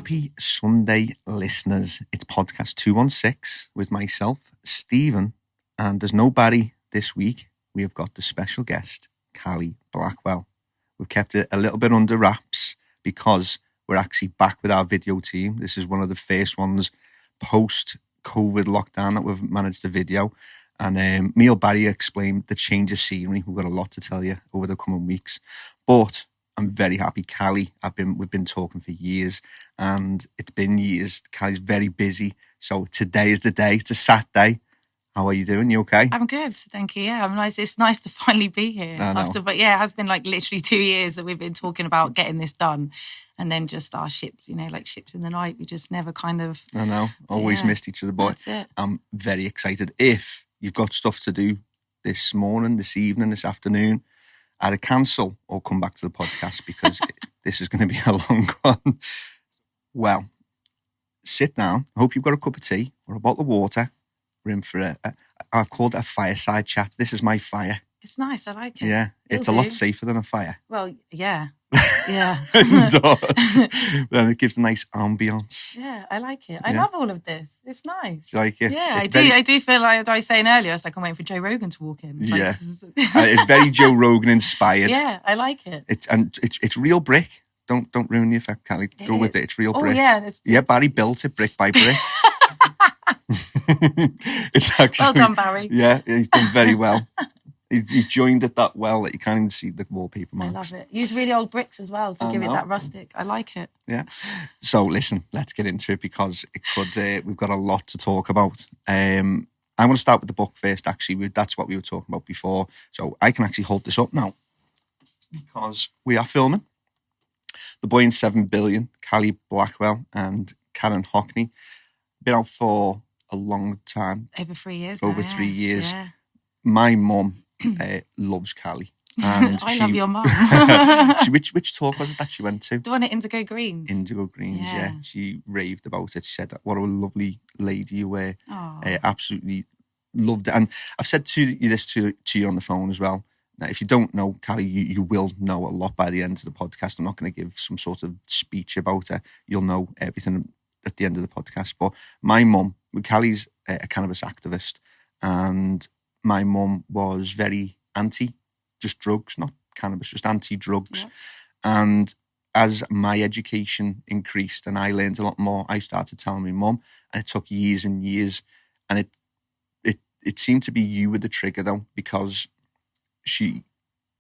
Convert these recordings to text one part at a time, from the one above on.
Happy Sunday, listeners. It's podcast 216 with myself, Stephen, and there's no Barry this week. We have got the special guest, Callie Blackwell. We've kept it a little bit under wraps because we're actually back with our video team. This is one of the first ones post-COVID lockdown that we've managed to video. And me or Barry explained the change of scenery. We've got a lot to tell you over the coming weeks. But I'm very happy. Callie, we've been talking for years, and it's been years. Callie's very busy, so today is the day. It's a Saturday. How are you doing? You okay? I'm good, thank you. Yeah, I'm nice. It's nice to finally be here. But yeah, it has been like literally 2 years that we've been talking about getting this done, and then just our ships, like ships in the night. We just never kind of. I know, always missed each other, but I'm very excited. If you've got stuff to do this morning, this evening, this afternoon, either cancel or come back to the podcast because this is going to be a long one. Well, sit down. I hope you've got a cup of tea or a bottle of water. We're in for I've called it a fireside chat. This is my fire. It's nice. I like it. Yeah, it's a lot safer than a fire. Well, yeah. Yeah. It does. And it gives a nice ambience. Yeah, I like it. I love all of this. It's nice. Do you like it? Yeah, I do feel like I was saying earlier, it's like I'm waiting for Joe Rogan to walk in. It's like, it's very Joe Rogan inspired. Yeah, I like it. It's real brick. Don't ruin the effect, Callie. Go with it. It's real brick. Yeah, Barry built it brick by brick. It's actually well done, Barry. Yeah, he's done very well. He joined it that well that you can't even see the wallpaper marks. I love it. Use really old bricks as well to give it that rustic. I like it. Yeah. So listen, let's get into it because we've got a lot to talk about. I want to start with the book first. Actually, that's what we were talking about before. So I can actually hold this up now because we are filming The Boy in 7 Billion, Callie Blackwell and Karen Hockney. Been out for a long time. Over 3 years. Over 3 years. Yeah. My mum loves Callie. And I love your mum. which talk was it that she went to? The one at Indigo Greens. Indigo Greens, yeah. She raved about it. She said, what a lovely lady you were. Absolutely loved it. And I've said to you on the phone as well. Now, if you don't know Callie, you will know a lot by the end of the podcast. I'm not going to give some sort of speech about her. You'll know everything at the end of the podcast. But my mum, Callie's a cannabis activist, and my mum was very anti just drugs, not cannabis, just anti-drugs. Yeah. And as my education increased and I learned a lot more, I started telling my mum, and it took years and years. And it seemed to be you with the trigger though, because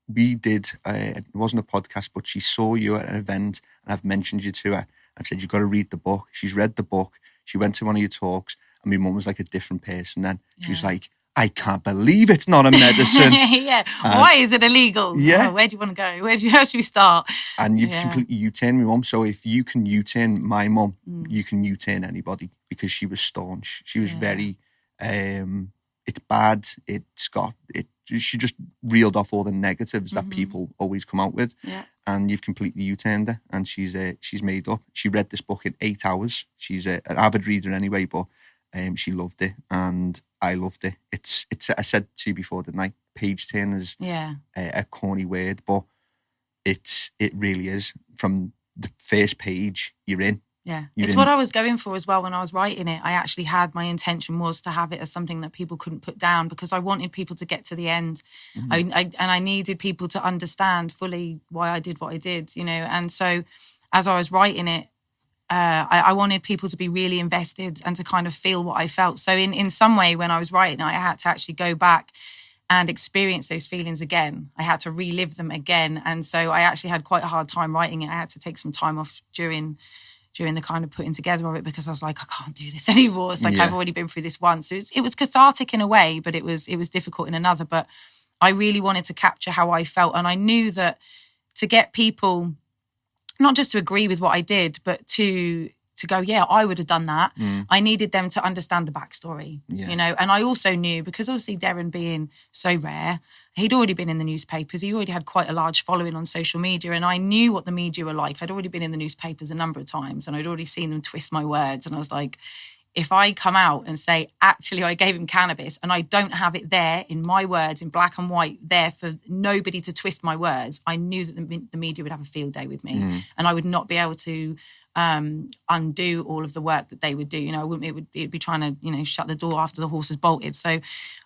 we did, it wasn't a podcast, but she saw you at an event and I've mentioned you to her. I've said, you've got to read the book. She's read the book. She went to one of your talks and my mum was like a different person then. She was like, I can't believe it's not a medicine. Yeah. Why is it illegal? Yeah. Where do you want to go? How should we start? And you've completely U-turned my mum. So if you can U-turn my mum, you can U-turn anybody because she was staunch. She was very, it's bad. She just reeled off all the negatives that people always come out with. Yeah. And you've completely U-turned her. And she's made up. She read this book in 8 hours. She's an avid reader anyway, but she loved it. And I loved it. It's. I said to you before, didn't I? Page turn is a corny word, but it really is. From the first page, you're in. Yeah, it's what I was going for as well when I was writing it. I actually had my intention was to have it as something that people couldn't put down because I wanted people to get to the end. I needed people to understand fully why I did what I did, And so as I was writing it, I wanted people to be really invested and to kind of feel what I felt. So in some way, when I was writing, I had to actually go back and experience those feelings again. I had to relive them again. And so I actually had quite a hard time writing it. I had to take some time off during the kind of putting together of it because I was like, I can't do this anymore. It's like I've already been through this once. So it was cathartic in a way, but it was difficult in another. But I really wanted to capture how I felt. And I knew that to get people not just to agree with what I did, but to go, yeah, I would have done that. I needed them to understand the backstory, And I also knew, because obviously Darren being so rare, he'd already been in the newspapers. He already had quite a large following on social media. And I knew what the media were like. I'd already been in the newspapers a number of times and I'd already seen them twist my words. And I was like, if I come out and say, actually, I gave him cannabis and I don't have it there in my words in black and white there for nobody to twist my words, I knew that the media would have a field day with me and I would not be able to undo all of the work that they would do. You know, it'd be trying to, you know, shut the door after the horse has bolted. So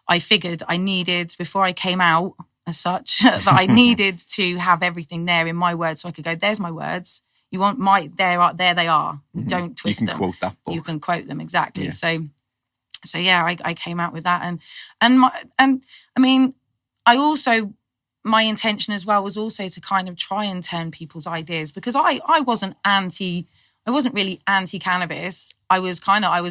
I figured I needed, before I came out as such, that I needed to have everything there in my words, so I could go, there's my words. You want my, there they are. Don't twist them. You can quote that book. You can quote them, exactly. Yeah. So yeah, I came out with that. And I mean, I also, my intention as well was also to kind of try and turn people's ideas, because I wasn't really anti-cannabis. I was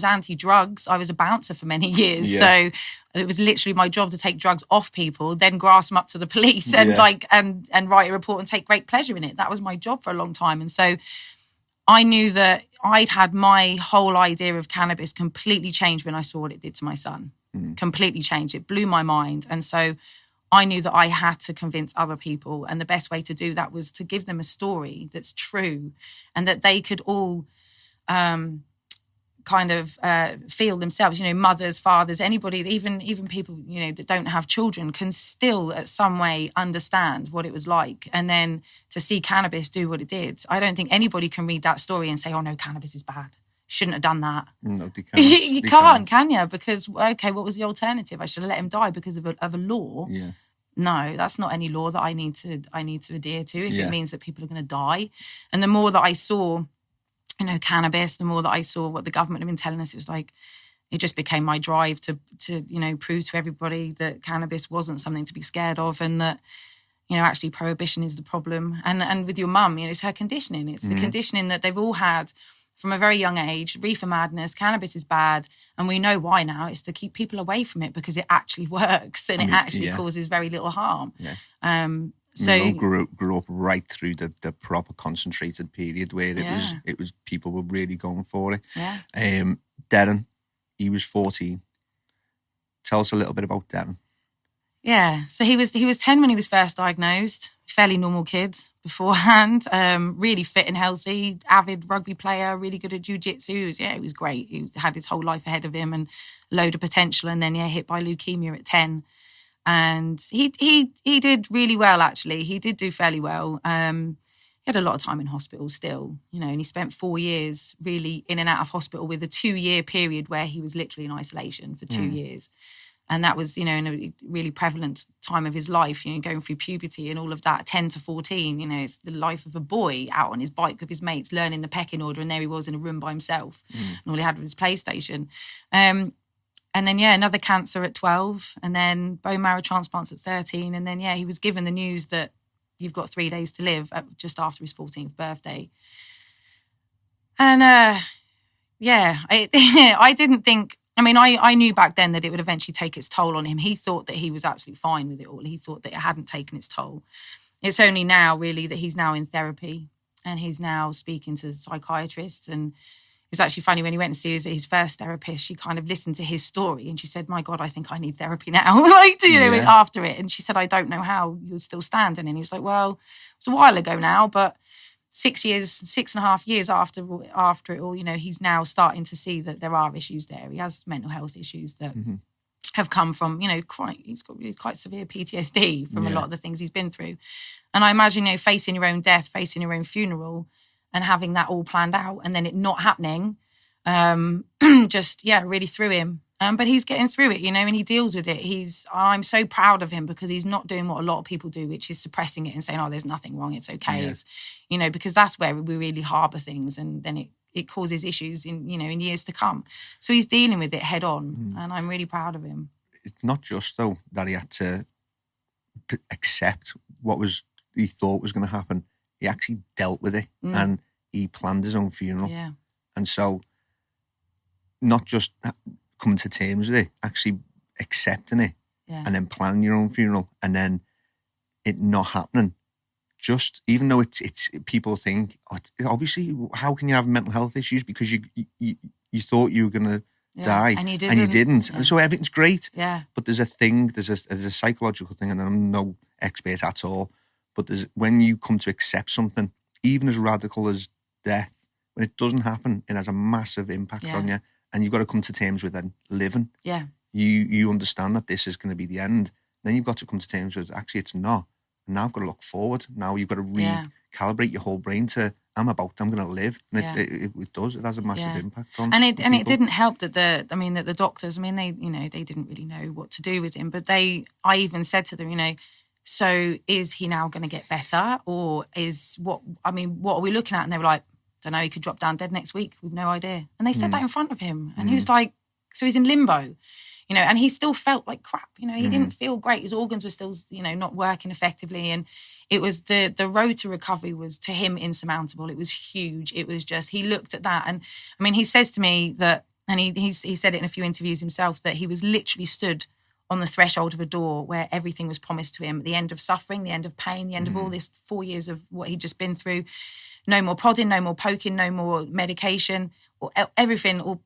anti-drugs. I was a bouncer for many years. Yeah. So it was literally my job to take drugs off people, then grass them up to the police and and write a report and take great pleasure in it. That was my job for a long time. And so I knew that I'd had my whole idea of cannabis completely changed when I saw what it did to my son. Completely changed. It blew my mind. And so I knew that I had to convince other people. And the best way to do that was to give them a story that's true and that they could all feel themselves, you know, mothers, fathers, anybody, even people, you know, that don't have children can still at some way understand what it was like. And then to see cannabis do what it did, I don't think anybody can read that story and say, oh no, cannabis is bad. Shouldn't have done that. No, they can't. You can't, can you? Because, okay, what was the alternative? I should have let him die because of a law. Yeah. No, that's not any law that I need to adhere to if it means that people are going to die. And the more that I saw, you know, cannabis, the more that I saw what the government have been telling us, it was like, it just became my drive to you know, prove to everybody that cannabis wasn't something to be scared of, and that, you know, actually prohibition is the problem. And with your mum, you know, it's her conditioning. It's the conditioning that they've all had from a very young age. Reefer madness, cannabis is bad, and we know why now. It's to keep people away from it because it actually works and it actually causes very little harm. Yeah. So grew up right through the proper concentrated period where it was people were really going for it. Yeah. Darren, he was 14. Tell us a little bit about Darren. Yeah, so he was 10 when he was first diagnosed. Fairly normal kid beforehand, really fit and healthy, avid rugby player, really good at jiu-jitsu. He was great. He had his whole life ahead of him and a load of potential, and then hit by leukemia at 10. And he did really well, actually. He did do fairly well. He had a lot of time in hospital still, you know, and he spent 4 years really in and out of hospital with a 2-year period where he was literally in isolation for 2 years. And that was, you know, in a really prevalent time of his life, you know, going through puberty and all of that, 10 to 14, you know, it's the life of a boy out on his bike with his mates, learning the pecking order. And there he was in a room by himself. And all he had was his PlayStation. And then, another cancer at 12, and then bone marrow transplants at 13. And then, he was given the news that you've got 3 days to live just after his 14th birthday. And, I didn't think, I mean, I knew back then that it would eventually take its toll on him. He thought that he was absolutely fine with it all. He thought that it hadn't taken its toll. It's only now, really, that he's now in therapy and he's now speaking to psychiatrists. And it's actually funny, when he went to see his first therapist, she kind of listened to his story and she said, my God, I think I need therapy now, after it. And she said, I don't know how you're still standing. And he's like, well, it's a while ago now, but 6.5 years after it all, you know, he's now starting to see that there are issues there. He has mental health issues that have come from, you know, chronic. He's quite severe PTSD from a lot of the things he's been through. And I imagine, you know, facing your own death, facing your own funeral, and having that all planned out, and then it not happening, really threw him. But he's getting through it, you know, and he deals with it. I'm so proud of him because he's not doing what a lot of people do, which is suppressing it and saying, oh, there's nothing wrong, it's okay. Yeah. It's, you know, because that's where we really harbour things, and then it causes issues in years to come. So he's dealing with it head on, and I'm really proud of him. It's not just, though, that he had to accept what he thought was going to happen. He actually dealt with it, and he planned his own funeral. Yeah. And so not just coming to terms with it, actually accepting it, and then planning your own funeral, and then it not happening. Just, even though it's people think, obviously, how can you have mental health issues because you thought you were going to die and you didn't. Yeah. And so everything's great. Yeah. But there's a psychological thing, and I'm no expert at all, but when you come to accept something, even as radical as death, when it doesn't happen, it has a massive impact on you. And you've got to come to terms with then living. Yeah. You understand that this is going to be the end. Then you've got to come to terms with, actually, it's not. And now I've got to look forward. Now you've got to recalibrate your whole brain to, I'm going to live. And it does. It has a massive impact on and it people. didn't help that the doctors, they didn't really know what to do with him. But I even said to them, so is he now going to get better, or what are we looking at? And they were like, don't know, he could drop down dead next week. We've no idea. And they said that in front of him, and he was like, so he's in limbo. And he still felt like crap. He didn't feel great. His organs were still, not working effectively. And it was the road to recovery was to him insurmountable. It was huge. It was just, he looked at that. And he says to me that, and he said it in a few interviews himself, that he was literally stood on the threshold of a door where everything was promised to him. The end of suffering, the end of pain, the end of all this 4 years of what he'd just been through. No more prodding, no more poking, no more medication, or everything, all,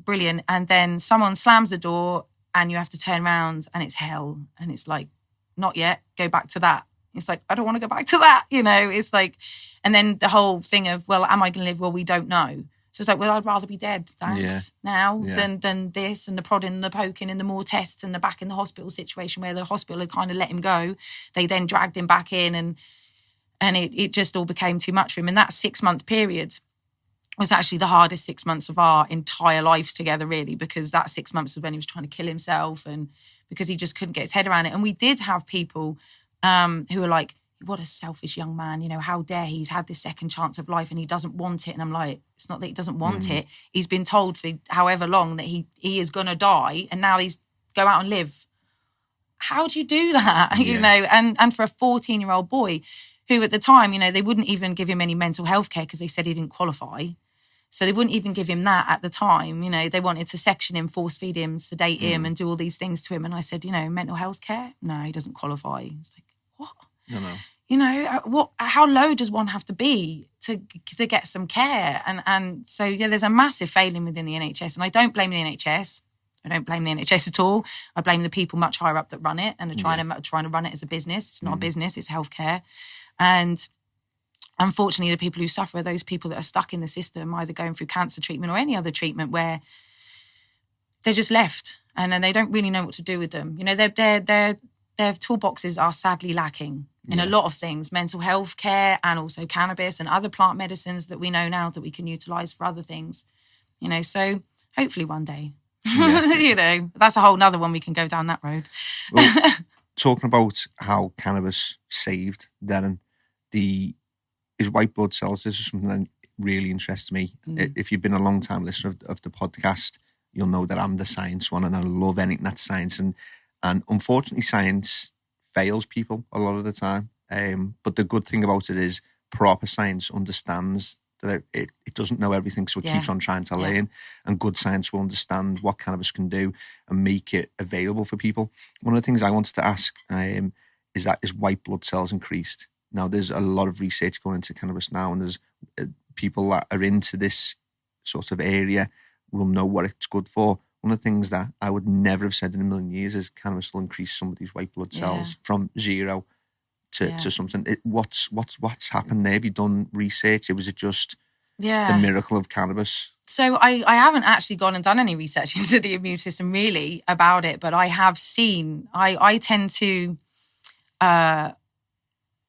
brilliant. And then someone slams the door and you have to turn around and it's hell. And it's like, not yet, go back to that. It's like, I don't want to go back to that, it's like, and then the whole thing of, well, am I going to live? Well, we don't know. So it's like, well, I'd rather be dead, thanks, now than this and the prodding and the poking and the more tests and the back in the hospital situation where the hospital had kind of let him go. They then dragged him back in and it just all became too much for him. And that 6-month period was actually the hardest 6 months of our entire lives together, really, because that 6 months was when he was trying to kill himself and because he just couldn't get his head around it. And we did have people who were like, what a selfish young man, how dare he's had this second chance of life and he doesn't want it. And I'm like, it's not that he doesn't want it. He's been told for however long that he is going to die and now he's go out and live. How do you do that? And for a 14-year-old boy who at the time, they wouldn't even give him any mental health care because they said he didn't qualify. So they wouldn't even give him that at the time. They wanted to section him, force feed him, sedate him and do all these things to him. And I said, mental health care? No, he doesn't qualify. He's like, what? No. How low does one have to be to get some care? And so, there's a massive failing within the NHS. And I don't blame the NHS. I don't blame the NHS at all. I blame the people much higher up that run it and are trying to run it as a business. It's not a business, it's healthcare. And unfortunately, the people who suffer are those people that are stuck in the system, either going through cancer treatment or any other treatment where they're just left and then they don't really know what to do with them. Their toolboxes are sadly lacking in a lot of things, mental health care and also cannabis and other plant medicines that we know now that we can utilise for other things. So hopefully one day, that's a whole nother one we can go down that road. Well, talking about how cannabis saved Darren, his white blood cells, this is something that really interests me. If you've been a long time listener of the podcast, you'll know that I'm the science one and I love anything that's science. And unfortunately, science fails people a lot of the time. But the good thing about it is proper science understands that it doesn't know everything, so it keeps on trying to learn. And good science will understand what cannabis can do and make it available for people. One of the things I wanted to ask is that is white blood cells increased? Now, there's a lot of research going into cannabis now, and there's people that are into this sort of area will know what it's good for. One of the things that I would never have said in a million years is cannabis will increase somebody's white blood cells from 0 to something. What's happened there? Have you done research? Was it just the miracle of cannabis? So I haven't actually gone and done any research into the immune system really about it, but I have seen, I tend to,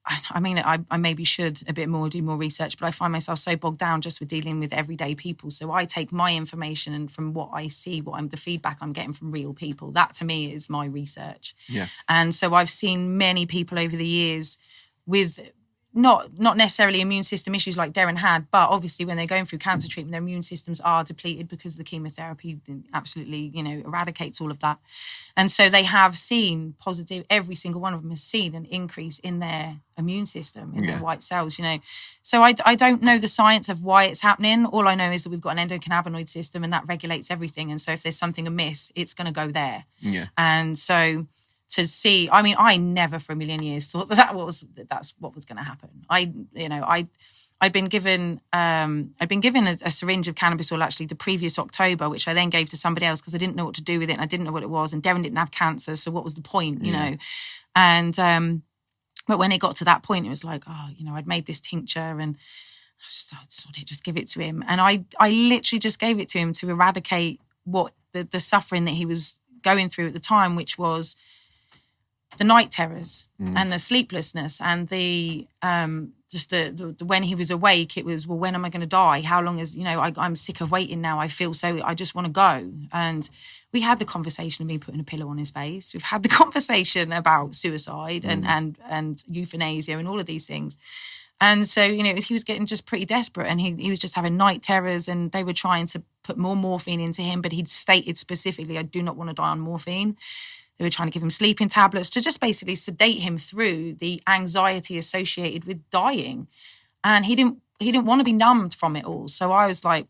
I maybe should a bit more, do more research, but I find myself so bogged down just with dealing with everyday people. So I take my information and from what I see, the feedback I'm getting from real people, that to me is my research. Yeah. And so I've seen many people over the years with not necessarily immune system issues like Darren had, but obviously when they're going through cancer treatment, their immune systems are depleted because the chemotherapy absolutely, eradicates all of that. And so they have seen positive, every single one of them has seen an increase in their immune system, in their white cells, So I don't know the science of why it's happening. All I know is that we've got an endocannabinoid system and that regulates everything. And so if there's something amiss, it's going to go there. Yeah. And so to see, I never for a million years thought that's what was going to happen. I'd been given a syringe of cannabis oil actually the previous October, which I then gave to somebody else because I didn't know what to do with it and I didn't know what it was. And Darren didn't have cancer, so what was the point, you know? And but when it got to that point, it was like, I'd made this tincture and I just thought, just give it to him. And I literally just gave it to him to eradicate what the suffering that he was going through at the time, which was the night terrors and the sleeplessness and the just the when he was awake, it was, well, when am I going to die? How long is, I'm sick of waiting now. I feel so, I just want to go. And we had the conversation of me putting a pillow on his face. We've had the conversation about suicide and euthanasia and all of these things. And so, he was getting just pretty desperate, and he was just having night terrors, and they were trying to put more morphine into him, but he'd stated specifically, I do not want to die on morphine. They were trying to give him sleeping tablets to just basically sedate him through the anxiety associated with dying. And he didn't want to be numbed from it all. So I was like,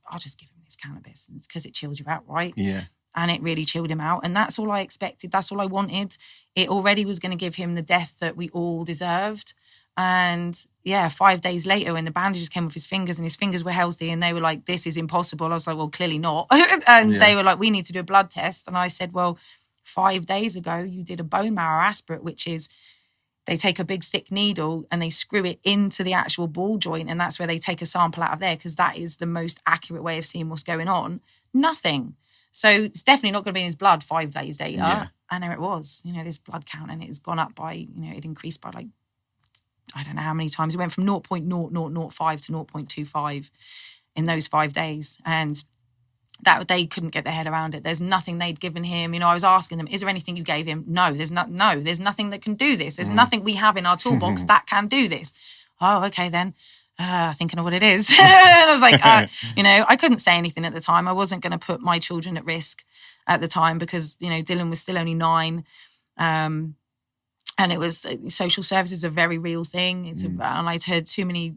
I'll just give him this cannabis, and it's because it chills you out, right? Yeah. And it really chilled him out. And that's all I expected. That's all I wanted. It already was going to give him the death that we all deserved. And 5 days later, when the bandages came off his fingers and his fingers were healthy, and they were like, this is impossible. I was like, well, clearly not. And they were like, we need to do a blood test. And I said, well, 5 days ago, you did a bone marrow aspirate, which is they take a big thick needle and they screw it into the actual ball joint. And that's where they take a sample out of there, because that is the most accurate way of seeing what's going on. Nothing. So it's definitely not going to be in his blood 5 days later. Yeah. And there it was, this blood count, and it has gone up by, it increased by like, I don't know how many times. It went from 0.0005 to 0.25 in those 5 days. And that they couldn't get their head around it. There's nothing they'd given him. I was asking them, is there anything you gave him? No, there's nothing that can do this. There's nothing we have in our toolbox that can do this. Oh, okay then. I think I know what it is. And I was like, I couldn't say anything at the time. I wasn't going to put my children at risk at the time, because, Dylan was still only 9. And it was, social services is a very real thing. And I'd heard too many,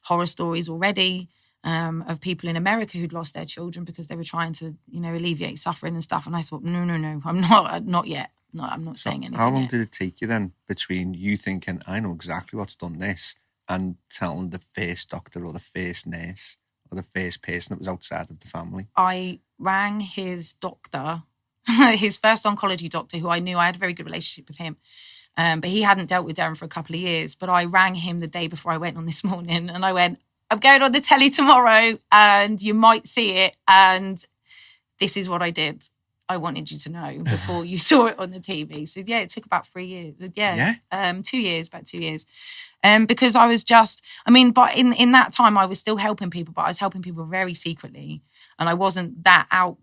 horror stories already of people in America who'd lost their children because they were trying to, alleviate suffering and stuff. And I thought, no, I'm not yet. No, I'm not saying anything. How long did it take you then between you thinking, I know exactly what's done this, and telling the first doctor or the first nurse or the first person that was outside of the family? I rang his doctor, his first oncology doctor, who I knew. I had a very good relationship with him. But he hadn't dealt with Darren for a couple of years. But I rang him the day before I went on this morning, and I went, I'm going on the telly tomorrow and you might see it. And this is what I did. I wanted you to know before you saw it on the TV. So, it took about 3 years. 2 years, about 2 years. Because I was just, but in that time I was still helping people, but I was helping people very secretly. And I wasn't that out,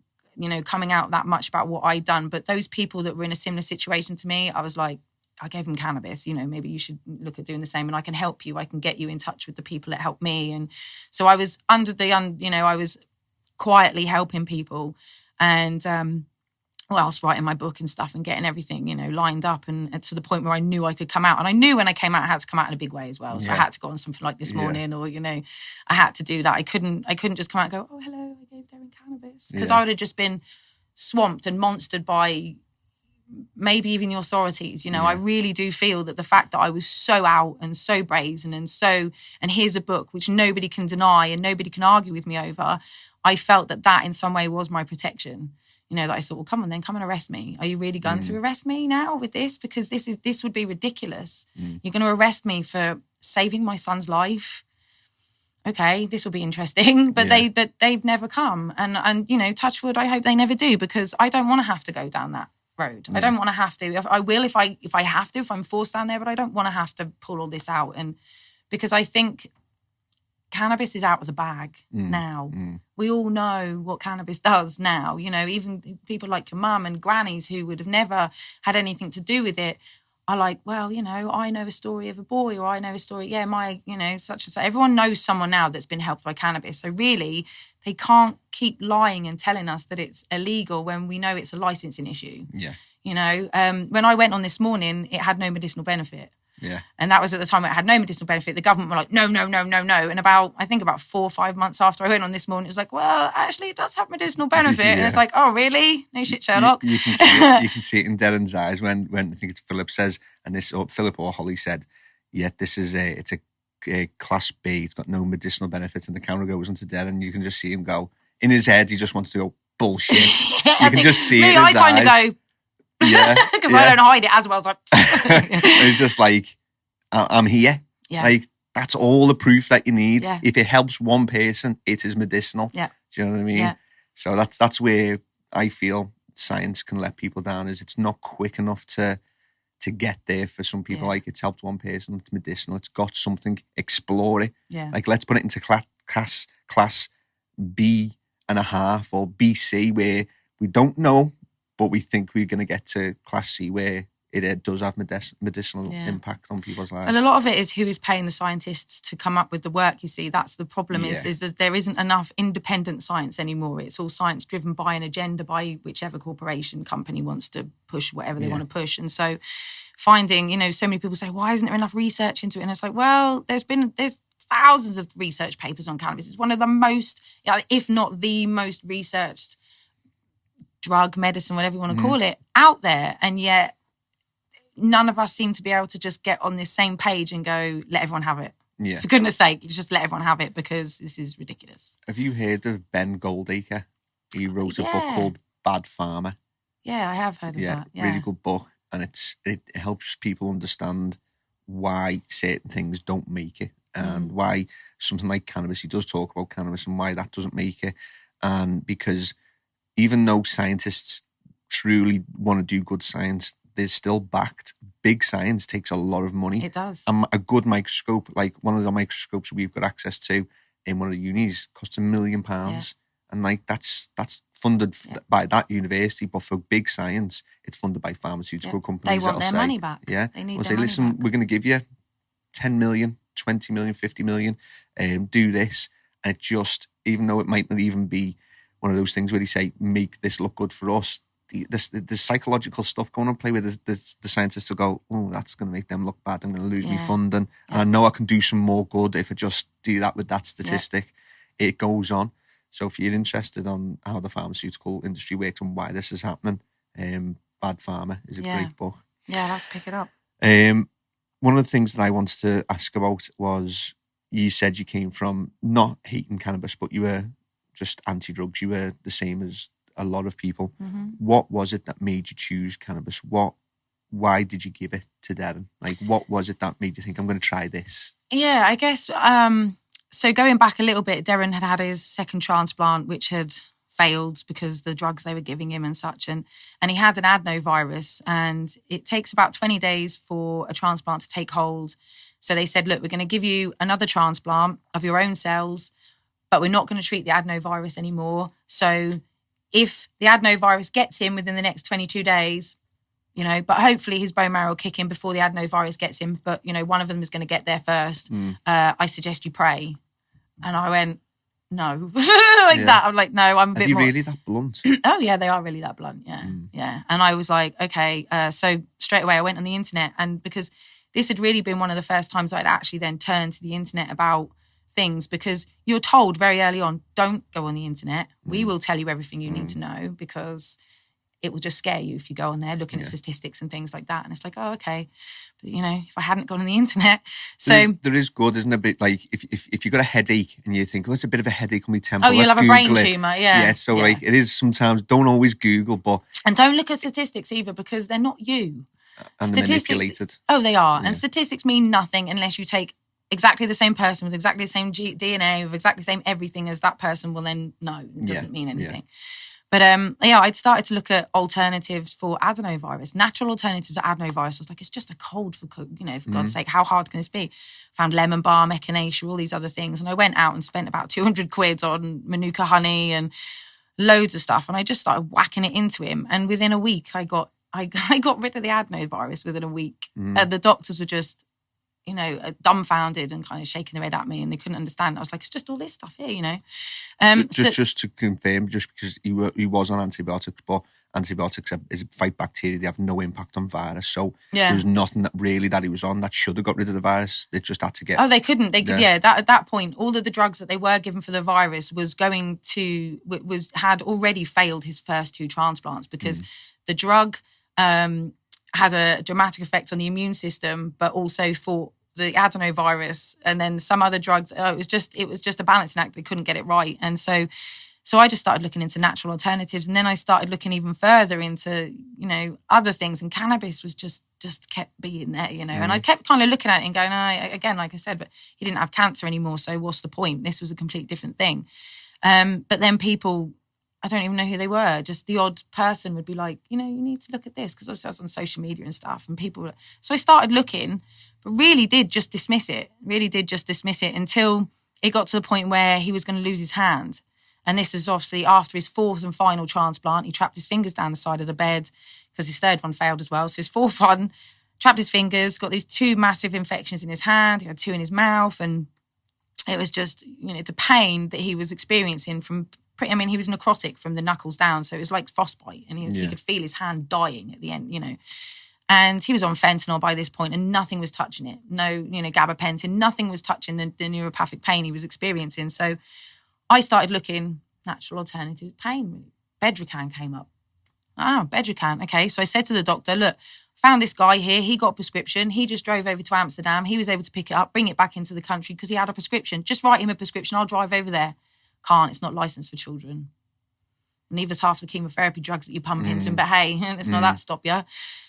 coming out that much about what I'd done. But those people that were in a similar situation to me, I was like, I gave them cannabis, maybe you should look at doing the same, and I can help you. I can get you in touch with the people that helped me. And so I was I was quietly helping people, and whilst writing my book and stuff and getting everything, lined up, and to the point where I knew I could come out. And I knew when I came out, I had to come out in a big way as well. So I had to go on something like This Morning, or, I had to do that. I couldn't just come out and go, oh, hello, I gave Darren cannabis. Because I would have just been swamped and monstered by maybe even the authorities. I really do feel that the fact that I was so out and so brazen and here's a book which nobody can deny and nobody can argue with me over, I felt that in some way was my protection. That I thought, well, come on then, come and arrest me. Are you really going to arrest me now with this? Because this would be ridiculous. You're going to arrest me for saving my son's life. Okay, this will be interesting. But they've never come. And touch wood, I hope they never do, because I don't want to have to go down that road. I don't want to have to. I will if I have to, if I'm forced down there, but I don't want to have to pull all this out. And because I think cannabis is out of the bag now. We all know what cannabis does now. Even people like your mum and grannies who would have never had anything to do with it are like, well, I know a story of a boy, or I know a story, my, such and such. Everyone knows someone now that's been helped by cannabis. So really, they can't keep lying and telling us that it's illegal when we know it's a licensing issue. Yeah. When I went on This Morning, it had no medicinal benefit. Yeah. And that was at the time it had no medicinal benefit. The government were like, no. And about 4 or 5 months after I went on This Morning, it was like, well, actually, it does have medicinal benefit. And it's like, oh, really? No shit, Sherlock. You can see it in Darren's eyes when I think it's Philip says, and this, or Philip or Holly said, this is it's a class B. It's got no medicinal benefits. And the camera goes onto Darren. You can just see him go, in his head, he just wants to go, bullshit. You can just see it in his eyes. I kind of go, because I don't hide it as well. I was like, it's just like, I'm here. Yeah. Like, that's all the proof that you need. Yeah. If it helps one person, it is medicinal. Yeah. Do you know what I mean? Yeah. So that's where I feel science can let people down, is it's not quick enough to to get there. For some people, like it's helped one person, it's medicinal, it's got something, explore it. Yeah. Like let's put it into class B and a half or BC, where we don't know, but we think we're going to get to class C, where it does have medicinal impact on people's lives. And a lot of it is who is paying the scientists to come up with the work, you see. That's the problem, is that there isn't enough independent science anymore. It's all science driven by an agenda, by whichever corporation company wants to push whatever they want to push. And so finding, so many people say, why isn't there enough research into it? And it's like, well, there's thousands of research papers on cannabis. It's one of the most, if not the most researched drug, medicine, whatever you want to call it, out there. And yet none of us seem to be able to just get on this same page and go, let everyone have it. Yeah. For goodness sake, just let everyone have it, because this is ridiculous. Have you heard of Ben Goldacre? He wrote a book called Bad Pharma. Yeah, I have heard of that. Yeah, really good book. And it helps people understand why certain things don't make it, and why something like cannabis, he does talk about cannabis and why that doesn't make it. And because even though scientists truly want to do good science, they're still backed. Big science takes a lot of money. It does. A good microscope, like one of the microscopes we've got access to in one of the unis, costs £1 million. Yeah. And like that's funded by that university. But for big science, it's funded by pharmaceutical companies. They want their money back. Yeah. They need we'll their say, listen, money back. we're going to give you 10 million, 20 million, 50 million, do this. And it just, even though it might not even be one of those things where they say, make this look good for us, the psychological stuff going on play with the scientists will go, oh, that's going to make them look bad. I'm going to lose my funding. And I know I can do some more good if I just do that with that statistic. It goes on. So if you're interested on how the pharmaceutical industry works and why this is happening, Bad Pharma is a great book. Yeah, I'll have to pick it up. One of the things that I wanted to ask about was, you said you came from not hating cannabis, but you were just anti-drugs. You were the same as a lot of people. Mm-hmm. What was it that made you choose cannabis? Why did you give it to Darren? Like, what was it that made you think, I'm going to try this? Yeah, I guess, so going back a little bit, Darren had his second transplant, which had failed because the drugs they were giving him and such. And he had an adenovirus, and it takes about 20 days for a transplant to take hold. So they said, look, we're going to give you another transplant of your own cells, but we're not going to treat the adenovirus anymore. So if the adenovirus gets him within the next 22 days, but hopefully his bone marrow will kick in before the adenovirus gets him. But, one of them is going to get there first. I suggest you pray. And I went, no. That. I'm like, no, I'm a bit more. Are you really that blunt? Oh, yeah, they are really that blunt. Yeah. Yeah. And I was like, okay. So straight away I went on the internet, and because this had really been one of the first times I'd actually then turned to the internet about things, because you're told very early on, don't go on the internet. We will tell you everything you need to know, because it will just scare you if you go on there looking at statistics and things like that. And it's like, oh, okay. But, if I hadn't gone on the internet. So there is good, isn't it? A bit like if you've got a headache and you think, oh, it's a bit of a headache on my temple. Oh, you'll have a brain Google tumour, yeah. Yeah, so like it is sometimes, don't always Google, but... And don't look at statistics either, because they're not you. And they're manipulated. Oh, they are. Yeah. And statistics mean nothing unless you take exactly the same person with exactly the same DNA, with exactly the same everything as that person will then know. It doesn't mean anything. Yeah. But I'd started to look at alternatives for adenovirus, natural alternatives to adenovirus. I was like, it's just a cold, for God's sake, how hard can this be? Found lemon balm, echinacea, all these other things. And I went out and spent about 200 quid on Manuka honey and loads of stuff. And I just started whacking it into him. And within a week, I got rid of the adenovirus within a week. The doctors were just, dumbfounded and kind of shaking their head at me, and they couldn't understand. I was like, it's just all this stuff here, Just to confirm, just because he was on antibiotics, but antibiotics fight bacteria. They have no impact on virus. So there was nothing that he was on that should have got rid of the virus. They just had to get... Oh, they couldn't. They could, at that point, all of the drugs that they were given for the virus had already failed his first 2 transplants, because the drug had a dramatic effect on the immune system, but also fought the adenovirus, and then some other drugs. It was just a balancing act. They couldn't get it right. And so I just started looking into natural alternatives, and then I started looking even further into, other things, and cannabis was just kept being there, and I kept kind of looking at it and going, again, like I said, but he didn't have cancer anymore, so what's the point? This was a complete different thing. But then people I don't even know who they were. Just the odd person would be like, you need to look at this, because obviously I was on social media and stuff, and people were, so I started looking, but really did just dismiss it until it got to the point where he was going to lose his hand. And this is obviously after his fourth and final transplant. He trapped his fingers down the side of the bed because his third one failed as well. So his fourth one, trapped his fingers, got these 2 massive infections in his hand. He had 2 in his mouth. And it was just, the pain that he was experiencing he was necrotic from the knuckles down. So it was like frostbite, and he could feel his hand dying at the end, And he was on fentanyl by this point, and nothing was touching it. No, gabapentin, nothing was touching the neuropathic pain he was experiencing. So I started looking, natural alternative pain. Bedrocan came up. Bedrocan. Okay. So I said to the doctor, look, found this guy here. He got a prescription. He just drove over to Amsterdam. He was able to pick it up, bring it back into the country because he had a prescription. Just write him a prescription. I'll drive over there. Can't. It's not licensed for children. Neither's half the chemotherapy drugs that you pump into them. But hey, it's not that stop you.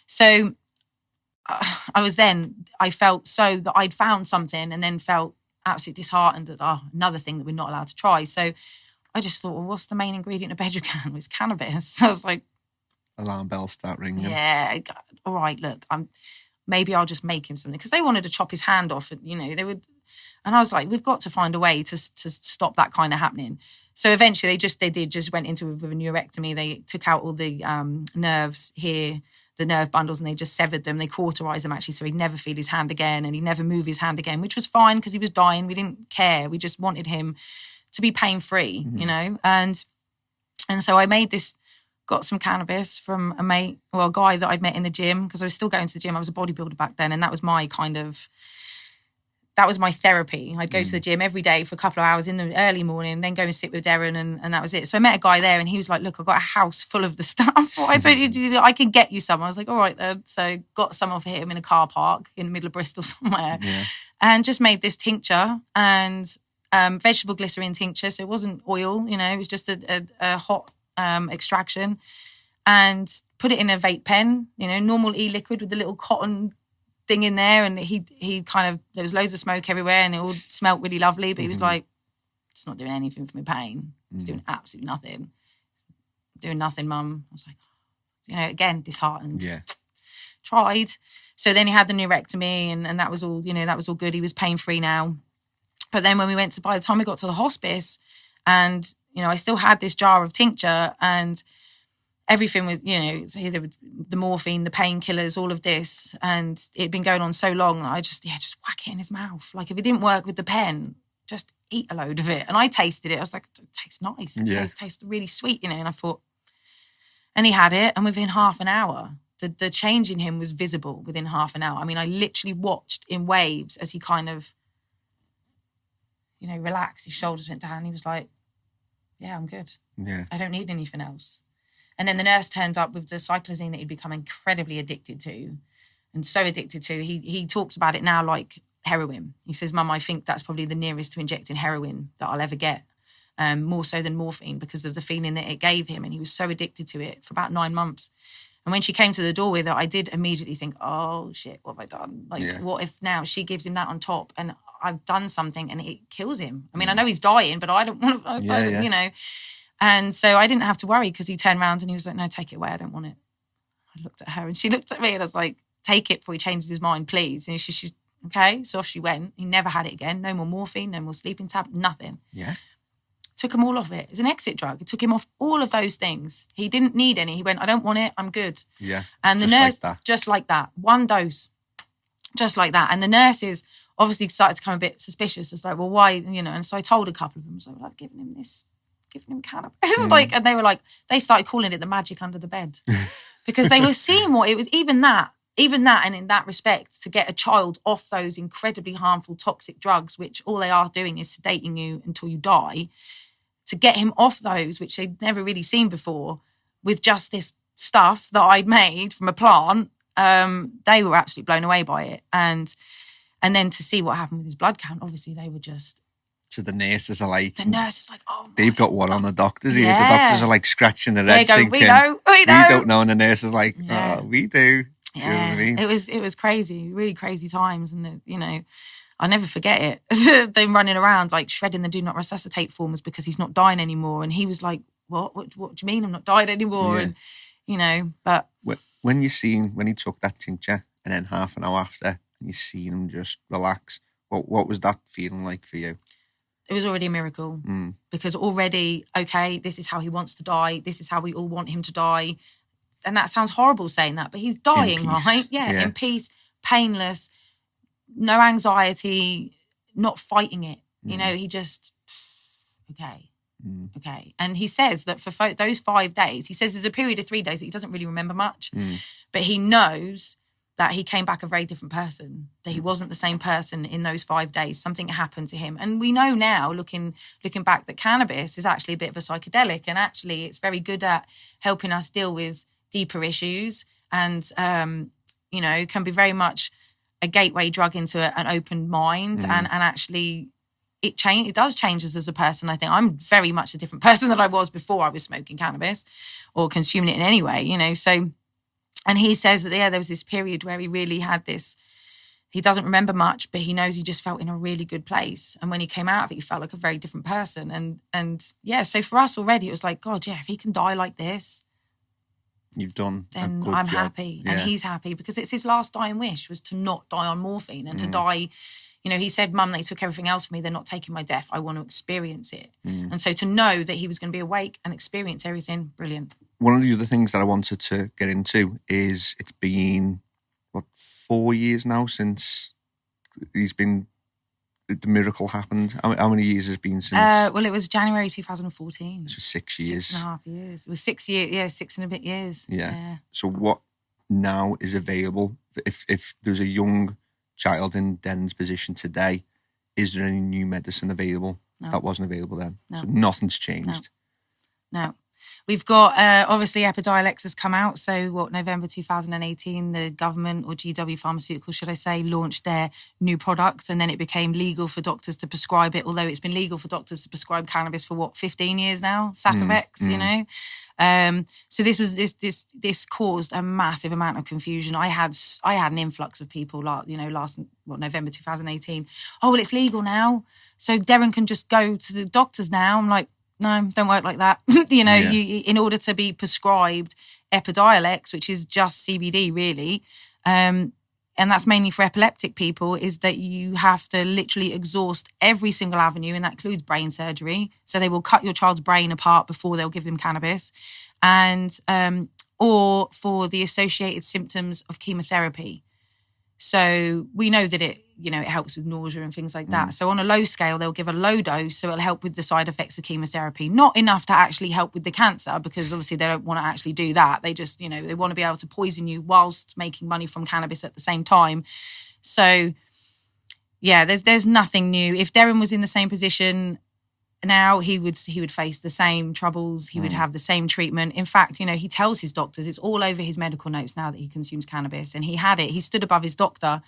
So I felt so that I'd found something, and then felt absolutely disheartened that, another thing that we're not allowed to try. So I just thought, well, what's the main ingredient of Bedrocan? It's cannabis. So I was like, alarm bells start ringing. Yeah, all right, look, maybe I'll just make him something, because they wanted to chop his hand off, and they would, and I was like, we've got to find a way to stop that kind of happening. So eventually they went into with a neurectomy. They took out all the nerves here, the nerve bundles, and they just severed them. They cauterized them actually, so he'd never feel his hand again, and he'd never move his hand again, which was fine because he was dying. We didn't care. We just wanted him to be pain-free, and so I made this, got some cannabis from a guy that I'd met in the gym, because I was still going to the gym. I was a bodybuilder back then, and that was my therapy. I'd go to the gym every day for a couple of hours in the early morning, then go and sit with Darren, and that was it. So I met a guy there, and he was like, look, I've got a house full of the stuff. Why don't you do that? I can get you some. I was like, all right then. So got some off him in a car park in the middle of Bristol somewhere, and just made this tincture and vegetable glycerin tincture. So it wasn't oil, it was just a hot extraction, and put it in a vape pen, normal e-liquid with the little cotton thing in there, and he kind of, there was loads of smoke everywhere, and it all smelt really lovely, but he was like, it's not doing anything for my pain. It's doing absolutely nothing. Doing nothing, Mum. I was like, again, disheartened. Yeah. Tried. So then he had the neurectomy, and that was all, that was all good. He was pain-free now. But then by the time we got to the hospice, and, I still had this jar of tincture, and everything was, the morphine, the painkillers, all of this. And it'd been going on so long that I just whack it in his mouth. Like, if it didn't work with the pen, just eat a load of it. And I tasted it. I was like, it tastes nice. It tastes really sweet, and I thought, and he had it. And within half an hour, the change in him was visible within half an hour. I mean, I literally watched in waves as he kind of, relaxed. His shoulders went down. He was like, yeah, I'm good. Yeah. I don't need anything else. And then the nurse turned up with the cyclozine that he'd become incredibly addicted to, and so addicted to. He talks about it now like heroin. He says, Mum, I think that's probably the nearest to injecting heroin that I'll ever get, more so than morphine, because of the feeling that it gave him. And he was so addicted to it for about 9 months. And when she came to the door with it, I did immediately think, oh, shit, what have I done? What if now she gives him that on top and I've done something and it kills him? I mean, I know he's dying, but I don't want to, And so I didn't have to worry, because he turned around and he was like, no, take it away. I don't want it. I looked at her and she looked at me, and I was like, take it before he changes his mind, please. And she's okay. So off she went. He never had it again. No more morphine, no more sleeping tab, nothing. Yeah. Took him all off it. It's an exit drug. It took him off all of those things. He didn't need any. He went, I don't want it. I'm good. Yeah. And the nurse, just like that, 1 dose, just like that. And the nurses obviously started to become a bit suspicious. It's like, well, why, And so I told a couple of them, so I've given him this, giving him cannabis. And they were like, they started calling it the magic under the bed, because they were seeing what it was. Even that, and in that respect, to get a child off those incredibly harmful, toxic drugs, which all they are doing is sedating you until you die, to get him off those, which they'd never really seen before, with just this stuff that I'd made from a plant, they were absolutely blown away by it. And then to see what happened with his blood count, obviously they were just... So the nurses are like... The nurse is like, oh my... They've got one on the doctors here. The doctors are like scratching their heads thinking... We know. We don't know. And the nurse is like, oh, we do. Yeah. You know what I mean? It was crazy, really crazy times. And, I'll never forget it. Them running around, like, shredding the do not resuscitate forms because he's not dying anymore. And he was like, what do you mean I'm not dying anymore? And, you know, but... When he took that tincture and then half an hour after, and you seen him just relax, what was that feeling like for you? It was already a miracle because already, okay, this is how he wants to die. This is how we all want him to die. And that sounds horrible saying that, but he's dying, right? Yeah, in peace, painless, no anxiety, not fighting it. You know, he just, okay. And he says that for those 5 days, he says there's a period of 3 days that he doesn't really remember much, but he knows that he came back a very different person, that he wasn't the same person in those 5 days. Something happened to him. And we know now, looking back, that cannabis is actually a bit of a psychedelic, and actually it's very good at helping us deal with deeper issues, and, you know, can be very much a gateway drug into an open mind, and actually it does change us as a person. I think I'm very much a different person than I was before I was smoking cannabis or consuming it in any way, you know, so... And he says that, there was this period where he really had this, he doesn't remember much, but he knows he just felt in a really good place. And when he came out of it, he felt like a very different person. And so for us already, it was like, God, if he can die like this, you've done then a good I'm job. happy. And he's happy, because it's his last dying wish was to not die on morphine and to die. You know, he said, Mum, they took everything else from me. They're not taking my death. I want to experience it. And so to know that he was going to be awake and experience everything, brilliant. One of the other things that I wanted to get into is it's been, 4 years now since the miracle happened. How many years has it been since? Well, it was January 2014. This was 6 years. 6.5 years. It was 6 years, 6 and a bit years. Yeah. So what now is available? If there's a young child in Den's position today, is there any new medicine available that wasn't available then? No. So nothing's changed? No. We've got, obviously, Epidiolex has come out. So, November 2018, the government, or GW Pharmaceutical, should I say, launched their new product. And then it became legal for doctors to prescribe it, although it's been legal for doctors to prescribe cannabis for, 15 years now? Sativex, you know? So this caused a massive amount of confusion. I had an influx of people, last November 2018. Oh, well, it's legal now, so Darren can just go to the doctors now. I'm like, no, don't work like that. You know, you, in order to be prescribed Epidiolex, which is just CBD really, and that's mainly for epileptic people, is that you have to literally exhaust every single avenue, and that includes brain surgery. So they will cut your child's brain apart before they'll give them cannabis, and or for the associated symptoms of chemotherapy. So we know that it helps with nausea and things like that. So on a low scale, they'll give a low dose, so it'll help with the side effects of chemotherapy. Not enough to actually help with the cancer, because obviously they don't want to actually do that. They just, they want to be able to poison you whilst making money from cannabis at the same time. So, yeah, there's nothing new. If Darren was in the same position now, he would face the same troubles. He would have the same treatment. In fact, he tells his doctors, it's all over his medical notes now that he consumes cannabis. And he had it. He stood above his doctor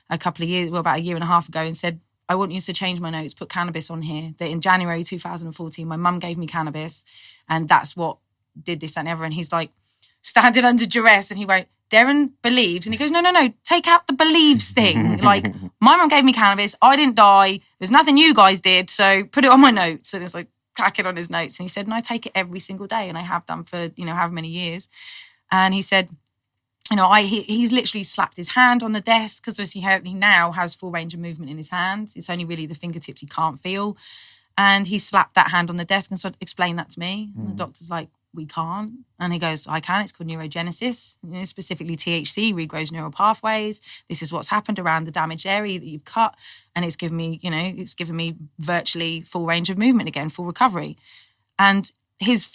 about a year and a half ago, and said, I want you to change my notes, put cannabis on here. That in January 2014, my mum gave me cannabis, and that's what did this and ever. And he's like, standing under duress, and he went, Darren believes. And he goes, no, take out the believes thing. Like, my mum gave me cannabis, I didn't die, there's nothing you guys did, so put it on my notes. And it's like, clack it on his notes. And he said, and I take it every single day, and I have done for, however many years. And he said, he's literally slapped his hand on the desk, because he now has full range of movement in his hands. It's only really the fingertips he can't feel. And he slapped that hand on the desk and said, explain that to me. And the doctor's like, we can't. And he goes, I can. It's called neurogenesis, specifically THC regrows neural pathways. This is what's happened around the damaged area that you've cut. And it's given me, virtually full range of movement again, full recovery. And his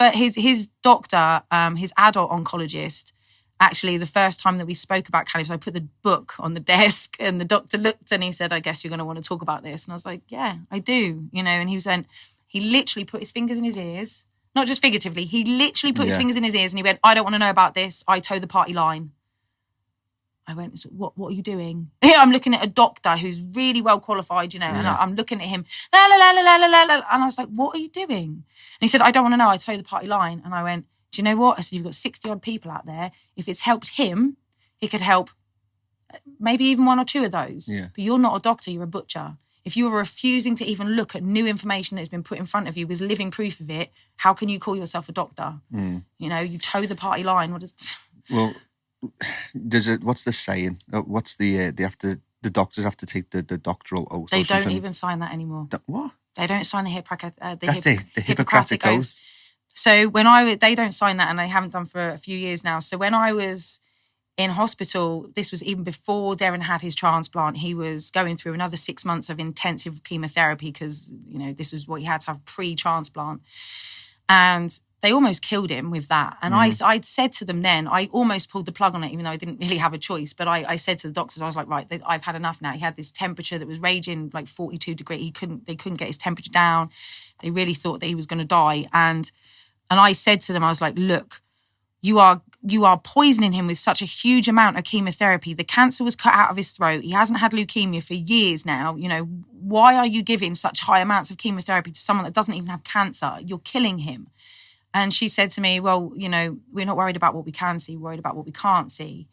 doctor, his adult oncologist, actually, the first time that we spoke about cannabis, I put the book on the desk, and the doctor looked and he said, I guess you're going to want to talk about this. And I was like, yeah, I do. And he literally put his fingers in his ears. Not just figuratively, he literally put his fingers in his ears, and he went, I don't want to know about this. I toe the party line. I went, so what are you doing? I'm looking at a doctor who's really well qualified, and I'm looking at him, la, la, la, la, la, la, la. And I was like, what are you doing? And he said, I don't want to know. I toe the party line. And I went, do you know what? I said, you've got 60 odd people out there. If it's helped him, it could help maybe even one or two of those. Yeah. But you're not a doctor, you're a butcher. If you are refusing to even look at new information that's been put in front of you with living proof of it, how can you call yourself a doctor? You toe the party line. What is? Well, what's the saying? What's the doctors have to take the doctoral oath? They don't even sign that anymore. What? They don't sign the Hippocratic oath. So they don't sign that, and they haven't done for a few years now. So when I was in hospital, this was even before Darren had his transplant. He was going through another 6 months of intensive chemotherapy because, this is what he had to have pre-transplant. And they almost killed him with that. And I said to them then, I almost pulled the plug on it, even though I didn't really have a choice. But I said to the doctors, I was like, right, I've had enough now. He had this temperature that was raging like 42 degrees. They couldn't get his temperature down. They really thought that he was going to die. And I said to them, I was like, look, you are poisoning him with such a huge amount of chemotherapy. The cancer was cut out of his throat. He hasn't had leukemia for years now. Why are you giving such high amounts of chemotherapy to someone that doesn't even have cancer? You're killing him. And she said to me, well, we're not worried about what we can see, we're worried about what we can't see.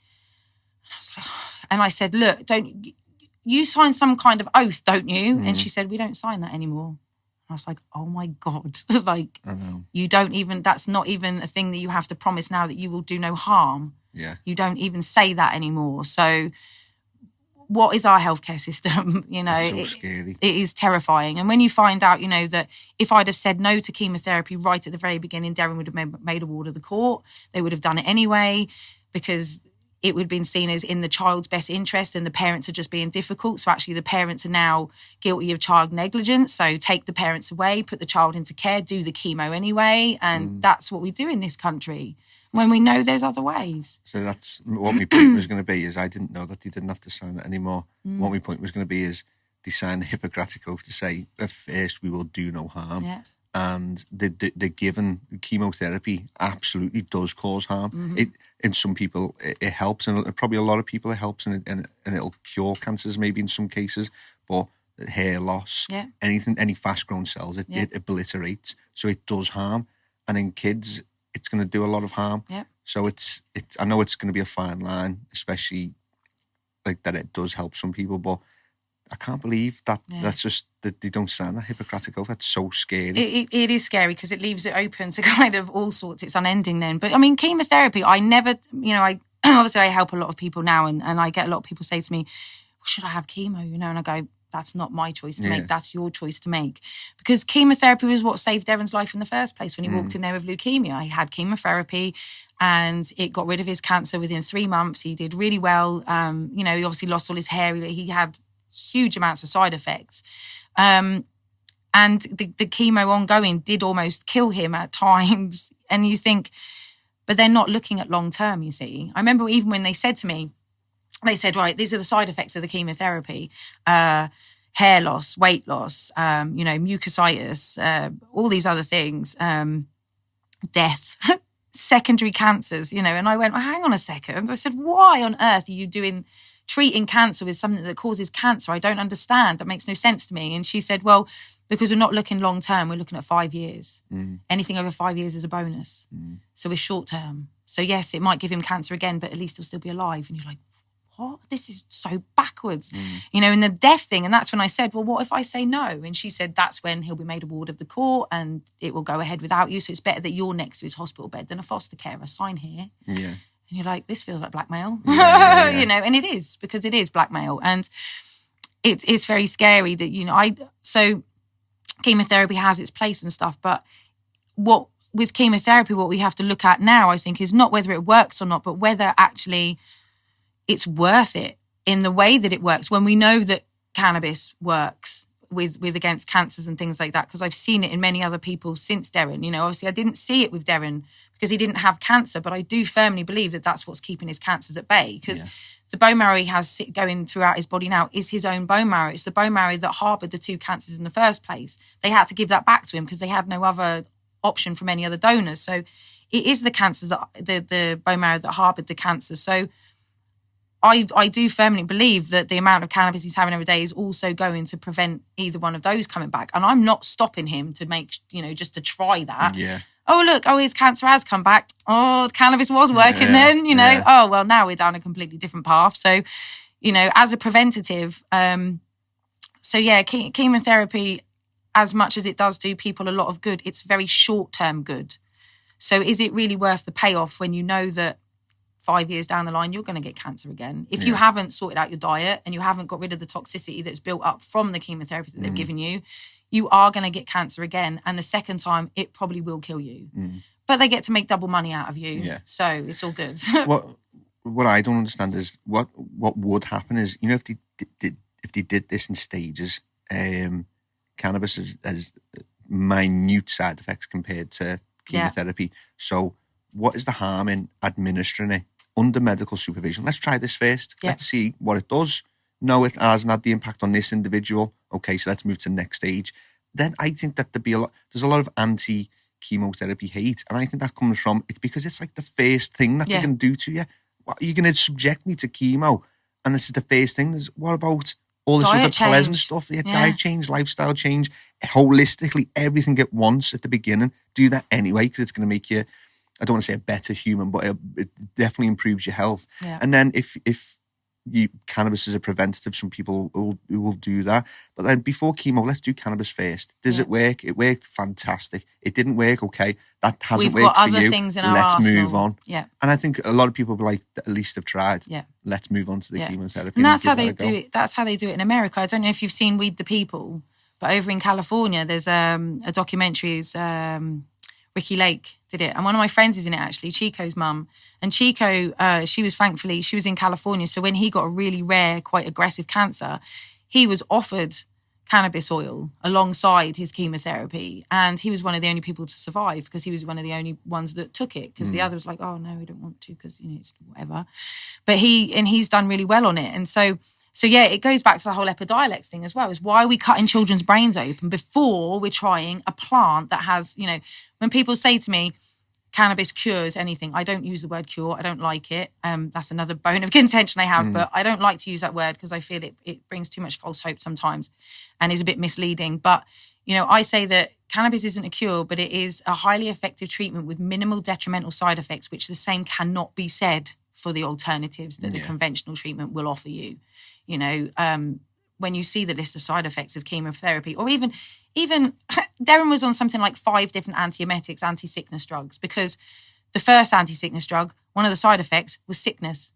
And I was like, and I said, look, don't you sign some kind of oath, don't you? And she said, we don't sign that anymore. I was like, oh my God, like, I know. You don't even, that's not even a thing that you have to promise now, that you will do no harm. Yeah. You don't even say that anymore. So what is our healthcare system? It's so scary. It is terrifying. And when you find out, that if I'd have said no to chemotherapy right at the very beginning, Darren would have made a ward of the court. They would have done it anyway, because it would have been seen as in the child's best interest, and the parents are just being difficult. So actually the parents are now guilty of child negligence. So take the parents away, put the child into care, do the chemo anyway. And that's what we do in this country when we know there's other ways. So that's what my point was going to be, is I didn't know that they didn't have to sign that anymore. What my point was going to be is they signed the Hippocratic Oath to say, at first we will do no harm. Yeah. And the given chemotherapy absolutely does cause harm. In some people, it helps, and probably a lot of people it helps, and it'll cure cancers maybe in some cases. But hair loss, any fast-grown cells, it obliterates, so it does harm. And in kids, it's going to do a lot of harm. Yeah. So it's I know it's going to be a fine line, especially like that it does help some people, but I can't believe that that's just that they don't sign that Hippocratic Oath. That's so scary. It is scary because it leaves it open to kind of all sorts. It's unending then. But I mean, chemotherapy, I never, I obviously I help a lot of people now, and I get a lot of people say to me, well, should I have chemo? And I go, that's not my choice to make. That's your choice to make. Because chemotherapy was what saved Darren's life in the first place when he walked in there with leukemia. He had chemotherapy and it got rid of his cancer within 3 months. He did really well. He obviously lost all his hair. He had huge amounts of side effects. And the chemo ongoing did almost kill him at times. And you think, but they're not looking at long term, you see. I remember even when they said to me, they said, right, these are the side effects of the chemotherapy. Hair loss, weight loss, mucositis, all these other things, death, secondary cancers, and I went, well, hang on a second. I said, why on earth are you treating cancer with something that causes cancer? I don't understand. That makes no sense to me. And she said, well, because we're not looking long term, we're looking at 5 years. Anything over 5 years is a bonus. So we're short term. So yes, it might give him cancer again, but at least he'll still be alive. And you're like, what? This is so backwards. And the death thing. And that's when I said, well, what if I say no? And she said, that's when he'll be made a ward of the court and it will go ahead without you. So it's better that you're next to his hospital bed than a foster carer. Sign here. Yeah. And you're like, this feels like blackmail. And it is, because it is blackmail. And it's very scary that, so chemotherapy has its place and stuff. But with chemotherapy, what we have to look at now, I think, is not whether it works or not, but whether actually it's worth it in the way that it works, when we know that cannabis works with against cancers and things like that, because I've seen it in many other people since Darren. Obviously I didn't see it with Darren because he didn't have cancer, but I do firmly believe that that's what's keeping his cancers at bay, because the bone marrow he has going throughout his body now is his own bone marrow. It's the bone marrow that harboured the 2 cancers in the first place. They had to give that back to him because they had no other option from any other donors. So it is the cancers, the bone marrow that harboured the cancer. So I do firmly believe that the amount of cannabis he's having every day is also going to prevent either one of those coming back. And I'm not stopping him to make, just to try that. Yeah. Oh, look, his cancer has come back. Oh, the cannabis was working then, Oh, well, now we're down a completely different path. So, as a preventative, So yeah, chemotherapy, as much as it does do people a lot of good, it's very short-term good. So is it really worth the payoff when you know that 5 years down the line, you're going to get cancer again? If you haven't sorted out your diet and you haven't got rid of the toxicity that's built up from the chemotherapy that they've given you, you are going to get cancer again. And the second time, it probably will kill you. But they get to make double money out of you. Yeah. So it's all good. What I don't understand is what would happen is, you know, if they did this in stages, cannabis has minute side effects compared to chemotherapy. Yeah. So what is the harm in administering it under medical supervision? Let's try this first. Yeah. Let's see what it does. No, it hasn't had the impact on this individual. Okay, so let's move to the next stage. Then I think that there's a lot of anti-chemotherapy hate. And I think that comes from, it's because it's like the first thing that they can do to you. What, are you going to subject me to chemo? And this is the first thing. What about all this other pleasant stuff? Yeah, diet change, lifestyle change, holistically, everything at once at the beginning. Do that anyway, because it's going to make you, I don't want to say a better human, but it definitely improves your health. Yeah. And then if cannabis is a preventative, some people who will do that. But then before chemo, let's do cannabis first. Does it work? It worked fantastic. It didn't work. Okay, that hasn't worked for you. Let's move on. Yeah. And I think a lot of people like at least have tried. Yeah. Let's move on to the chemotherapy. And that's how they do it. That's how they do it in America. I don't know if you've seen Weed the People, but over in California, there's a documentary. Ricky Lake did it. And one of my friends is in it, actually, Chico's mum. And Chico, she was in California. So when he got a really rare, quite aggressive cancer, he was offered cannabis oil alongside his chemotherapy. And he was one of the only people to survive because he was one of the only ones that took it. Because the other was like, oh, no, we don't want to because, you know, it's whatever. But he's done really well on it. And so yeah, it goes back to the whole Epidiolex thing as well. Is why are we cutting children's brains open before we're trying a plant that has, you know, when people say to me, cannabis cures anything, I don't use the word cure. I don't like it. That's another bone of contention I have, but I don't like to use that word because I feel it brings too much false hope sometimes and is a bit misleading. But, you know, I say that cannabis isn't a cure, but it is a highly effective treatment with minimal detrimental side effects, which the same cannot be said for the alternatives that the conventional treatment will offer you. You know, when you see the list of side effects of chemotherapy, or even Darren was on something like 5 different antiemetics, anti-sickness drugs, because the first anti-sickness drug, one of the side effects was sickness.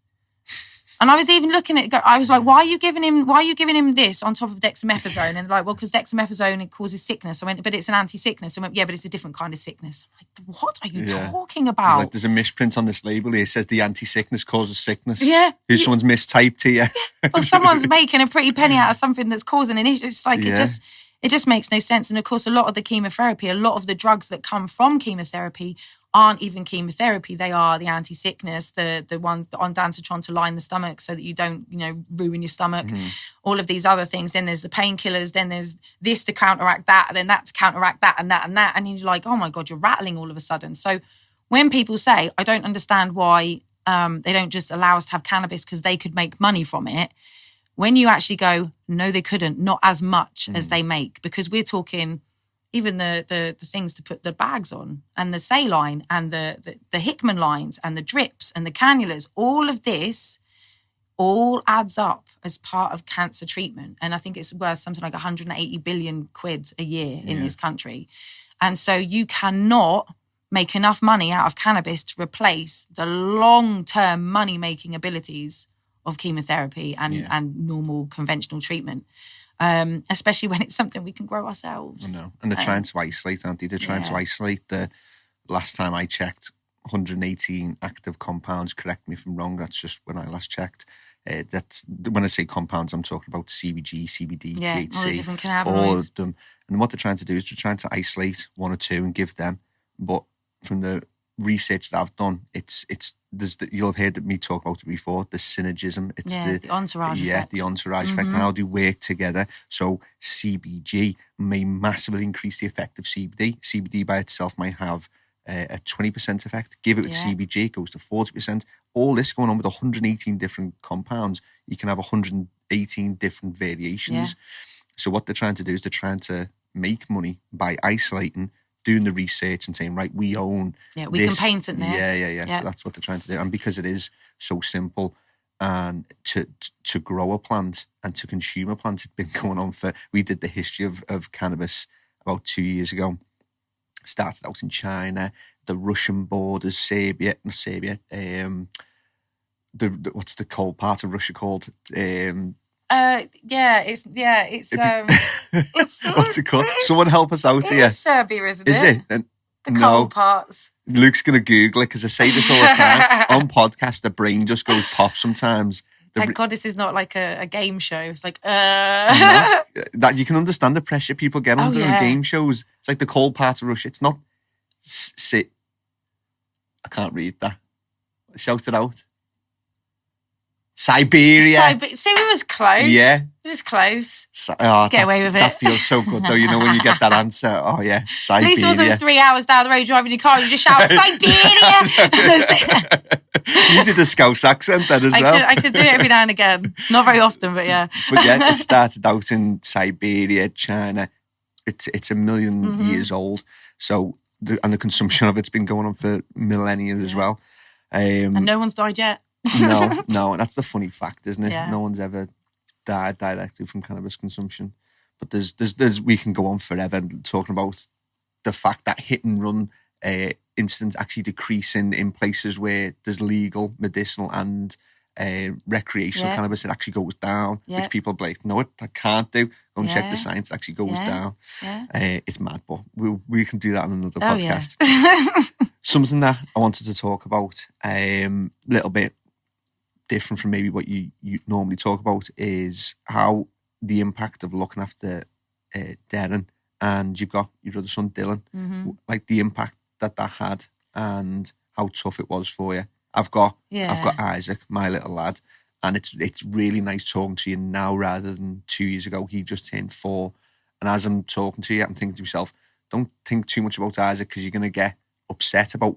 And I was even looking at it, I was like, why are you giving him this on top of dexamethasone? And like, well, because dexamethasone, it causes sickness. I went, but it's an anti-sickness. I went, yeah, but it's a different kind of sickness. I'm like, what are you talking about? Like, there's a misprint on this label here. It says the anti-sickness causes sickness. Yeah. Someone's mistyped here. Yeah. Well, someone's making a pretty penny out of something that's causing an issue. It's like, it just makes no sense. And of course, a lot of the chemotherapy, a lot of the drugs that come from chemotherapy aren't even chemotherapy. They are the anti-sickness, the ones on Dantatron to line the stomach so that you don't, you know, ruin your stomach, all of these other things. Then there's the painkillers, then there's this to counteract that, and then that to counteract that and that and that. And you're like, oh my God, you're rattling all of a sudden. So when people say, I don't understand why they don't just allow us to have cannabis because they could make money from it, when you actually go, no, they couldn't, not as much as they make, because we're talking even the things to put the bags on and the saline and the Hickman lines and the drips and the cannulas, all of this all adds up as part of cancer treatment. And I think it's worth something like 180 billion quid a year in this country. And so you cannot make enough money out of cannabis to replace the long-term money-making abilities of chemotherapy and normal conventional treatment. Especially when it's something we can grow ourselves. I know. And they're trying to isolate, aren't they? They're trying to isolate. The last time I checked, 118 active compounds. Correct me if I'm wrong. That's just when I last checked. That's when I say compounds, I'm talking about CBG, CBD, THC, all the different cannabinoids. All of them. And what they're trying to do is they're trying to isolate 1 or 2 and give them. But from the research that I've done, you'll have heard me talk about it before, the synergism. It's the entourage effect. The entourage effect and how they work together. So CBG may massively increase the effect of CBD. CBD by itself might have a 20% effect. Give it with CBG, it goes to 40%. All this going on with 118 different compounds, you can have 118 different variations. Yeah. So what they're trying to do is they're trying to make money by isolating, doing the research and saying, right, we own we can patent this. Yeah. So that's what they're trying to do. And because it is so simple and to grow a plant and to consume a plant had been going on for. We did the history of cannabis about 2 years ago. Started out in China, the Russian borders, Serbia, not Serbia. What's the cold part of Russia called? It's What's it called? Someone help us out here. It's Serbia, isn't it? Is it? The cold parts. Luke's going to Google it because I say this all the time. On podcast, the brain just goes pop sometimes. Thank God this is not like a game show. It's like, That you can understand the pressure people get under in game shows. It's like the cold part of Russia. It's not I can't read that. Shout it out. Siberia. See, we was close. Yeah. It was close. Get away with it. That feels so good though, when you get that answer. Oh yeah, Siberia. At least it wasn't 3 hours down the road driving your car and you just shout, Siberia! You did a Scouse accent then as well. I could do it every now and again. Not very often, but yeah. But yeah, it started out in Siberia, China. It's a million years old. So, the consumption of it's been going on for millennia as well. And no one's died yet. No, that's the funny fact, isn't it? Yeah. No one's ever died directly from cannabis consumption. But there's we can go on forever talking about the fact that hit and run incidents actually decrease in places where there's legal, medicinal and recreational cannabis. It actually goes down, which people are like, no, I can't do. Go and check the science. It actually goes down. Yeah. It's mad, but we can do that on another podcast. Yeah. Something that I wanted to talk about, little bit different from maybe what you normally talk about, is how the impact of looking after Darren, and you've got your other son Dylan, like the impact that had and how tough it was for you. I've got Isaac, my little lad, and it's really nice talking to you now rather than 2 years ago. He just turned 4, and as I'm talking to you, I'm thinking to myself, don't think too much about Isaac because you're going to get upset about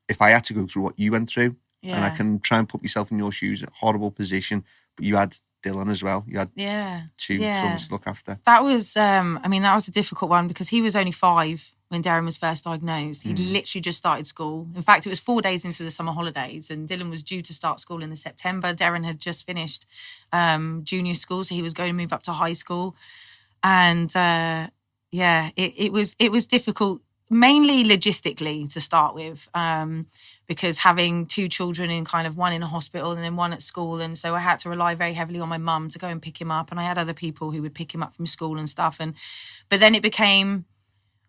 if I had to go through what you went through. Yeah. And I can try and put myself in your shoes, a horrible position, but you had Dylan as well. You had two sons to look after. That was, that was a difficult one because he was only 5 when Darren was first diagnosed. He'd literally just started school. In fact, it was 4 days into the summer holidays and Dylan was due to start school in September. Darren had just finished junior school, so he was going to move up to high school. And it was difficult, mainly logistically to start with, because having 2 children in kind of one in a hospital and then one at school. And so I had to rely very heavily on my mum to go and pick him up. And I had other people who would pick him up from school and stuff. But then it became,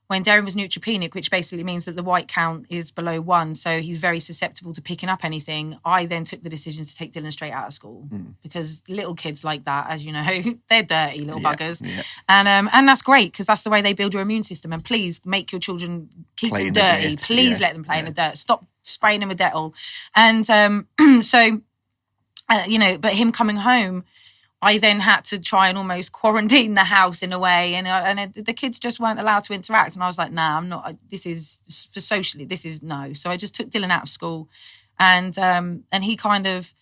when Darren was neutropenic, which basically means that the white count is below 1, so he's very susceptible to picking up anything, I then took the decision to take Dylan straight out of school because little kids like that, as you know, they're dirty little buggers. Yeah. And that's great because that's the way they build your immune system. And please make your children keep them dirty. Please let them play in the dirt. Stop spraying them with Dettol. And but him coming home, I then had to try and almost quarantine the house in a way, and the kids just weren't allowed to interact. And I was like, nah, I'm not. This is for socially. This is no. So I just took Dylan out of school, and he kind of,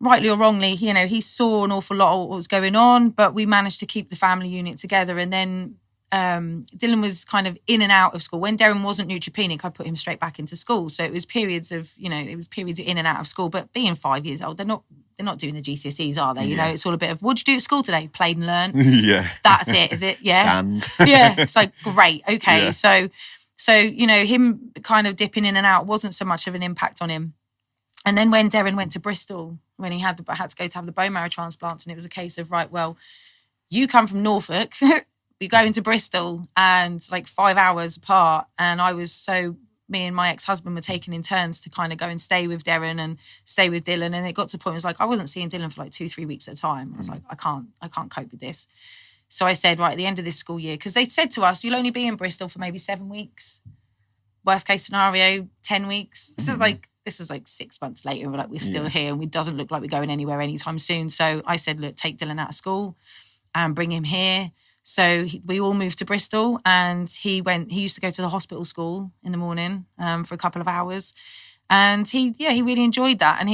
rightly or wrongly, he saw an awful lot of what was going on, but we managed to keep the family unit together. And then Dylan was kind of in and out of school. When Darren wasn't neutropenic, I put him straight back into school. So it was periods of in and out of school. But being 5 years old, they're not doing the GCSEs, are they? It's all a bit of, what'd you do at school today? Played and learned. Yeah. That's it, is it? Yeah. Sand. Yeah. It's like, great. Okay. Yeah. So, him kind of dipping in and out wasn't so much of an impact on him. And then when Darren went to Bristol, when he had to go to have the bone marrow transplants, and it was a case of, right, well, you come from Norfolk, we go into Bristol, and like 5 hours apart. And me and my ex-husband were taking in turns to kind of go and stay with Darren and stay with Dylan. And it got to the point, it was like, I wasn't seeing Dylan for like 2-3 weeks at a time. I was like, I can't cope with this. So I said, right, at the end of this school year, because they said to us, you'll only be in Bristol for maybe 7 weeks. Worst case scenario, 10 weeks. This is like 6 months later. We're still here and it doesn't look like we're going anywhere anytime soon. So I said, look, take Dylan out of school and bring him here. So we all moved to Bristol, and he used to go to the hospital school in the morning for a couple of hours. And he really enjoyed that. And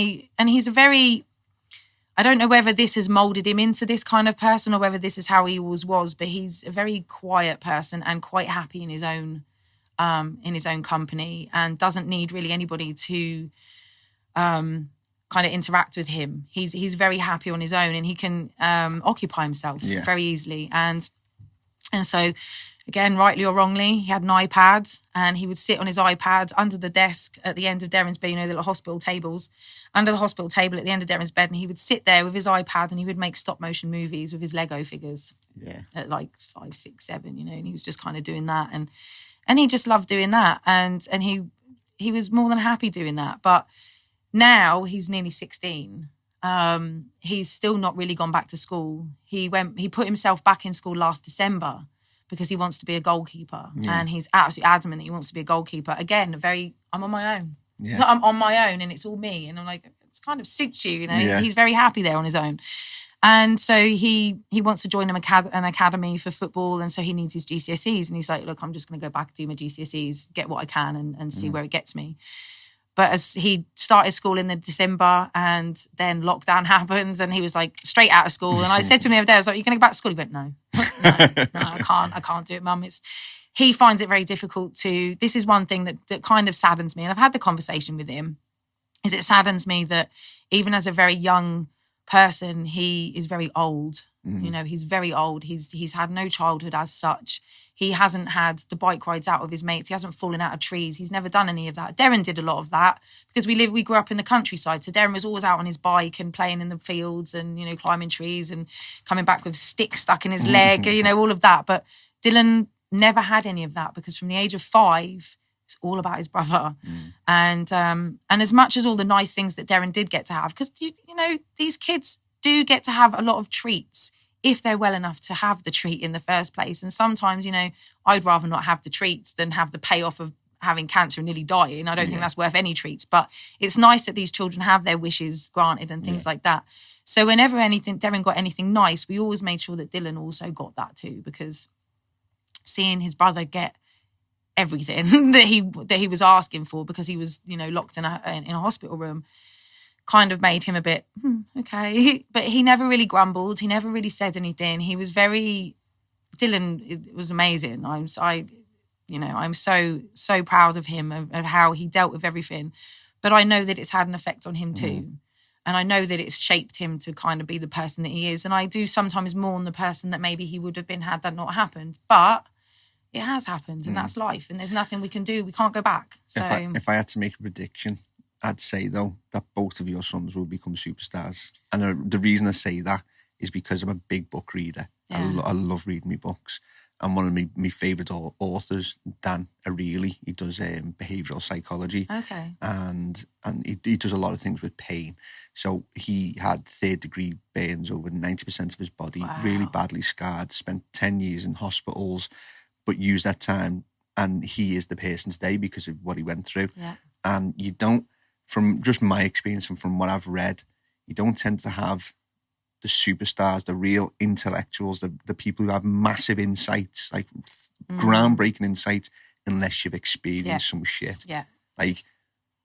he's a very, I don't know whether this has molded him into this kind of person or whether this is how he always was, but he's a very quiet person and quite happy in his own company, and doesn't need really anybody to kind of interact with him. He's very happy on his own, and he can occupy himself very easily. And so, again, rightly or wrongly, he had an iPad, and he would sit on his iPad under the desk at the end of Darren's bed, the little hospital tables, under the hospital table at the end of Darren's bed, and he would sit there with his iPad, and he would make stop motion movies with his Lego figures at like 5, 6, 7, and he was just kind of doing that, and he just loved doing that, and he was more than happy doing that. But now he's nearly 16. He's still not really gone back to school. He put himself back in school last December because he wants to be a goalkeeper, and he's absolutely adamant that he wants to be a goalkeeper. Again, I'm on my own. Yeah. I'm on my own, and it's all me. And I'm like, it kind of suits you, Yeah. He's very happy there on his own. And so he wants to join an academy for football, and so he needs his GCSEs. And he's like, look, I'm just going to go back and do my GCSEs, get what I can, and see where it gets me. But as he started school in the December, and then lockdown happens, and he was like straight out of school. And I said to him the other day, I was like, "You going to go back to school?" He went, "No, I can't do it, Mum." He finds it very difficult to. This is one thing that kind of saddens me, and I've had the conversation with him. Is it saddens me that even as a very young person, he is very old. He's very old. He's had no childhood as such. He hasn't had the bike rides out with his mates. He hasn't fallen out of trees. He's never done any of that. Darren did a lot of that because we grew up in the countryside. So Darren was always out on his bike and playing in the fields and, climbing trees and coming back with sticks stuck in his leg, all of that. But Dylan never had any of that because from the age of 5, it's all about his brother. And as much as all the nice things that Darren did get to have, because, these kids do get to have a lot of treats if they're well enough to have the treat in the first place. And sometimes, I'd rather not have the treats than have the payoff of having cancer and nearly dying. I don't think that's worth any treats. But it's nice that these children have their wishes granted and things like that. So whenever Darren got anything nice, we always made sure that Dylan also got that too, because seeing his brother get everything that he was asking for because he was, locked in a hospital room, kind of made him a bit okay. But he never really grumbled. He never really said anything. He was Dylan. It was amazing. I'm so proud of him and how he dealt with everything. But I know that it's had an effect on him too, and I know that it's shaped him to kind of be the person that he is. And I do sometimes mourn the person that maybe he would have been had that not happened. But it has happened, and that's life. And there's nothing we can do. We can't go back. So if I had to make a prediction, I'd say, though, that both of your sons will become superstars. And the reason I say that is because I'm a big book reader. Yeah. I love reading my books. And one of my favourite authors, Dan Ariely, he does behavioural psychology. Okay. And he does a lot of things with pain. So he had 3rd-degree burns over 90% of his body, really badly scarred, spent 10 years in hospitals, but used that time. And he is the person today because of what he went through. Yeah. And you don't, from just my experience and from what I've read, you don't tend to have the superstars, the real intellectuals, the people who have massive insights, like groundbreaking insights, unless you've experienced some shit. Yeah. Like,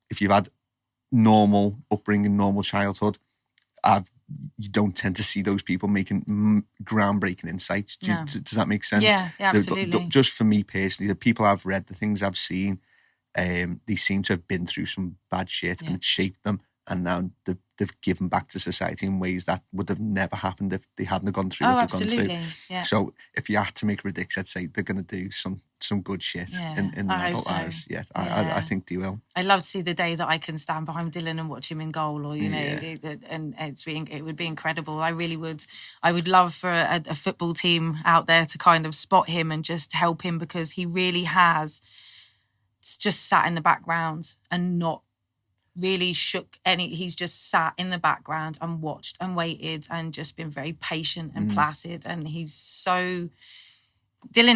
if you've had normal upbringing, normal childhood, you don't tend to see those people making groundbreaking insights. Does that make sense? Yeah, absolutely. Just for me personally, the people I've read, the things I've seen, they seem to have been through some bad shit and it's shaped them, and now they've given back to society in ways that would have never happened if they hadn't gone through what they've gone through. Yeah. So if you had to make a prediction, I'd say they're going to do some good shit in their adult lives. Yeah, I think they will. I'd love to see the day that I can stand behind Dylan and watch him in goal, or it would be incredible. I really would. I would love for a football team out there to kind of spot him and just help him, because he really has just sat in the background and not really shook any. He's just sat in the background and watched and waited and just been very patient and placid. And Dylan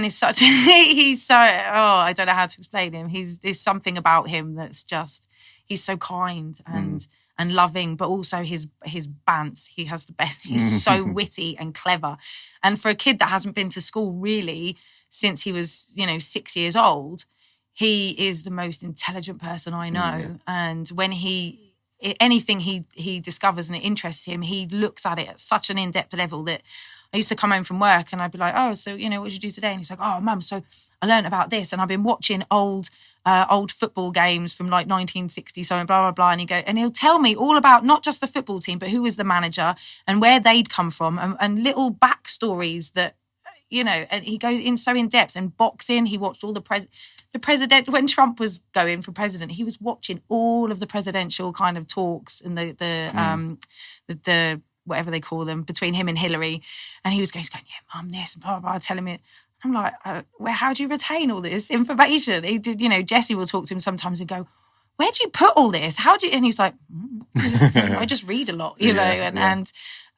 is such, I don't know how to explain him. There's something about him that's just, he's so kind and loving, but also his bants. He has the best, he's so witty and clever. And for a kid that hasn't been to school really since he was, 6 years old, he is the most intelligent person I know. Yeah. And when anything he discovers and it interests him, he looks at it at such an in-depth level that I used to come home from work and I'd be like, oh, so, you know, what did you do today? And he's like, oh, Mum, so I learned about this. And I've been watching old football games from like 1960, so blah, blah, blah. And he'll tell me all about not just the football team, but who was the manager and where they'd come from and little backstories that, you know, and he goes in so in depth. And boxing, he watched all the president, when Trump was going for president, he was watching all of the presidential kind of talks and the whatever they call them, between him and Hillary. And he was going, yeah, Mum, this, and blah, blah, blah, telling me. I'm like, how do you retain all this information? He did, you know, Jesse will talk to him sometimes and go, where do you put all this? How do you, and he's like, I just read a lot, you know?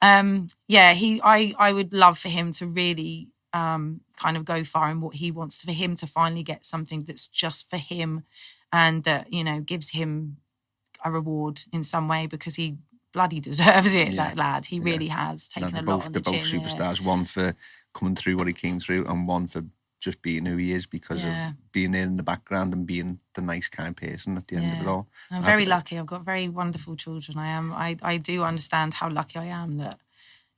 And I would love for him to really kind of go far in what he wants, for him to finally get something that's just for him and that, you know, gives him a reward in some way, because he bloody deserves it, that lad. He really has taken a lot on the chin. They're both superstars, one for coming through what he came through and one for just being who he is because of being there in the background and being the nice, kind person at the end of it all. I'm very lucky. I've got very wonderful children. I do understand how lucky I am that,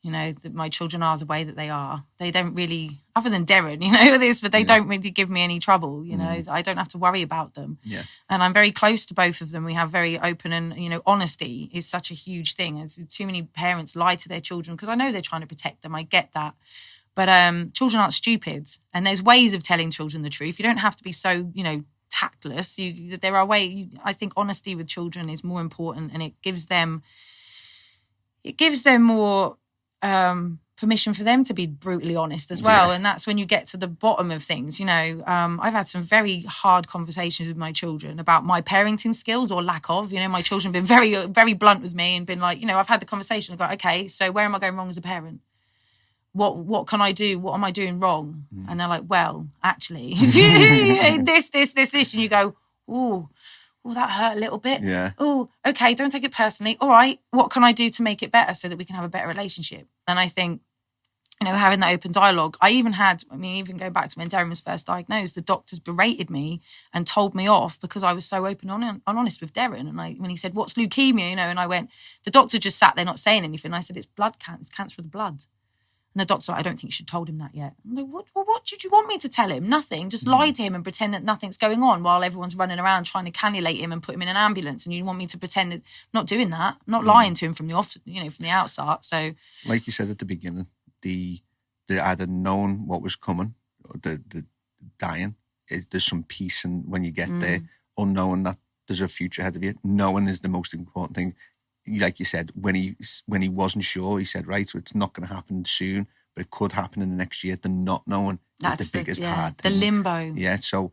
you know, that my children are the way that they are. They don't really, other than Darren, you know, this, but they don't really give me any trouble, you know. I don't have to worry about them. Yeah. And I'm very close to both of them. We have very open and, you know, honesty is such a huge thing. It's, too many parents lie to their children because I know they're trying to protect them. I get that. But children aren't stupid. And there's ways of telling children the truth. You don't have to be so, you know, tactless. There are ways. I think honesty with children is more important, and it gives them more permission for them to be brutally honest as well. And that's when you get to the bottom of things. You know, I've had some very hard conversations with my children about my parenting skills or lack of. You know, my children have been very, very blunt with me and been like, you know, I've had the conversation and go, okay, so where am I going wrong as a parent? What can I do? What am I doing wrong? And they're like, well, actually, this. And you go, oh, that hurt a little bit. Yeah. Oh, okay, don't take it personally. All right, what can I do to make it better so that we can have a better relationship? And I think, you know, having that open dialogue, even going back to when Darren was first diagnosed, the doctors berated me and told me off because I was so open and honest with Darren. And when he said, what's leukemia? You know, and I went, the doctor just sat there not saying anything. I said, it's blood cancer, it's cancer of the blood. And the doctor's like, I don't think you should have told him that yet. I'm like, what did you want me to tell him? Nothing. Just lie to him and pretend that nothing's going on while everyone's running around trying to cannulate him and put him in an ambulance. And you want me to pretend that not doing that, not lying to him from the off, you know, from the outset. So, like you said at the beginning, the either knowing what was coming or the dying, there's some peace, and when you get there, or knowing that there's a future ahead of you. Knowing is the most important thing. Like you said, when he wasn't sure, he said, right, so it's not going to happen soon, but it could happen in the next year. The not knowing is the biggest hard thing. The limbo. Yeah, so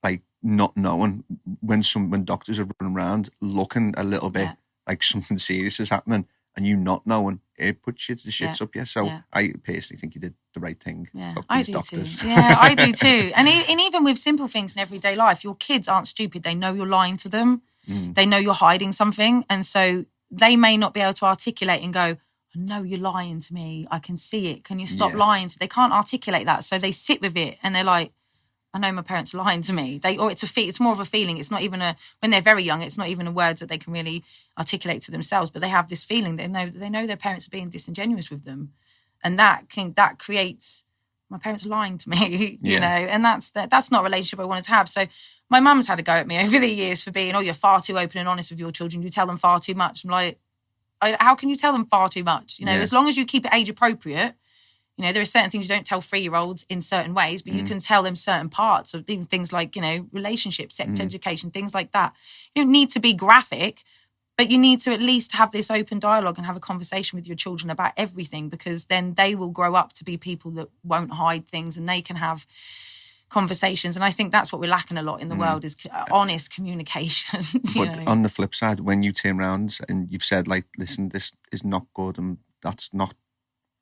like not knowing when doctors are running around looking a little bit like something serious is happening and you not knowing, it puts you to the shits up. Yeah, so I personally think you did the right thing. Yeah, I do doctors. Too. Yeah, I do too. And even with simple things in everyday life, your kids aren't stupid. They know you're lying to them. They know you're hiding something. And so they may not be able to articulate and go, I know you're lying to me. I can see it. Can you stop lying? They can't articulate that. So they sit with it and they're like, I know my parents are lying to me. It's more of a feeling. It's not even when they're very young, it's not even a word that they can really articulate to themselves, but they have this feeling. They know their parents are being disingenuous with them. And that creates, my parents are lying to me, you know, and that's not a relationship I wanted to have. So my mum's had a go at me over the years for being, you're far too open and honest with your children. You tell them far too much. I'm like, how can you tell them far too much? You know, as long as you keep it age appropriate, you know, there are certain things you don't tell 3-year-olds in certain ways, but you can tell them certain parts of even things like, you know, relationships, sex education, things like that. You don't need to be graphic, but you need to at least have this open dialogue and have a conversation with your children about everything, because then they will grow up to be people that won't hide things and they can have conversations. And I think that's what we're lacking a lot in the world is honest communication. But on the flip side, when you turn around and you've said, like, listen, this is not good and that's not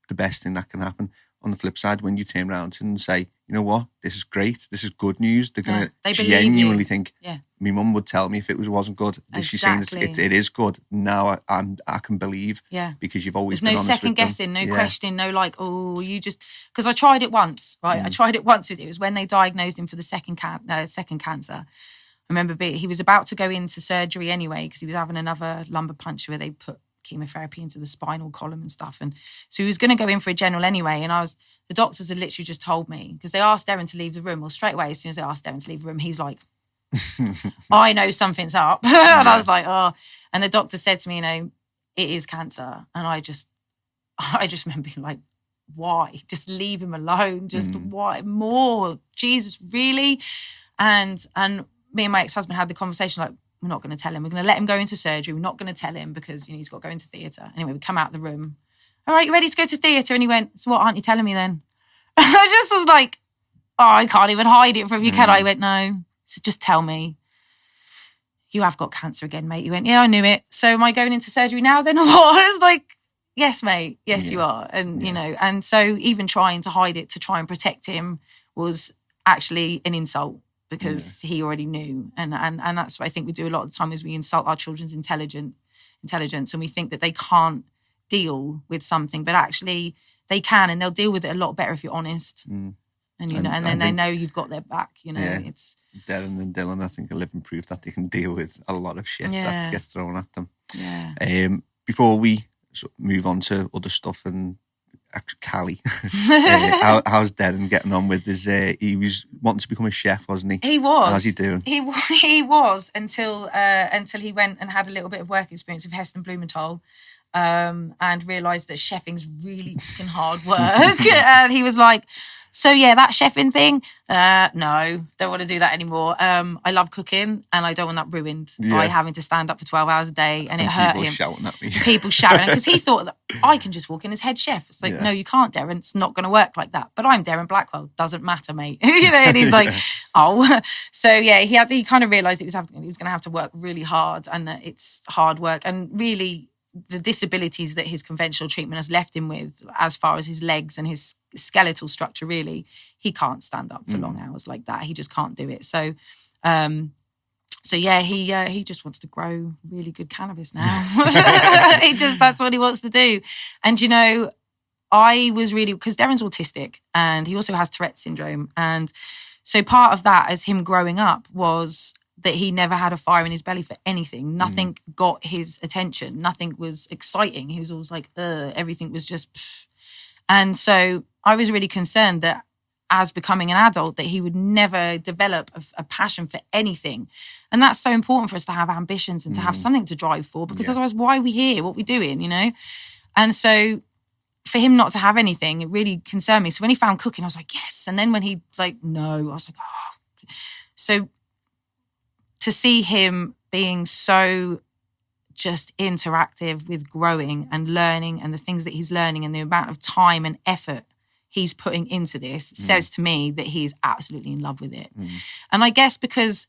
the best thing that can happen. On the flip side, when you turn around and say, you know what, this is great, this is good news, they're going to genuinely think, my mum would tell me if it wasn't good. She's saying it is good. Now I can believe because you've always been honest with them. There's no second guessing, no questioning, no like, you just... Because I tried it once, right? I tried it once. It was when they diagnosed him for the second cancer. I remember he was about to go into surgery anyway because he was having another lumbar puncture where they put chemotherapy into the spinal column and stuff. And so he was going to go in for a general anyway. And the doctors had literally just told me, because they asked Darren to leave the room. Well, straight away, as soon as they asked Darren to leave the room, he's like, I know something's up. And I was like, oh. And the doctor said to me, it is cancer. And I just remember being like, why? Just leave him alone. Just why more? Jesus, really? And me and my ex-husband had the conversation like, we're not going to tell him. We're going to let him go into surgery. We're not going to tell him because he's got to go into theatre. Anyway, we come out of the room. All right, you ready to go to theatre? And he went, so what aren't you telling me then? I just was like, oh, I can't even hide it from you, can I? He went, no. So just tell me. You have got cancer again, mate. He went, yeah, I knew it. So am I going into surgery now then or what? I was like, yes, mate. Yes, you are. And, and so even trying to hide it to try and protect him was actually an insult because he already knew. And that's what I think we do a lot of the time is we insult our children's intelligence and we think that they can't deal with something, but actually they can, and they'll deal with it a lot better if you're honest. And and then they know you've got their back. It's Darren and Dylan, I think, are living proof that they can deal with a lot of shit that gets thrown at them. Before we move on to other stuff, and actually Callie, how's Darren getting on with his? He was wanting to become a chef, wasn't he? He was. How's he doing? He was until he went and had a little bit of work experience with Heston Blumenthal. And realised that chefing's really fucking hard work. And he was like, so yeah, that chefing thing, no, don't want to do that anymore. I love cooking and I don't want that ruined by having to stand up for 12 hours a day and it hurt him. Shouting at me. People shouting because he thought that I can just walk in as head chef. It's like, no, you can't, Darren. It's not going to work like that. But I'm Darren Blackwell. Doesn't matter, mate. And he's like, oh. So yeah, he kind of realised he was going to have to work really hard and that it's hard work and really the disabilities that his conventional treatment has left him with, as far as his legs and his skeletal structure, really, he can't stand up for long hours like that. He just can't do it. So, he just wants to grow really good cannabis now. That's what he wants to do. And, I was really, because Darren's autistic and he also has Tourette's syndrome. And so part of that as him growing up was that he never had a fire in his belly for anything. Nothing got his attention. Nothing was exciting. He was always like, everything was just... Pff. And so I was really concerned that as becoming an adult, that he would never develop a passion for anything. And that's so important for us to have ambitions and to have something to drive for, because otherwise, why are we here? What are we doing, And so for him not to have anything, it really concerned me. So when he found cooking, I was like, yes. And then when he no, I was like, oh. So to see him being so just interactive with growing and learning and the things that he's learning and the amount of time and effort he's putting into this says to me that he is absolutely in love with it. And I guess because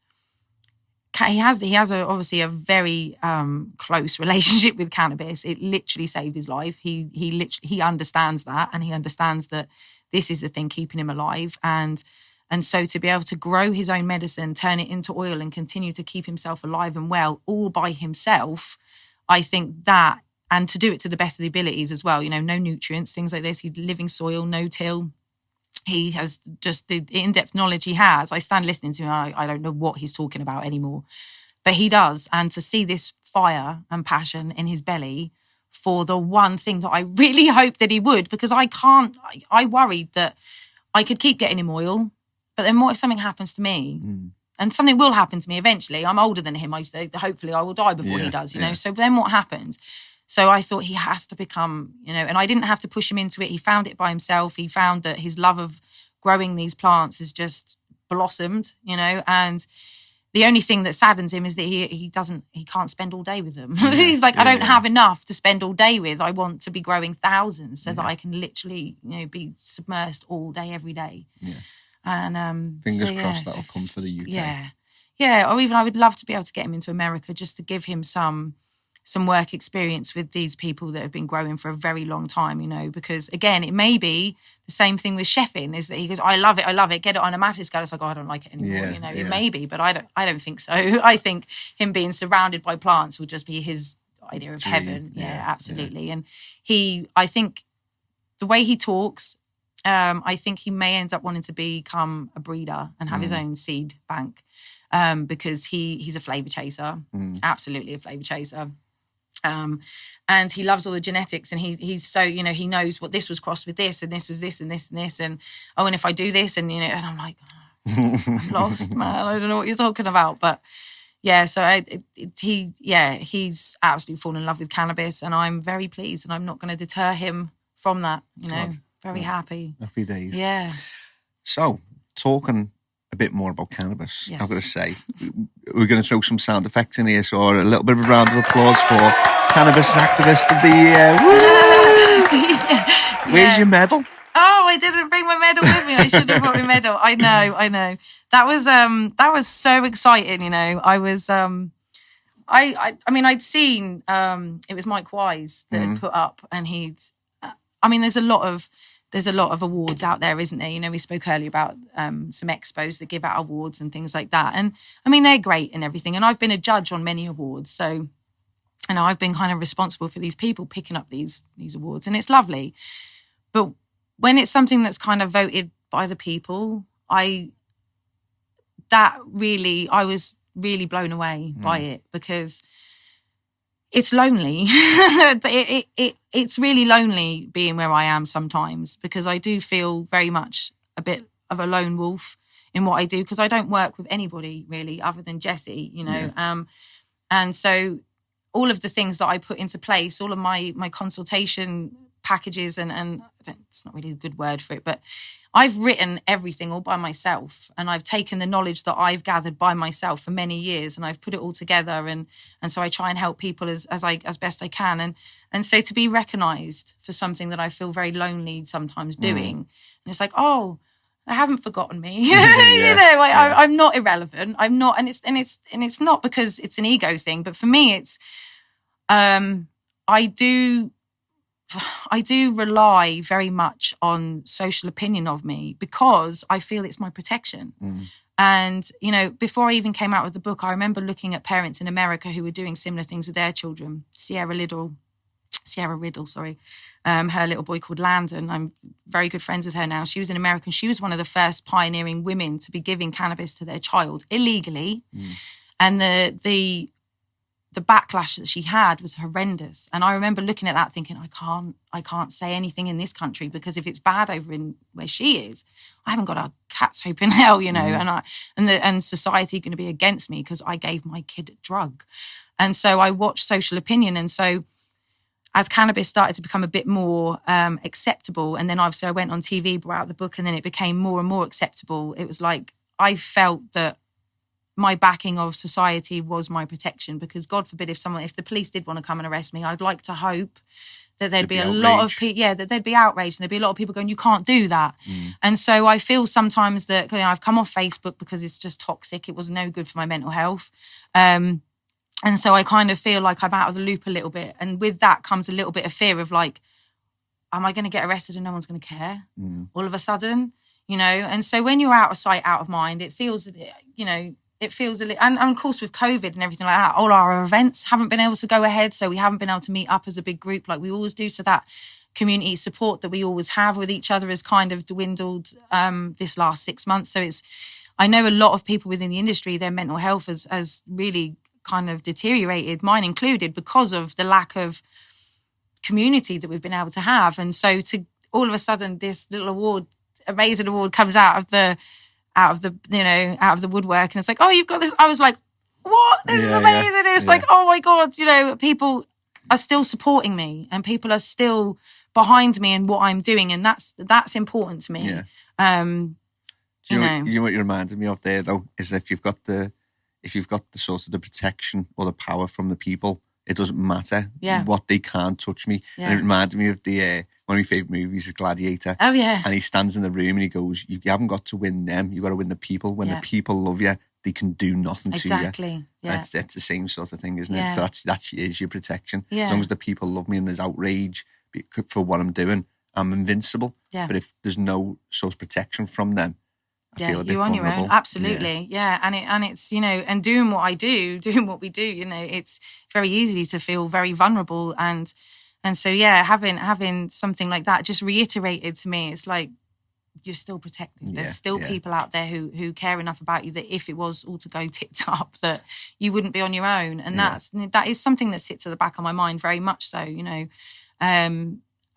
he has obviously a very close relationship with cannabis. It literally saved his life. He understands that, and he understands that this is the thing keeping him alive. And so to be able to grow his own medicine, turn it into oil and continue to keep himself alive and well all by himself, I think that, and to do it to the best of the abilities as well, no nutrients, things like this. He's living soil, no-till. He has just the in-depth knowledge he has. I stand listening to him, I don't know what he's talking about anymore. But he does. And to see this fire and passion in his belly for the one thing that I really hope that he would, because I worried that I could keep getting him oil, but then what if something happens to me? And something will happen to me eventually. I'm older than him. Hopefully I will die before he does, So then what happens? So I thought he has to become, and I didn't have to push him into it. He found it by himself. He found that his love of growing these plants has just blossomed, and the only thing that saddens him is that he can't spend all day with them. He's like, I don't have enough to spend all day with. I want to be growing thousands so that I can literally, be submersed all day, every day. And fingers crossed that'll come for the UK. Or even I would love to be able to get him into America just to give him some work experience with these people that have been growing for a very long time, because again, it may be the same thing with chefing, is that he goes, I love it, get it on a massive scale. It's like, I don't like it anymore, It may be, but I don't think so. I think him being surrounded by plants will just be his idea of heaven. Absolutely. And I think the way he talks, I think he may end up wanting to become a breeder and have his own seed bank, because he's a flavour chaser, absolutely a flavour chaser. And he loves all the genetics, and he's so, you know, he knows what this was crossed with this, and this was this, and this, and this, and and if I do this, and, you know, and I'm like, I'm lost, man. I don't know what you're talking about. But yeah, so he's absolutely fallen in love with cannabis, and I'm very pleased, and I'm not going to deter him from that, you know. Very happy. Happy days. Yeah. So, talking a bit more about cannabis, I've got to say, we're going to throw some sound effects in here, so a little bit of a round of applause for Cannabis Activist of the Year. Woo! Where's your medal? Oh, I didn't bring my medal with me. I should have brought my medal. I know. That was so exciting, you know. I was I mean, I'd seen it was Mike Wise that had put up, and I mean, there's a lot of awards out there, isn't there? You know, we spoke earlier about some expos that give out awards and things like that. And I mean, they're great and everything. And I've been a judge on many awards. So, you know, I've been kind of responsible for these people picking up these awards, and it's lovely. But when it's something that's kind of voted by the people, I was really blown away by it, because it's lonely. It's really lonely being where I am sometimes, because I do feel very much a bit of a lone wolf in what I do, because I don't work with anybody really other than Jessie, you know. Yeah. And so all of the things that I put into place, all of my consultation packages, and it's not really a good word for it, but I've written everything all by myself, and I've taken the knowledge that I've gathered by myself for many years, and I've put it all together, and so I try and help people as best I can, and so to be recognised for something that I feel very lonely sometimes doing, and it's like, oh, they haven't forgotten me. You know, I'm not irrelevant. I'm not, and it's not because it's an ego thing, but for me, it's I do rely very much on social opinion of me, because I feel it's my protection. And, you know, before I even came out with the book, I remember looking at parents in America who were doing similar things with their children. Sierra Riddle, her little boy called Landon. I'm very good friends with her now. She was in America, and she was one of the first pioneering women to be giving cannabis to their child illegally. And the backlash that she had was horrendous. And I remember looking at that thinking, I can't say anything in this country, because if it's bad over in where she is, I haven't got a cat's hope in hell, you know, and society going to be against me because I gave my kid a drug. And so I watched social opinion. And so as cannabis started to become a bit more acceptable, and then obviously I went on TV, brought out the book, and then it became more and more acceptable. It was like, I felt that my backing of society was my protection, because God forbid if the police did want to come and arrest me, I'd like to hope that there'd be a lot of people, that they'd be outraged, and there'd be a lot of people going, you can't do that. And so I feel sometimes that, you know, I've come off Facebook because it's just toxic. It was no good for my mental health. And so I kind of feel like I'm out of the loop a little bit. And with that comes a little bit of fear of like, am I going to get arrested and no one's going to care all of a sudden, you know? And so when you're out of sight, out of mind, it feels, you know, it feels a little, and of course with COVID and everything like that, all our events haven't been able to go ahead. So we haven't been able to meet up as a big group like we always do. So that community support that we always have with each other has kind of dwindled this last 6 months. So I know a lot of people within the industry, their mental health has really kind of deteriorated, mine included, because of the lack of community that we've been able to have. And so to all of a sudden this little amazing award comes out of the woodwork, and it's like, oh, you've got this. I was like, what? This is amazing. It's like, oh my God, you know, people are still supporting me, and people are still behind me and what I'm doing, and that's important to me. You know what you reminded me of there though, is if you've got the sort of the protection or the power from the people, it doesn't matter what they can't touch me. And it reminded me of the one of my favourite movies is Gladiator. Oh, yeah. And he stands in the room and he goes, you haven't got to win them, you've got to win the people. When the people love you, they can do nothing to you. Exactly, yeah. It's the same sort of thing, isn't it? So that is your protection. Yeah. As long as the people love me and there's outrage for what I'm doing, I'm invincible. Yeah. But if there's no sort of protection from them, I feel a bit you're on vulnerable. your own. Absolutely, yeah. And it's, you know, and doing what we do, you know, it's very easy to feel very vulnerable, and so having something like that just reiterated to me. It's like, you're still protected. There's still people out there who care enough about you that if it was all to go tipped up, that you wouldn't be on your own. And that is something that sits at the back of my mind very much so, you know.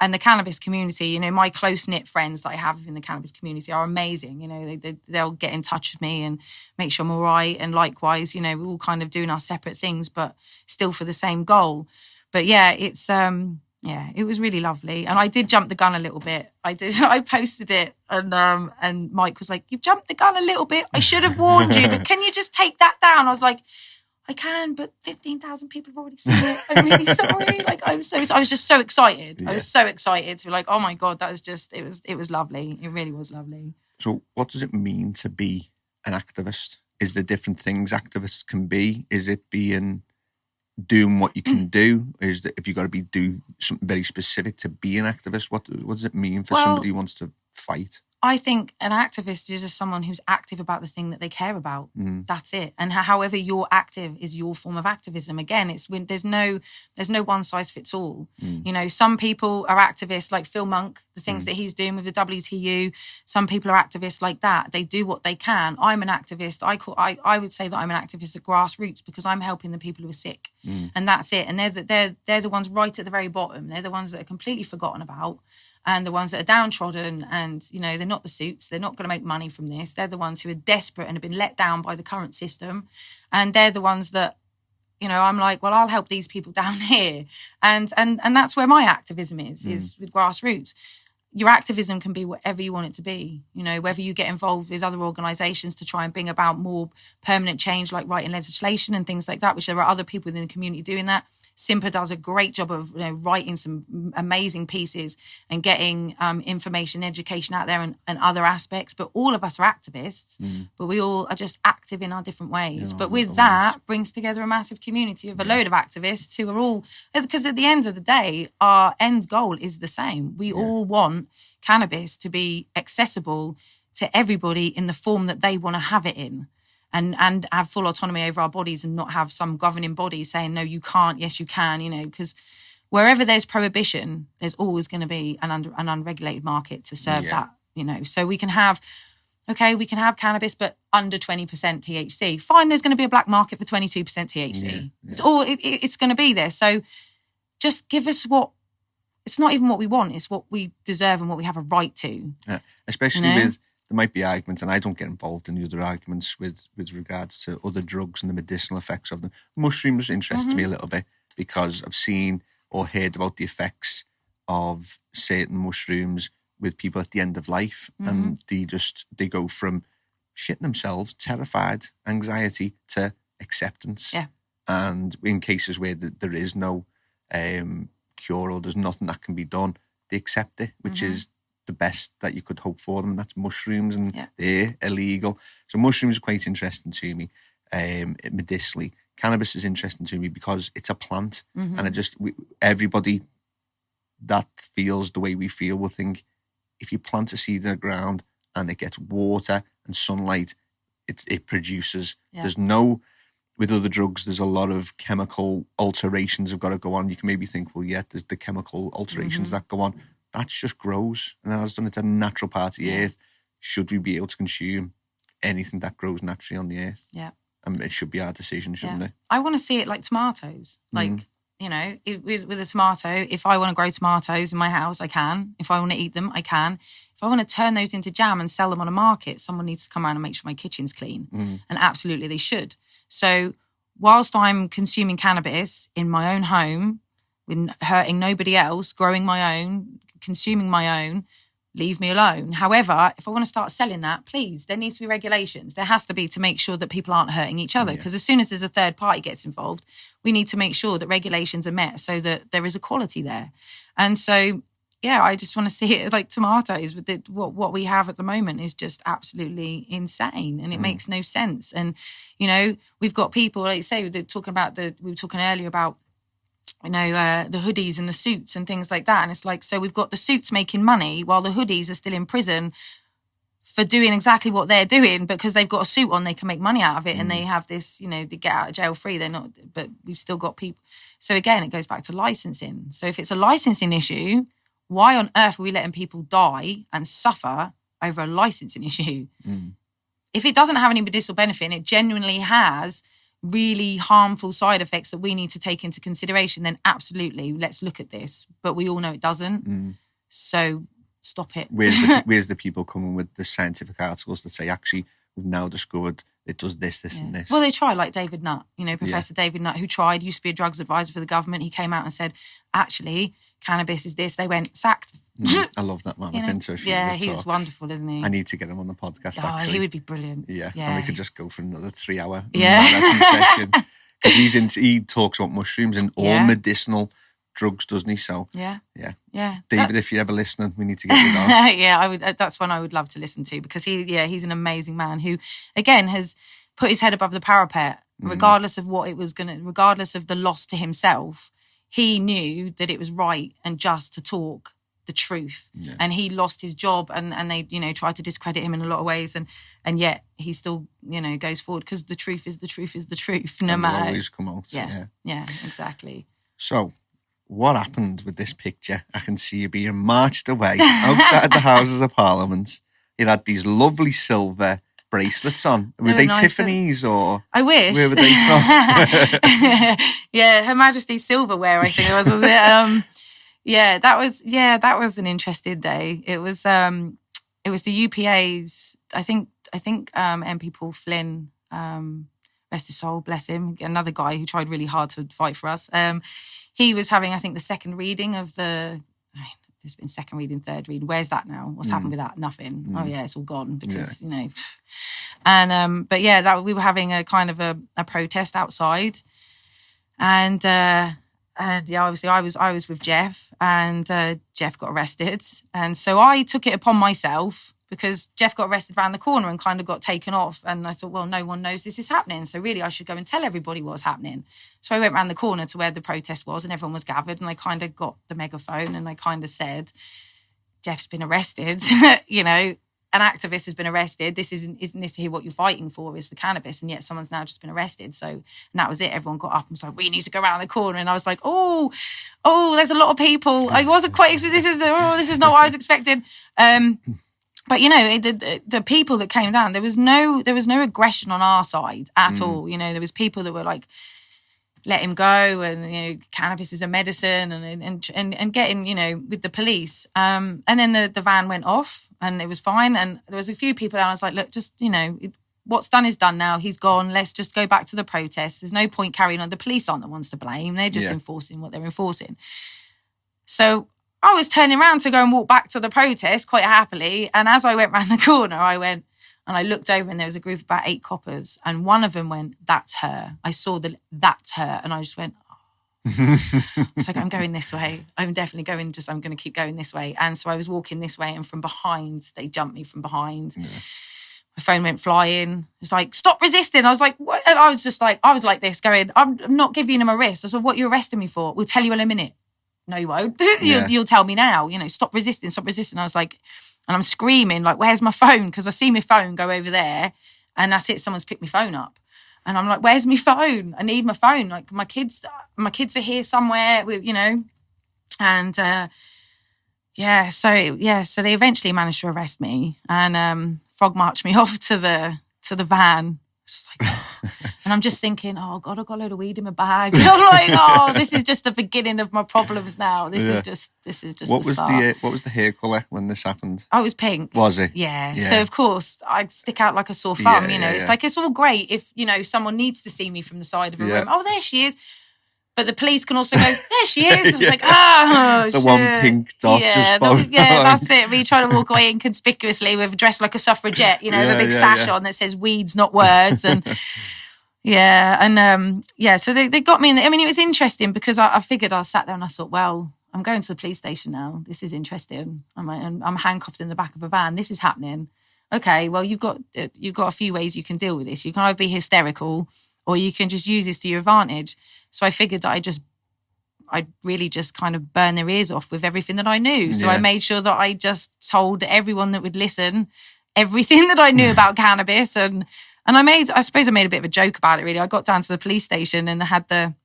And the cannabis community, you know, my close-knit friends that I have in the cannabis community are amazing. You know, they'll get in touch with me and make sure I'm all right. And likewise, you know, we're all kind of doing our separate things, but still for the same goal. But yeah, it's, it was really lovely. And I did jump the gun a little bit. I posted it and Mike was like, "You've jumped the gun a little bit. I should have warned you, but can you just take that down?" I was like, "I can, but 15,000 people have already seen it. I'm really sorry." Like, I was just so excited. Yeah. I was so excited to be like, "Oh my God, that was just, it was lovely. It really was lovely." So what does it mean to be an activist? Is there different things activists can be? Is it doing what you can do? Is that if you got to do something very specific to be an activist? What does it mean for somebody who wants to fight? I think an activist is just someone who's active about the thing that they care about. That's it. And however you're active is your form of activism. Again, it's when there's no one size fits all. You know, some people are activists like Phil Monk, the things that he's doing with the WTU. Some people are activists like that. They do what they can. I'm an activist. I would say that I'm an activist at grassroots because I'm helping the people who are sick. And that's it. And they're the ones right at the very bottom. They're the ones that are completely forgotten about. And the ones that are downtrodden and, you know, they're not the suits. They're not going to make money from this. They're the ones who are desperate and have been let down by the current system. And they're the ones that, you know, I'm like, well, I'll help these people down here. And that's where my activism is with grassroots. Your activism can be whatever you want it to be. You know, whether you get involved with other organisations to try and bring about more permanent change, like writing legislation and things like that, which there are other people within the community doing that. Simpa does a great job of, you know, writing some amazing pieces and getting information, education out there and other aspects. But all of us are activists, but we all are just active in our different ways. But with that brings together a massive community of a load of activists who are all, because at the end of the day, our end goal is the same. We all want cannabis to be accessible to everybody in the form that they want to have it in. And have full autonomy over our bodies and not have some governing body saying, no, you can't, yes, you can, you know, because wherever there's prohibition, there's always going to be an unregulated market to serve that, you know. So we can have cannabis, but under 20% THC. Fine, there's going to be a black market for 22% THC. It's going to be there. So just give us it's not even what we want, it's what we deserve and what we have a right to. Yeah, especially with... There might be arguments, and I don't get involved in the other arguments with regards to other drugs and the medicinal effects of them. Mushrooms interest me a little bit because I've seen or heard about the effects of certain mushrooms with people at the end of life, and they go from shitting themselves, terrified, anxiety, to acceptance. Yeah. And in cases where there is no cure or there's nothing that can be done, they accept it, which is the best that you could hope for them. That's mushrooms, and they're illegal. So mushrooms are quite interesting to me medicinally. Cannabis is interesting to me because it's a plant, and everybody that feels the way we feel will think if you plant a seed in the ground and it gets water and sunlight, it produces. There's no... With other drugs, there's a lot of chemical alterations have got to go on. You can maybe think, well, there's the chemical alterations that go on. That just grows, and has done it a natural part of the earth. Should we be able to consume anything that grows naturally on the earth? Yeah. It should be our decision, shouldn't it? I want to see it like tomatoes. Like, you know, with a tomato, if I want to grow tomatoes in my house, I can. If I want to eat them, I can. If I want to turn those into jam and sell them on a market, someone needs to come around and make sure my kitchen's clean. And absolutely they should. So whilst I'm consuming cannabis in my own home, with hurting nobody else, growing my own, consuming my own, leave me alone. However, if I want to start selling that, please, there needs to be regulations. There has to be, to make sure that people aren't hurting each other. Because as soon as there's a third party gets involved, we need to make sure that regulations are met so that there is equality there. And so, I just want to see it like tomatoes. With what we have at the moment is just absolutely insane, and it makes no sense. And, you know, we've got people, like you say, we were talking earlier about, you know, the hoodies and the suits and things like that. And it's like, so we've got the suits making money while the hoodies are still in prison for doing exactly what they're doing, because they've got a suit on, they can make money out of it. And they have this, you know, they get out of jail free. They're not, but we've still got people. So again, it goes back to licensing. So if it's a licensing issue, why on earth are we letting people die and suffer over a licensing issue. If it doesn't have any medicinal benefit and it genuinely has really harmful side effects that we need to take into consideration, then absolutely, let's look at this. But we all know it doesn't. So stop it. Where's the people coming with the scientific articles that say, actually, we've now discovered it does this, and this? Well, they try, like David Nutt, Professor David Nutt, who used to be a drugs advisor for the government. He came out and said, actually, cannabis is this. They went, sacked. I love that man. I've been to a few of his he's talks. Wonderful, isn't he? I need to get him on the podcast, actually. He would be brilliant. Yeah. And we could just go for another 3 hour session. Because he talks about mushrooms and all medicinal drugs, doesn't he? So yeah. David, if you're ever listening, we need to get you on. I would. That's one I would love to listen to, because he's an amazing man who, again, has put his head above the parapet, regardless of what it was regardless of the loss to himself. He knew that it was right and just to talk the truth, and he lost his job, and they tried to discredit him in a lot of ways, and yet he still goes forward, because the truth is the truth, no matter. Always come out. Yeah, exactly. So, what happened with this picture? I can see you being marched away outside the Houses of Parliament. You had these lovely silver bracelets on. Were they nice Tiffany's or? I wish. Where were they from? Yeah, Her Majesty's silverware, I think it was it? That was an interesting day. It was the UPA's. I think MP Paul Flynn, rest his soul, bless him, another guy who tried really hard to fight for us. He was having, I think, the second reading of the. There's been second reading, third reading. Where's that now? What's happened with that? Nothing. Oh yeah, it's all gone because And but we were having a kind of a protest outside, and obviously I was with Jeff, and Jeff got arrested, and so I took it upon myself, because Jeff got arrested around the corner and kind of got taken off. And I thought, well, no one knows this is happening, so really I should go and tell everybody what's happening. So I went around the corner to where the protest was, and everyone was gathered, and I kind of got the megaphone and I kind of said, Jeff's been arrested, an activist has been arrested. Isn't this here what you're fighting for is for cannabis? And yet someone's now just been arrested. So, and that was it. Everyone got up and was like, we need to go around the corner. And I was like, oh, there's a lot of people. I wasn't quite, this is not what I was expecting. But the people that came down, there was no aggression on our side at all. There was people that were like, let him go, and cannabis is a medicine, and getting with the police. And then the van went off, and it was fine. And there was a few people, and I was like, look, just what's done is done now. He's gone. Let's just go back to the protest. There's no point carrying on. The police aren't the ones to blame. They're just enforcing what they're enforcing. So I was turning around to go and walk back to the protest quite happily. And as I went round the corner, I went and I looked over, and there was a group of about 8 coppers. And one of them went, that's her. I saw that's her. And I just went, It's like, I'm going this way. I'm definitely going, I'm going to keep going this way. And so I was walking this way, and from behind, they jumped me from behind. Yeah. My phone went flying. It's like, stop resisting. I was like, what? And I was like this, going, I'm not giving him a risk. I said, what are you arresting me for? We'll tell you in a minute. No, you won't. You'll tell me now. Stop resisting, stop resisting. I was like, and I'm screaming, like, where's my phone? Because I see my phone go over there, and that's it. Someone's picked my phone up. And I'm like, where's my phone? I need my phone. Like, my kids are here somewhere, And so they eventually managed to arrest me, and frog marched me off to the van. Just like, and I'm just thinking, oh God, I've got a load of weed in my bag. I'm like, oh, this is just the beginning of my problems now. This is just what the start. What was the hair colour when this happened? Oh, it was pink. Was it? Yeah. So of course I'd stick out like a sore thumb. It's like, it's all great if someone needs to see me from the side of a room. Oh, there she is. But the police can also go, there she is. It's like, the shit. One pink dot just both. That's it. Me trying to walk away inconspicuously with dressed like a suffragette, with a big sash on that says weeds, not words. And so they got me in. It was interesting because I figured, I sat there and I thought, well, I'm going to the police station now. This is interesting. I'm handcuffed in the back of a van. This is happening. Okay, well, you've got a few ways you can deal with this. You can either be hysterical, or you can just use this to your advantage. So I figured that I'd really just kind of burn their ears off with everything that I knew. So I made sure that I just told everyone that would listen everything that I knew about cannabis. And I suppose I made a bit of a joke about it, really. I got down to the police station, and they had the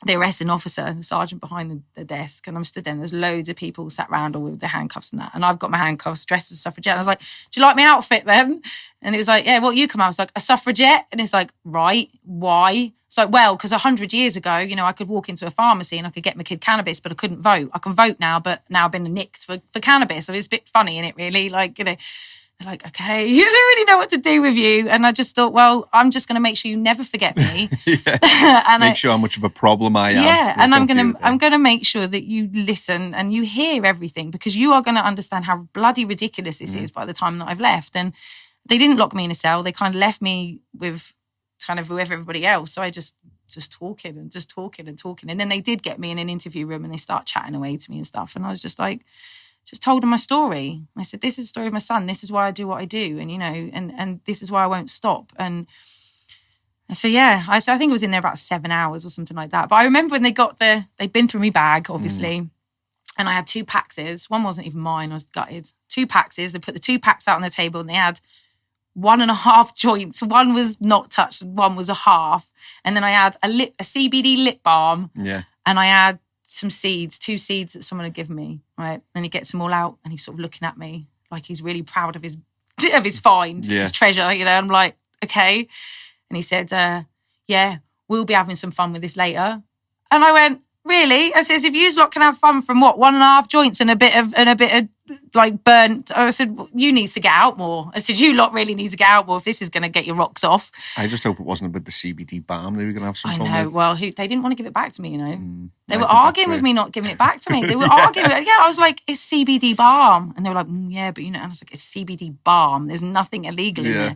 the arresting officer, the sergeant behind the desk, and I'm stood there and there's loads of people sat around all with their handcuffs and that. And I've got my handcuffs, dressed as a suffragette. And I was like, do you like my outfit then? And it was like, yeah, what you come out? I was like, a suffragette? And it's like, right, why? It's like, well, because 100 years ago, you know, I could walk into a pharmacy and I could get my kid cannabis, but I couldn't vote. I can vote now, but now I've been nicked for cannabis. So it's a bit funny, isn't it, really? Like, you know, they're like, okay, you don't really know what to do with you. And I just thought, well, I'm just going to make sure you never forget me. And make sure how much of a problem I am. Yeah, and I'm going to make sure that you listen and you hear everything, because you are going to understand how bloody ridiculous this is by the time that I've left. And they didn't lock me in a cell. They kind of left me with everybody else. So I just talking and talking. And then they did get me in an interview room and they start chatting away to me and stuff. And I was just like, just told them my story. I said, this is the story of my son. This is why I do what I do. And, you know, and this is why I won't stop. And so, yeah, I think I was in there about 7 hours or something like that. But I remember when they'd been through my bag, obviously. And I had 2 Paxes. One wasn't even mine. I was gutted. 2 Paxes. They put the 2 packs out on the table and they had 1.5 joints. One was not touched and one was a half. And then I had a CBD lip balm. Yeah. And I had some seeds, 2 seeds that someone had given me, right? And he gets them all out and he's sort of looking at me like he's really proud of his find, his treasure, you know. I'm like, okay. And he said, yeah, we'll be having some fun with this later. And I went, really? I says, if you lot can have fun from what, 1.5 joints and a bit of like burnt. I said, well, you needs to get out more. I said, you lot really need to get out more if this is going to get your rocks off. I just hope it wasn't with the CBD balm they were going to have some fun with. I know. Well, they didn't want to give it back to me, you know. They were arguing with me not giving it back to me. They were arguing. Yeah, I was like, it's CBD balm. And they were like, yeah, but you know, and I was like, it's CBD balm. There's nothing illegal in there.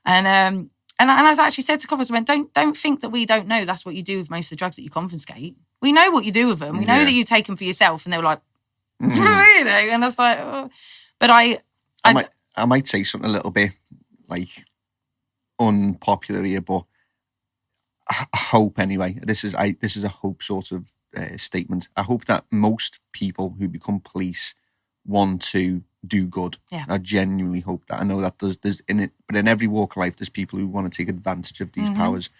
And I actually said to couples, I went, don't think that we don't know that's what you do with most of the drugs that you confiscate. We know what you do with them. We know that you take them for yourself. And they were like, really? And I was like, oh. But I might say something a little bit like unpopular here, but I hope anyway. This is a hope sort of statement. I hope that most people who become police want to do good. Yeah. I genuinely hope that. I know that there's in it, but in every walk of life, there's people who want to take advantage of these powers.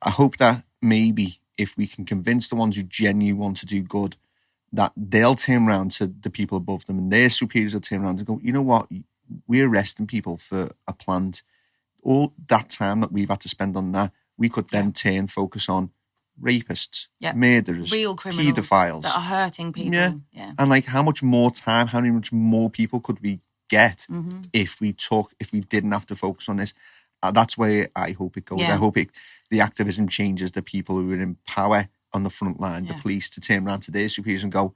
I hope that maybe if we can convince the ones who genuinely want to do good, that they'll turn around to the people above them and their superiors will turn around and go, you know what, we're arresting people for a plant. All that time that we've had to spend on that, we could then focus on rapists, murderers, real criminals, paedophiles that are hurting people. Yeah. And like, how much more time, how much more people could we get if we didn't have to focus on this? That's where I hope it goes. I hope the activism changes the people who are in power on the front line, the police, to turn around to their superiors and go,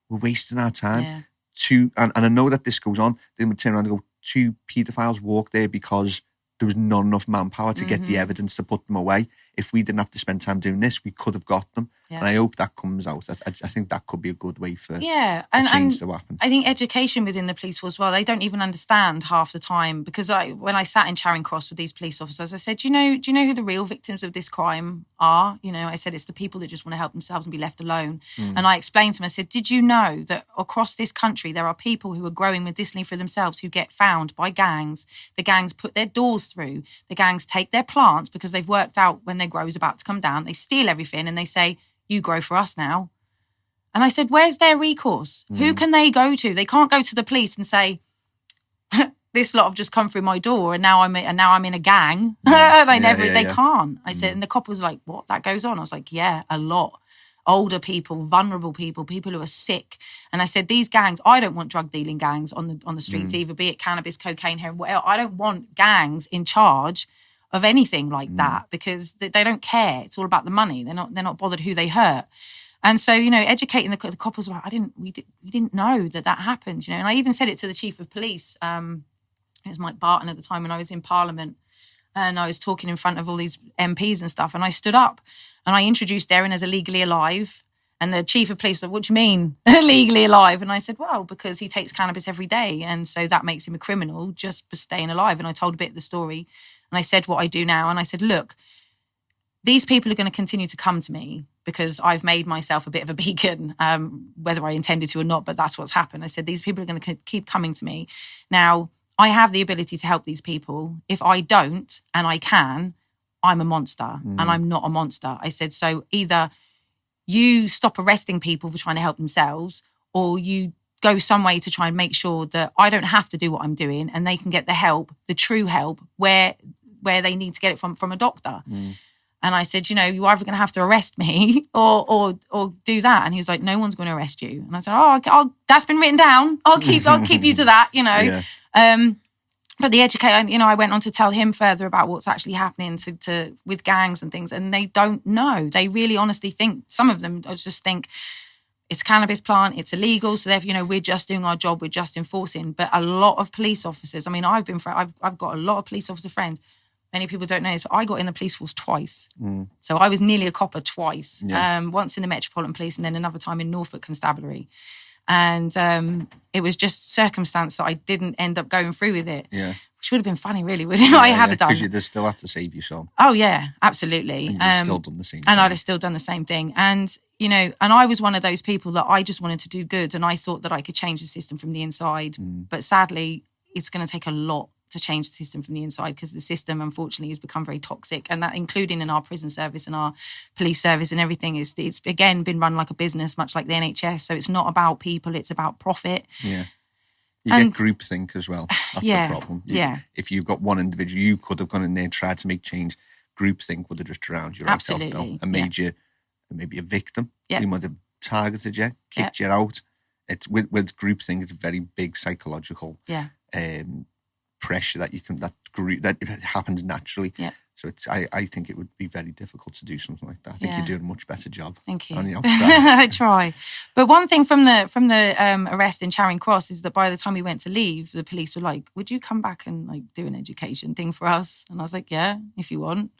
we're wasting our time. And I know that this goes on, they would turn around and go, 2 paedophiles walked there because there was not enough manpower to get the evidence to put them away. If we didn't have to spend time doing this, we could have got them. Yeah. And I hope that comes out. I think that could be a good way for change to happen. I think education within the police force as well, they don't even understand half the time. Because when I sat in Charing Cross with these police officers, I said, do you know who the real victims of this crime are? You know, I said, it's the people that just want to help themselves and be left alone. And I explained to them, I said, did you know that across this country, there are people who are growing medicinally for themselves who get found by gangs. The gangs put their doors through. The gangs take their plants because they've worked out when their grow is about to come down. They steal everything and they say, you grow for us now. And I said, where's their recourse? Who can they go to? They can't go to the police and say, this lot have just come through my door and now I'm in a gang. They can't. I said, and the cop was like, what? That goes on? I was like, yeah, a lot. Older people, vulnerable people who are sick. And I said, these gangs, I don't want drug dealing gangs on the streets either, be it cannabis, cocaine, heroin, whatever. I don't want gangs in charge of anything like that, because they don't care. It's all about the money. They're not bothered who they hurt. And so, you know, educating the cop was like, we didn't know that happened, you know. And I even said it to the chief of police. It was Mike Barton at the time when I was in Parliament, and I was talking in front of all these MPs and stuff. And I stood up and I introduced Darren as illegally alive. And the chief of police said, what do you mean illegally alive? And I said, well, because he takes cannabis every day. And so that makes him a criminal just for staying alive. And I told a bit of the story. And I said what I do now. And I said, look, these people are going to continue to come to me because I've made myself a bit of a beacon, whether I intended to or not, but that's what's happened. I said, these people are going to keep coming to me. Now, I have the ability to help these people. If I don't, and I can, I'm a monster and I'm not a monster. I said, so either you stop arresting people for trying to help themselves, or you go some way to try and make sure that I don't have to do what I'm doing and they can get the help, the true help, where they need to get it from a doctor. And I said, you're either going to have to arrest me or do that. And he was like, no one's going to arrest you. And I said, that's been written down. I'll keep you to that, Yeah. But the educator, I went on to tell him further about what's actually happening with gangs and things. And they don't know. They really honestly think, some of them just think, it's a cannabis plant, it's illegal, so therefore, we're just doing our job, we're just enforcing. But a lot of police officers, I've got a lot of police officer friends. Many people don't know this, but I got in the police force twice. So I was nearly a copper twice. Yeah. Once in the Metropolitan Police and then another time in Norfolk Constabulary. And it was just circumstance that I didn't end up going through with it. Yeah. Which would have been funny, really, wouldn't it? I have done. Because you'd have still had to save your son. Oh, yeah, absolutely. And you'd have still done the same thing. And I'd have still done the same thing. And, and I was one of those people that I just wanted to do good and I thought that I could change the system from the inside. But sadly, it's going to take a lot to change the system from the inside because the system, unfortunately, has become very toxic. And that, including in our prison service and our police service and everything, it's again been run like a business, much like the NHS. So it's not about people, it's about profit. Yeah. You get groupthink as well. That's the problem. If you've got one individual, you could have gone in there and tried to make change. Groupthink would have just drowned you out and made you maybe a victim. Yeah. They might have targeted you, kicked you out. It's with groupthink, it's a very big psychological pressure that happens naturally. Yeah. So I think it would be very difficult to do something like that. I think you're doing a much better job. Thank you. On the outside. I try. But one thing from the arrest in Charing Cross is that by the time we went to leave, the police were like, "Would you come back and do an education thing for us?" And I was like, "Yeah, if you want."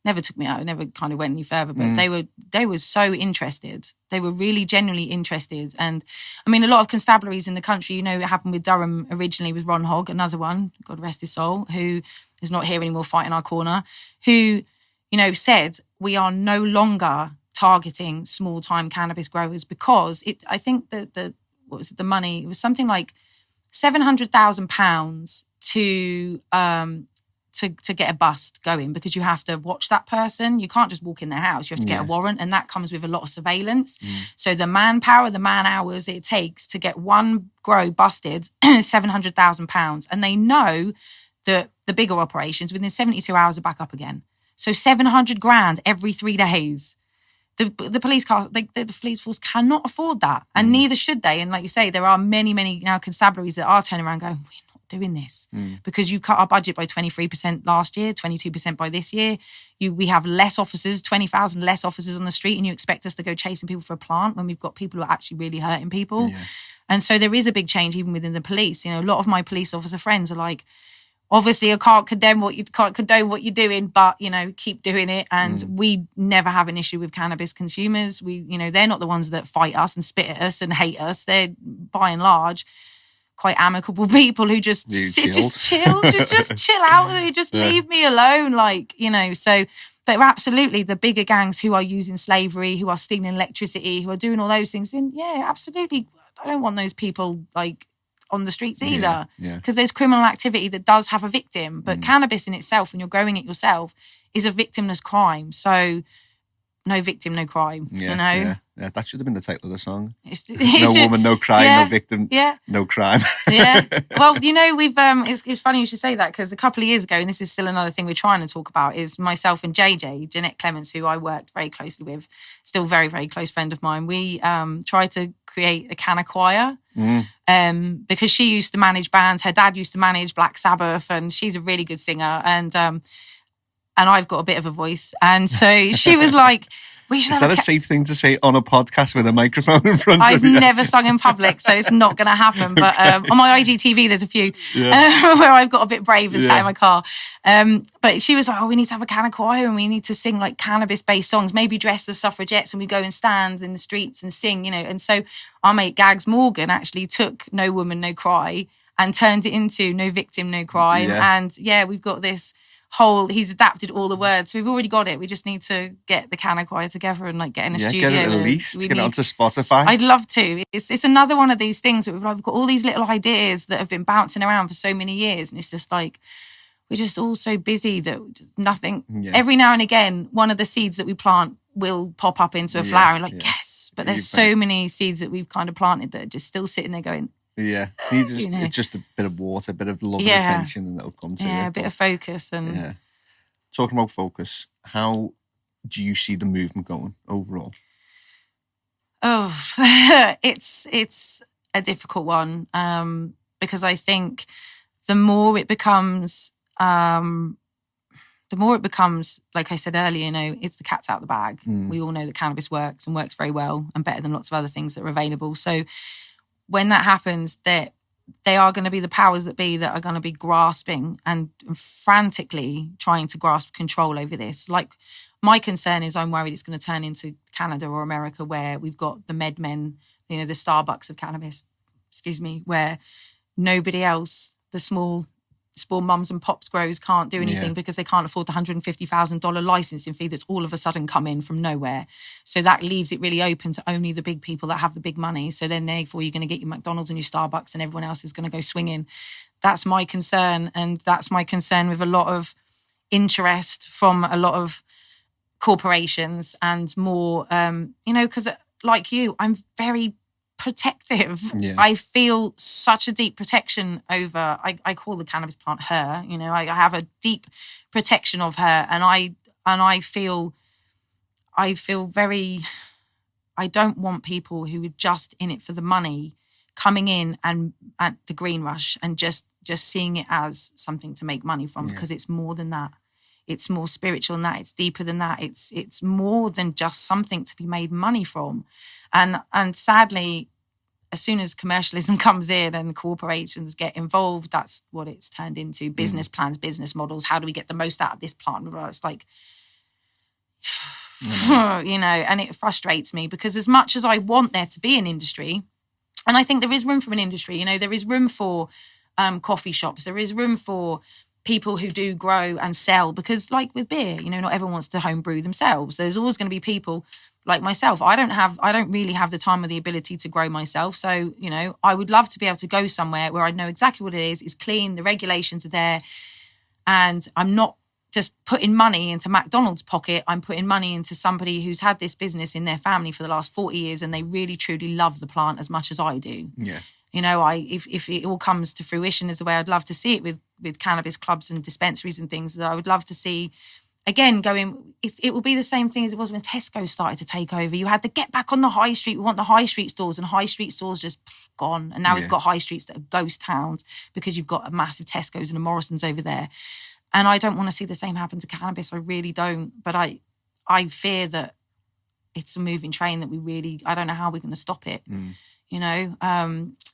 Never took me out. It never kind of went any further. But they were so interested. They were really genuinely interested. And a lot of constabularies in the country, it happened with Durham originally with Ron Hogg, another one, God rest his soul, who is not here anymore fighting our corner, who, said we are no longer targeting small-time cannabis growers because I think that the money, it was something like £700,000 to get a bust going because you have to watch that person. You can't just walk in their house. You have to get a warrant, and that comes with a lot of surveillance. So the manpower, the man hours it takes to get one grow busted is £700,000. And they know that the bigger operations within 72 hours are back up again. So 700 grand every 3 days. The police the police force cannot afford that, and neither should they. And like you say, there are many now constabularies that are turning around going, we're not doing this because you cut our budget by 23% last year, 22% by this year. We have less officers, 20,000 less officers on the street, and you expect us to go chasing people for a plant when we've got people who are actually really hurting people. Yeah. And so there is a big change even within the police. A lot of my police officer friends are like, obviously, I can't condone what you're doing, but keep doing it. And we never have an issue with cannabis consumers. They're not the ones that fight us and spit at us and hate us. They're by and large quite amicable people who just chill out, who just leave me alone, So, but absolutely, the bigger gangs who are using slavery, who are stealing electricity, who are doing all those things, then absolutely, I don't want those people on the streets either, because there's criminal activity that does have a victim, but cannabis in itself, when you're growing it yourself, is a victimless crime. So no victim, no crime. Yeah, that should have been the title of the song. No woman, no crime, no victim, no crime. Well, we've it's funny you should say that, because a couple of years ago, and this is still another thing we're trying to talk about, is myself and JJ, Jeanette Clements, who I worked very closely with, still very, very close friend of mine. We tried to create a Canna choir. Because she used to manage bands. Her dad used to manage Black Sabbath, and she's a really good singer. And I've got a bit of a voice. And so she was like, Is that a safe thing to say on a podcast with a microphone in front of you? I've never sung in public, so it's not going to happen. But on my IGTV, there's a few where I've got a bit brave and sat in my car. But she was like, we need to have a Canna choir and we need to sing cannabis-based songs, maybe dressed as suffragettes, and we go and stand in the streets and sing, And so our mate Gags Morgan actually took No Woman, No Cry and turned it into No Victim, No Crime. Yeah. And we've got this he's adapted all the words, so we've already got it. We just need to get the Canna choir together and get in a studio. Get it released, get it onto Spotify. I'd love to. It's another one of these things that we've got all these little ideas that have been bouncing around for so many years, and it's just we're just all so busy that nothing. Every now and again, one of the seeds that we plant will pop up into a flower. Like, yes. But there's so many seeds that we've kind of planted that are just still sitting there going, it's just a bit of water, a bit of love and attention, and it'll come to you. Yeah, a bit of focus. And talking about focus, how do you see the movement going overall? Oh, it's a difficult one, because I think the more it becomes, like I said earlier, it's the cat's out of the bag. We all know that cannabis works and works very well and better than lots of other things that are available. So when that happens, they are going to be the powers that be that are going to be grasping and frantically trying to grasp control over this. Like, my concern is I'm worried it's going to turn into Canada or America, where we've got the MedMen, the Starbucks of cannabis, where nobody else, the small mums and pops grows can't do anything because they can't afford the $150,000 licensing fee that's all of a sudden come in from nowhere. So that leaves it really open to only the big people that have the big money. So then therefore you're going to get your McDonald's and your Starbucks and everyone else is going to go swinging. That's my concern. And that's my concern with a lot of interest from a lot of corporations and more, because like you, I'm very protective. I feel such a deep protection over, I call the cannabis plant her, I have a deep protection of her, and I feel very, I don't want people who are just in it for the money coming in and at the green rush and just seeing it as something to make money from, because it's more than that. It's more spiritual than that. It's deeper than that. It's more than just something to be made money from. And sadly, as soon as commercialism comes in and corporations get involved, that's what it's turned into. Business plans, business models. How do we get the most out of this plant? It's like, and it frustrates me, because as much as I want there to be an industry, and I think there is room for an industry, there is room for coffee shops. There is room for people who do grow and sell, because like with beer, not everyone wants to home brew themselves. There's always going to be people like myself. I don't really have the time or the ability to grow myself. So, I would love to be able to go somewhere where I know exactly what it is. It's clean. The regulations are there. And I'm not just putting money into McDonald's pocket. I'm putting money into somebody who's had this business in their family for the last 40 years and they really, truly love the plant as much as I do. Yeah. If it all comes to fruition as the way I'd love to see it with cannabis clubs and dispensaries and things, that I would love to see, again, it will be the same thing as it was when Tesco started to take over. You had to get back on the high street. We want the high street stores, and high street stores just gone. And now we've got high streets that are ghost towns because you've got a massive Tesco's and a Morrison's over there. And I don't want to see the same happen to cannabis. I really don't. But I fear that it's a moving train that I don't know how we're going to stop it.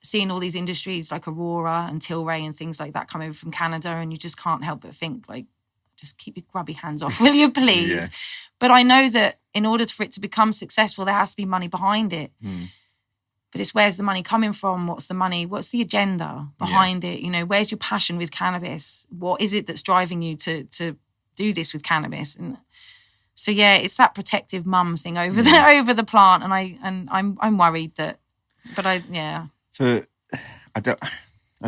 Seeing all these industries like Aurora and Tilray and things like that come over from Canada, and you just can't help but think, like, just keep your grubby hands off, will you, please? But I know that in order for it to become successful, there has to be money behind it. But it's, where's the money coming from? What's the money? What's the agenda behind it? Where's your passion with cannabis? What is it that's driving you to do this with cannabis? And so, it's that protective mum thing over the plant, and I'm worried that. But I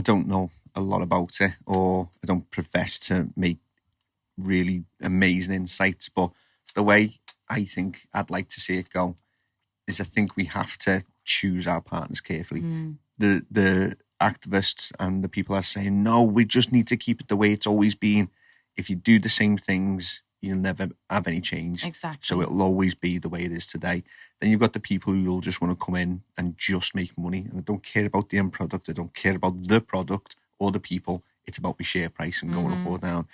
don't know a lot about it, or I don't profess to make really amazing insights, but the way I think I'd like to see it go is, I think we have to choose our partners carefully. The activists and the people are saying, no, we just need to keep it the way it's always been. If you do the same things, you'll never have any change. Exactly. So it'll always be the way it is today. Then you've got the people who will just want to come in and just make money. And I don't care about the end product. I don't care about the product or the people. It's about my share price and going up or down.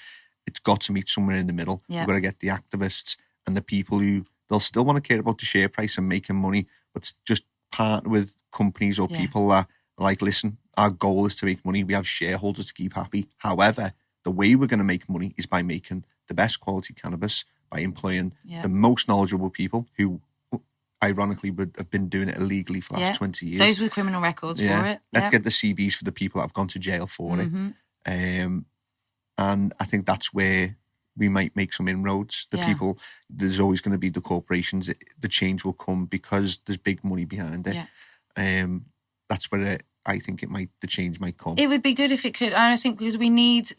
It's got to meet somewhere in the middle. You've got to get the activists and the people who, they'll still want to care about the share price and making money, but just partner with companies or people that are like, listen, our goal is to make money. We have shareholders to keep happy. However, the way we're going to make money is by making the best quality cannabis, by employing the most knowledgeable people who ironically would have been doing it illegally for the last 20 years. Those with criminal records for it. Let's get the CVs for the people that have gone to jail for it. And I think that's where we might make some inroads. The people, there's always going to be the corporations. The change will come because there's big money behind it. That's where I think the change might come. It would be good if it could. And I think because we need,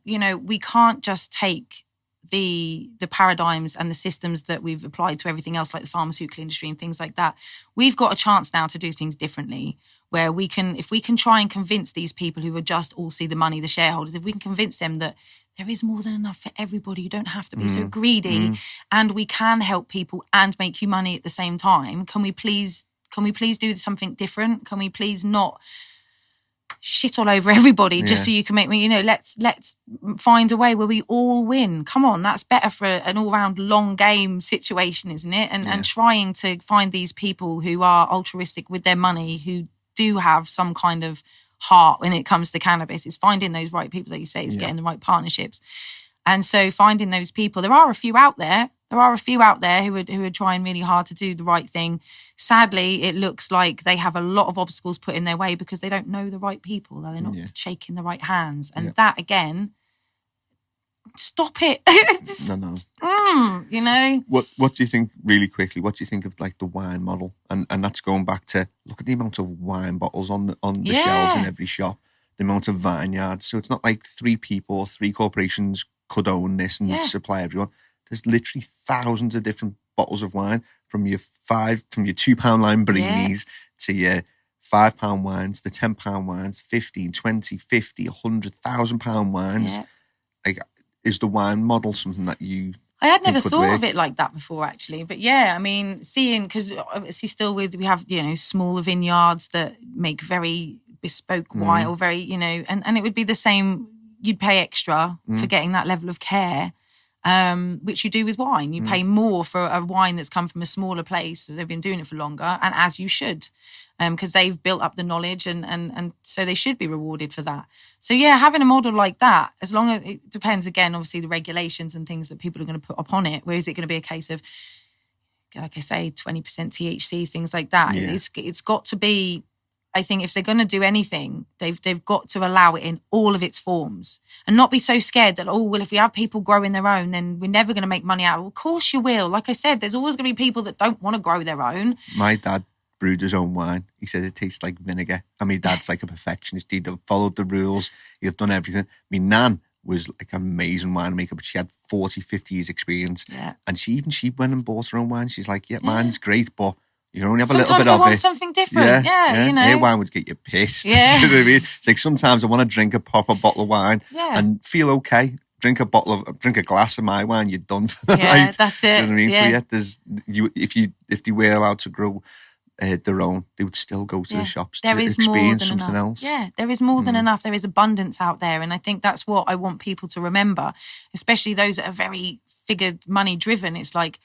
we can't just take the paradigms and the systems that we've applied to everything else, like the pharmaceutical industry and things like that, we've got a chance now to do things differently, where if we can try and convince these people who are just all see the money, the shareholders, if we can convince them that there is more than enough for everybody, you don't have to be so greedy, and we can help people and make you money at the same time. Can we please do something different? Can we please not shit all over everybody just so you can make me, let's find a way where we all win. Come on, that's better for an all-round long game situation, isn't it? And trying to find these people who are altruistic with their money, who do have some kind of heart when it comes to cannabis. It's finding those right people, that you say, it's getting the right partnerships. And so finding those people, there are a few out there who are trying really hard to do the right thing. Sadly, it looks like they have a lot of obstacles put in their way because they don't know the right people. They're not shaking the right hands. And that, again, stop it. No. What do you think, really quickly, what do you think of like the wine model? And that's going back to, look at the amount of wine bottles on the shelves in every shop, the amount of vineyards. So it's not like 3 people, 3 corporations could own this and supply everyone. There's literally thousands of different bottles of wine, from your £2 Lamborghinis to your £5 wines, the £10 wines, 15, 20, 50, £100,000 wines. Like, is the wine model something that you... I had never thought of it like that before, actually. But yeah, I mean, because obviously still we have, smaller vineyards that make very bespoke wine, or very, and it would be the same. You'd pay extra for getting that level of care, which you do with wine. You pay more for a wine that's come from a smaller place. So they've been doing it for longer, and as you should, because they've built up the knowledge, and so they should be rewarded for that. So yeah, having a model like that, as long as it depends, again, obviously the regulations and things that people are going to put upon it. Where is it going to be a case of, like I say, 20% THC, things like that? It's got to be. I think if they're going to do anything, they've got to allow it in all of its forms, and not be so scared that, if we have people growing their own, then we're never going to make money out of it. Well, of course you will. Like I said, there's always going to be people that don't want to grow their own. My dad brewed his own wine. He said it tastes like vinegar. And my dad's like a perfectionist. He'd have followed the rules. He'd have done everything. My nan was like an amazing winemaker, but she had 40, 50 years experience. Yeah. And she went and bought her own wine. She's like, mine's great, but you only have a little bit of it. Sometimes I want something different. Yeah. Her wine would get you pissed. Yeah. Do you know what I mean? It's like, sometimes I want to drink a proper bottle of wine and feel okay. Drink a glass of my wine, you're done for the night. That's it. You know what I mean? Yeah. So if they were allowed to grow their own, they would still go to the shops to experience something else. Yeah, there is more than enough. There is abundance out there. And I think that's what I want people to remember, especially those that are very figured money driven. It's like,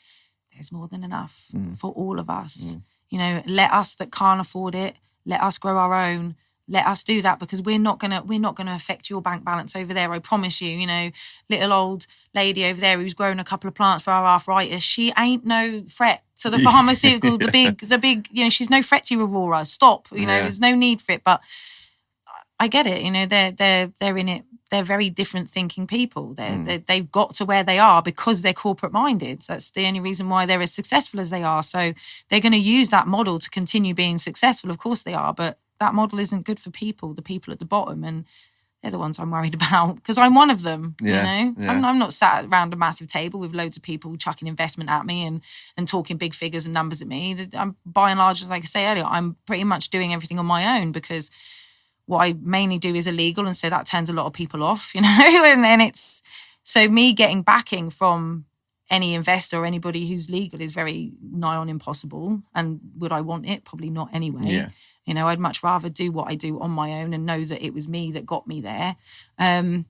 there's more than enough for all of us. Let us that can't afford it, let us grow our own. Let us do that, because we're not gonna affect your bank balance over there. I promise you. Little old lady over there who's grown a couple of plants for our arthritis. She ain't no threat to the pharmaceutical. the big. She's no threat to you, Aurora. Stop. There's no need for it. But I get it. They're in it. They're very different thinking people. They've got to where they are because they're corporate minded. So that's the only reason why they're as successful as they are. So they're going to use that model to continue being successful. Of course they are, but that model isn't good for people, the people at the bottom, and they're the ones I'm worried about, because I'm one of them. I'm not sat around a massive table with loads of people chucking investment at me and talking big figures and numbers at me. I'm, by and large, like I say earlier, I'm pretty much doing everything on my own, because what I mainly do is illegal, and so that turns a lot of people off, and then it's, so me getting backing from any investor or anybody who's legal is very nigh on impossible. And would I want it? Probably not anyway. I'd much rather do what I do on my own and know that it was me that got me there. But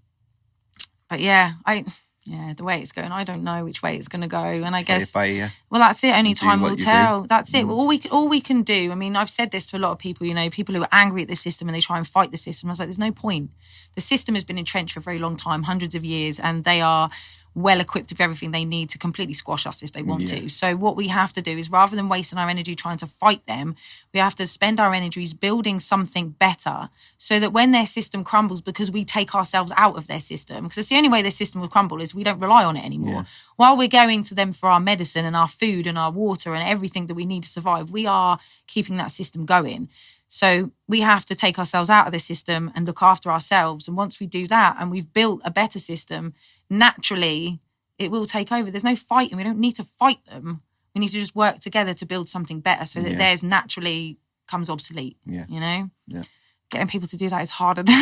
the way it's going, I don't know which way it's going to go. And I guess, well, that's it. Only time will tell. That's it. Well, all we can do. I mean, I've said this to a lot of people. People who are angry at the system and they try and fight the system. I was like, there's no point. The system has been entrenched for a very long time, hundreds of years, and they are well equipped with everything they need to completely squash us if they want to. So what we have to do is, rather than wasting our energy trying to fight them, we have to spend our energies building something better, so that when their system crumbles, because we take ourselves out of their system, because it's the only way their system will crumble is we don't rely on it anymore. While we're going to them for our medicine and our food and our water and everything that we need to survive, we are keeping that system going. So we have to take ourselves out of the system and look after ourselves. And once we do that and we've built a better system, naturally it will take over. There's no fighting. We don't need to fight them. We need to just work together to build something better so that theirs naturally comes obsolete, you know? Yeah. Getting people to do that is harder than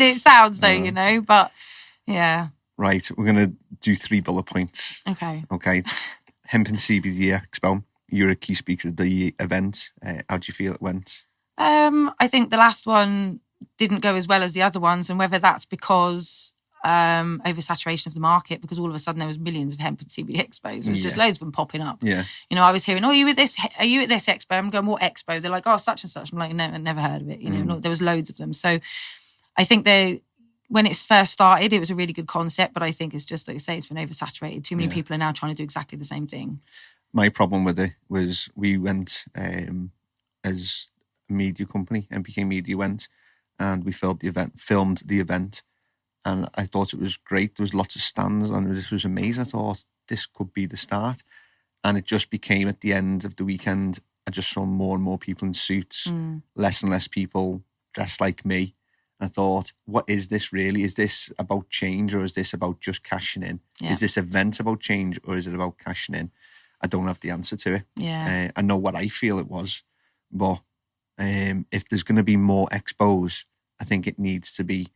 it sounds, though, you know? But, yeah. Right, we're going to do 3 bullet points. Okay. Hemp and CBD Expo. You're a key speaker at the event. How do you feel it went? I think the last one didn't go as well as the other ones, and whether that's because oversaturation of the market, because all of a sudden there was millions of hemp and CBD expos. There was just loads of them popping up. Yeah. You know, I was hearing, "Oh, are you at this expo?" I'm going, "What expo?" They're like, "Oh, such and such." I'm like, never heard of it. You know, there was loads of them. So I think when it first started, it was a really good concept, but I think it's just, like you say, it's been oversaturated. Too many people are now trying to do exactly the same thing. My problem with it was we went as a media company, MPK Media went, and we filmed the event, and I thought it was great. There was lots of stands, and this was amazing. I thought this could be the start, and it just became at the end of the weekend, I just saw more and more people in suits, less and less people dressed like me. I thought, what is this really? Is this about change, or is this about just cashing in? Yeah. Is this event about change, or is it about cashing in? I don't have the answer to it. Yeah. I know what I feel it was, but if there's going to be more expos, I think it needs to be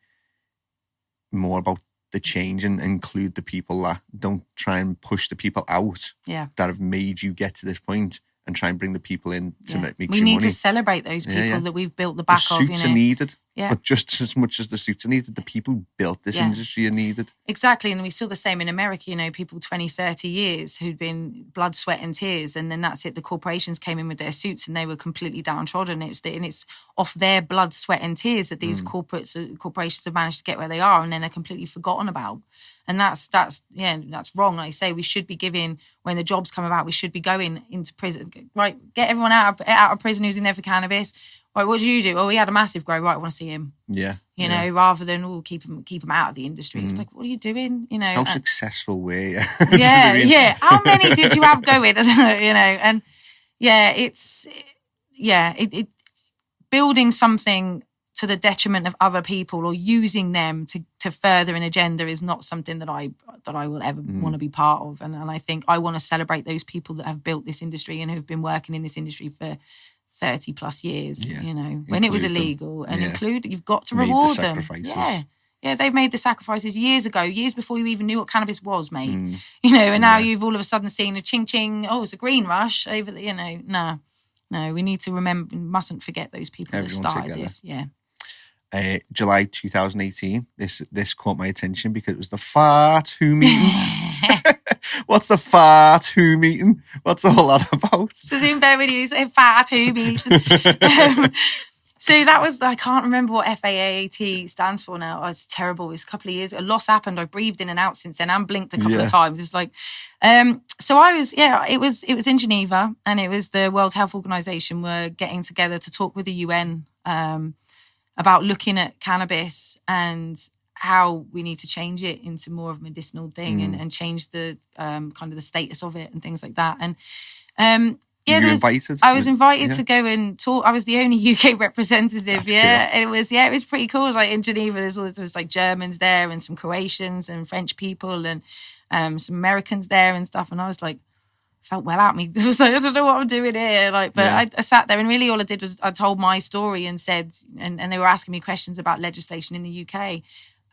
more about the change and include the people that don't try and push the people out that have made you get to this point, and try and bring the people in to make you money. We need to celebrate those people that we've built the back of. The suits are needed, Yeah. But just as much as the suits are needed, the people who built this industry are needed. Exactly. And we saw the same in America, you know, people 20, 30 years who'd been blood, sweat and tears. And then that's it. The corporations came in with their suits and they were completely downtrodden. It's off their blood, sweat and tears that these corporations have managed to get where they are, and then they're completely forgotten about. And that's wrong. Like I say, we should be giving, when the jobs come about, we should be going into prison. Right, get everyone out of prison who's in there for cannabis. Right, what do you do? Oh, he had a massive grow. Right, I want to see him. Yeah. You know, rather than keep him out of the industry. It's like, what are you doing? You know, how successful were you? Yeah. How many did you have going? You know, and it building something to the detriment of other people or using them to further an agenda is not something that I will ever want to be part of. And I think I want to celebrate those people that have built this industry and who've been working in this industry for 30 plus years, you know, when it was illegal, and you've got to reward them. Yeah, they've made the sacrifices years ago, years before you even knew what cannabis was, mate. You know, and now you've all of a sudden seen a ching, oh, it's a green rush over the, you know, no, we need to remember, mustn't forget those people Everyone that started together. this. Yeah. July 2018, this caught my attention because it was the Fart Who meeting. What's the Fart Who meeting? What's all that about? So Zoom bear with you, say Fart Who meeting. So that was, I can't remember what FAAT stands for now. Oh, it's terrible. It was a couple of years. A loss happened. I breathed in and out since then and blinked a couple of times. It's like, so I was, it was in Geneva, and it was the World Health Organization were getting together to talk with the UN about looking at cannabis and how we need to change it into more of a medicinal thing and change the kind of the status of it and things like that. And you were invited? I was invited to go and talk. I was the only UK representative. That's cool. It was pretty cool. It was like in Geneva, there was like Germans there and some Croatians and French people and some Americans there and stuff. And I was like, felt well at me. I was like, I don't know what I'm doing here. Like, but I sat there, and really all I did was I told my story and said, and they were asking me questions about legislation in the UK,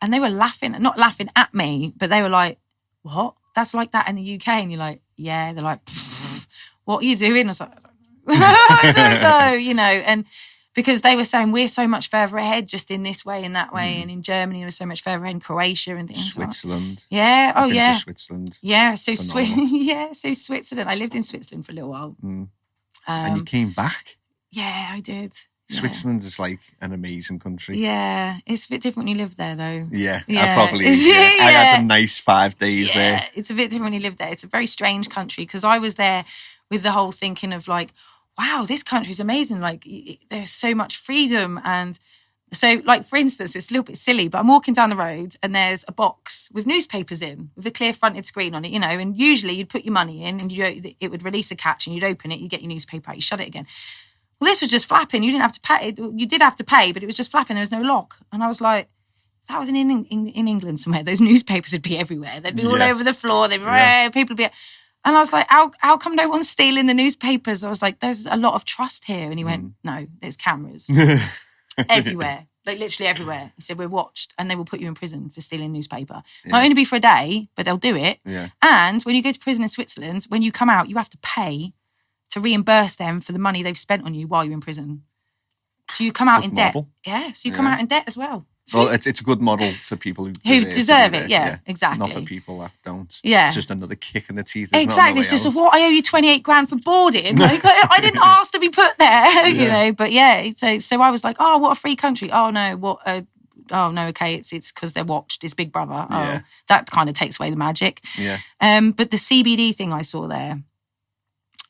and they were not laughing at me, but they were like, "What? That's like that in the UK?" And you're like, "Yeah." They're like, "What are you doing?" I was like, "I don't know," you know, and because they were saying we're so much further ahead just in this way and that way, and in Germany we're so much further ahead, in Croatia and things. Switzerland. Yeah. I've been to Switzerland. Yeah. So Switzerland. I lived in Switzerland for a little while. And you came back? Yeah, I did. Switzerland is like an amazing country. Yeah, it's a bit different when you live there, though. Yeah. I probably is. Yeah. I had a nice 5 days there. It's a bit different when you live there. It's a very strange country because I was there with the whole thinking of like, wow, this country's amazing. Like, there's so much freedom. And so, like, for instance, it's a little bit silly, but I'm walking down the road and there's a box with newspapers in, with a clear fronted screen on it, you know, and usually you'd put your money in and it would release a catch and you'd open it, you get your newspaper out, you shut it again. Well, this was just flapping. You didn't have to pay. You did have to pay, but it was just flapping. There was no lock. And I was like, that was in England somewhere. Those newspapers would be everywhere. They'd be all over the floor. They'd be, people would be... And I was like, how come no one's stealing the newspapers? I was like, there's a lot of trust here. And he went, no, there's cameras everywhere, like literally everywhere. He said, we're watched and they will put you in prison for stealing newspaper. Might only be for a day, but they'll do it. Yeah. And when you go to prison in Switzerland, when you come out, you have to pay to reimburse them for the money they've spent on you while you're in prison. So you come out in debt. Yeah, so you come out in debt as well. Well, it's a good model for people who deserve it. Yeah, exactly. Not for people that don't. Yeah, it's just another kick in the teeth. Exactly. It's just what I owe you 28 grand for boarding. Like, I didn't ask to be put there, you know. But yeah, so I was like, oh, what a free country. Oh no, oh no, okay, it's because they're watched. It's Big Brother. Oh, that kind of takes away the magic. Yeah. But the CBD thing I saw there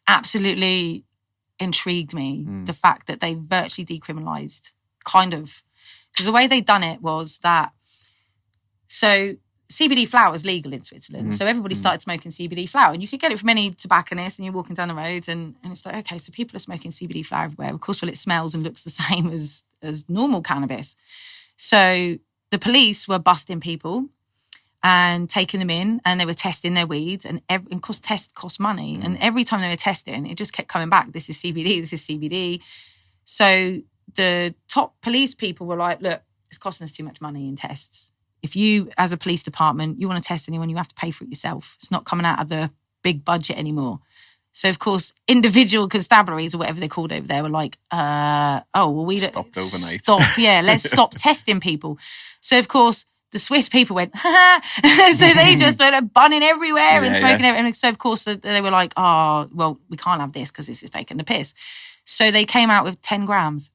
absolutely intrigued me. The fact that they virtually decriminalised, kind of. Because the way they'd done it was that, so CBD flower is legal in Switzerland. So everybody started smoking CBD flower. And you could get it from any tobacconist and you're walking down the road and it's like, okay, so people are smoking CBD flower everywhere. Of course, well, it smells and looks the same as normal cannabis. So the police were busting people and taking them in and they were testing their weeds. And of course, tests cost money. And every time they were testing, it just kept coming back. This is CBD, this is CBD. So the top police people were like, look, it's costing us too much money in tests. If you, as a police department, you want to test anyone, you have to pay for it yourself. It's not coming out of the big budget anymore. So, of course, individual constabularies or whatever they're called over there were like, we stopped overnight. Let's stop testing people. So, of course, the Swiss people went, so they just started bunning everywhere and smoking everywhere. And so, of course, they were like, oh, well, we can't have this because this is taking the piss. So they came out with 10 grams.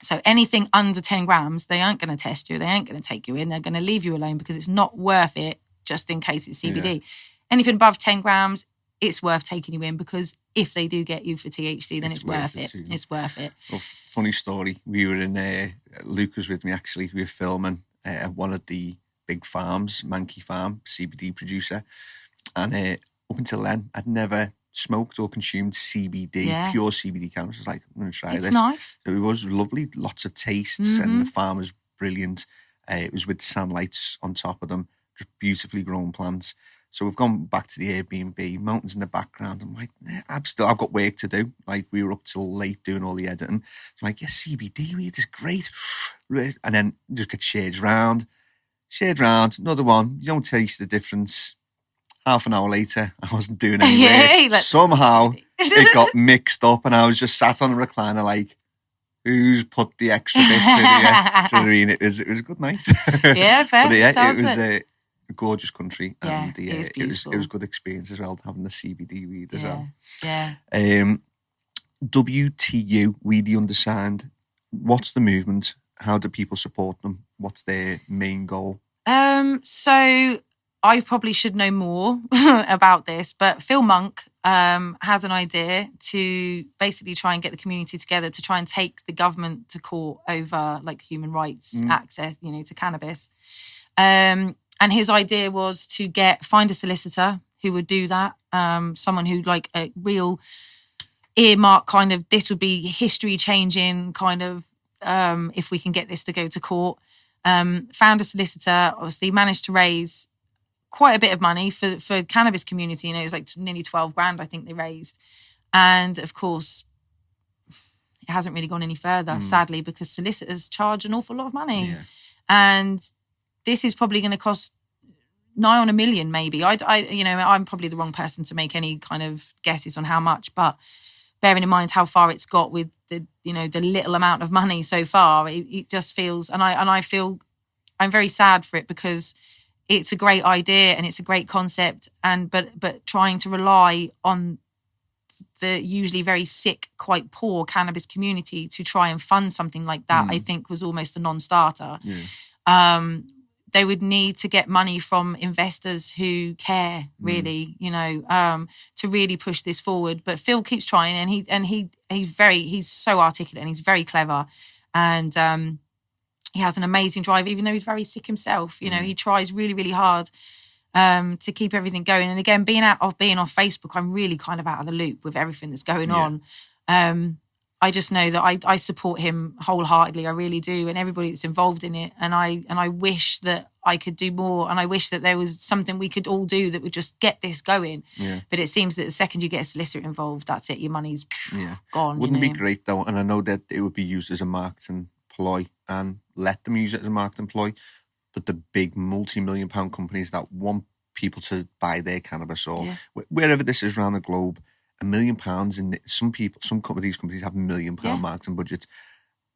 So anything under 10 grams, they aren't going to test you. They ain't going to take you in. They're going to leave you alone because it's not worth it just in case it's CBD. Anything above 10 grams, it's worth taking you in because if they do get you for THC, then it's worth it. It's worth it. Well, funny story. We were in Luke was with me actually. We were filming at one of the big farms, Mankey Farm, CBD producer. And up until then, I'd never smoked or consumed CBD, pure CBD cannabis. I was like, I'm going to try this. It's nice. So it was lovely, lots of tastes, and the farm was brilliant. It was with sandlights on top of them, just beautifully grown plants. So we've gone back to the Airbnb, mountains in the background. I'm like, I've got work to do. Like we were up till late doing all the editing. So I'm like, CBD weed is great. And then just get shared round, another one. You don't taste the difference. Half an hour later, I wasn't doing anything. Somehow it got mixed up and I was just sat on a recliner like, who's put the extra bits in here? Do you know what I mean? It was a good night. Yeah, fair. But it was a gorgeous country and it was a good experience as well, having the CBD weed as well. Yeah. WTU, We the Undersigned, what's the movement? How do people support them? What's their main goal? So I probably should know more about this, but Phil Monk has an idea to basically try and get the community together to try and take the government to court over like human rights access, to cannabis. And his idea was to find a solicitor who would do that, someone who like a real earmark kind of, this would be history changing kind of, if we can get this to go to court. Found a solicitor, obviously managed to raise quite a bit of money for cannabis community. It was like nearly 12 grand, I think they raised. And of course, it hasn't really gone any further, sadly, because solicitors charge an awful lot of money. Yeah. And this is probably going to cost nigh on $1 million, maybe. I'm probably the wrong person to make any kind of guesses on how much, but bearing in mind how far it's got with the little amount of money so far, it just feels, and I feel I'm very sad for it because it's a great idea and it's a great concept, but trying to rely on the usually very sick, quite poor cannabis community to try and fund something like that, I think was almost a non-starter. Yeah. They would need to get money from investors who care, really, to really push this forward. But Phil keeps trying, and he's so articulate and he's very clever, and he has an amazing drive, even though he's very sick himself. He tries really, really hard to keep everything going. And again, being off Facebook, I'm really kind of out of the loop with everything that's going on. I just know that I support him wholeheartedly. I really do, and everybody that's involved in it. And I wish that I could do more, and I wish that there was something we could all do that would just get this going. Yeah. But it seems that the second you get a solicitor involved, that's it. Your money's gone. Wouldn't it be great though? And I know that it would be used as a marketing ploy, and let them use it as a marketing ploy. But the big multi-million pound companies that want people to buy their cannabis, or wherever this is around the globe, £1 million in some companies have £1 million marketing budgets.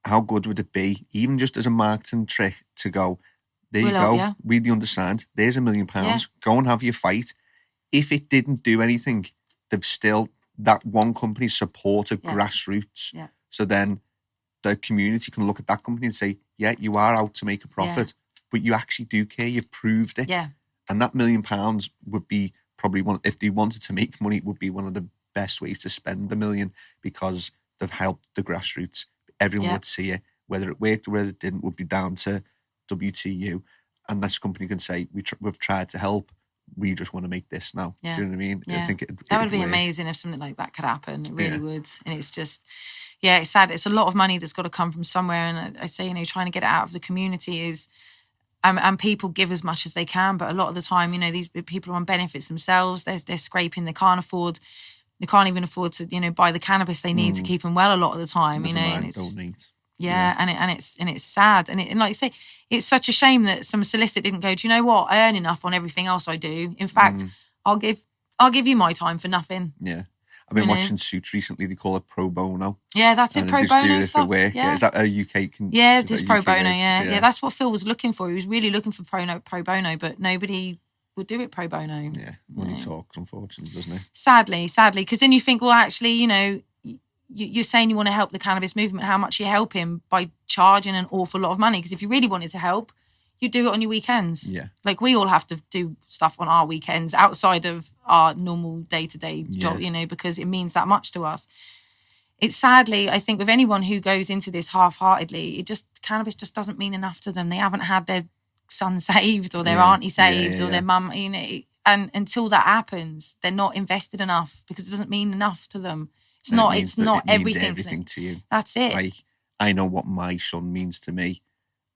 How good would it be, even just as a marketing trick, to go, there you go, read the undersigned, there's £1 million, go and have your fight. If it didn't do anything, they've still, that one company supported grassroots. Yeah. So then the community can look at that company and say, yeah, you are out to make a profit, but you actually do care, you've proved it. Yeah. And that £1 million would be probably one, if they wanted to make money, it would be one of the best ways to spend $1 million, because they've helped the grassroots. Everyone would see it. Whether it worked or whether it didn't would be down to WTU. And this company can say, we've tried to help. We just want to make this now. Yeah. Do you know what I mean? Yeah. I think that would be amazing if something like that could happen. It really would. And it's just, it's sad. It's a lot of money that's got to come from somewhere. And I say, trying to get it out of the community is... And people give as much as they can, but a lot of the time, these people are on benefits themselves. They're scraping. They can't even afford to, buy the cannabis they need to keep them well a lot of the time. And it's donate. And it's sad. And like you say, it's such a shame that some solicitor didn't go, do you know what? I earn enough on everything else I do. In fact, I'll give you my time for nothing. Yeah. I've been watching Suits recently. They call it pro bono. Yeah, that's it, pro bono stuff. Work. Yeah. Is that a UK? Yeah, it is pro bono, yeah. That's what Phil was looking for. He was really looking for pro bono, but nobody would do it pro bono. Yeah, money talks, unfortunately, doesn't it? Sadly, because then you think, well, actually, you're saying you want to help the cannabis movement. How much are you helping by charging an awful lot of money? Because if you really wanted to help, you do it on your weekends. Yeah. Like we all have to do stuff on our weekends outside of our normal day-to-day job, because it means that much to us. It's sadly, I think with anyone who goes into this half-heartedly, cannabis just doesn't mean enough to them. They haven't had their son saved or their auntie saved or their mum, and until that happens, they're not invested enough because it doesn't mean enough to them. It's not everything to you. That's it. Like, I know what my son means to me,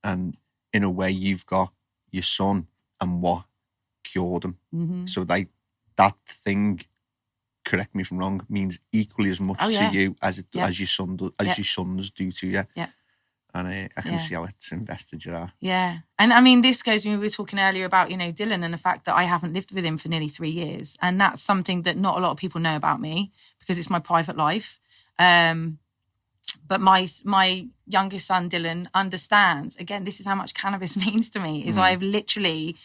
and in a way, you've got your son and what cured him. Mm-hmm. So that thing, correct me if I'm wrong, means equally as much to you as your son your sons do to you. Yeah. And I can see how it's invested you are. Yeah. And I mean, this goes, we were talking earlier about, Dylan and the fact that I haven't lived with him for nearly 3 years. And that's something that not a lot of people know about me because it's my private life. But my youngest son, Dylan, understands, again, this is how much cannabis means to me, is I've literally,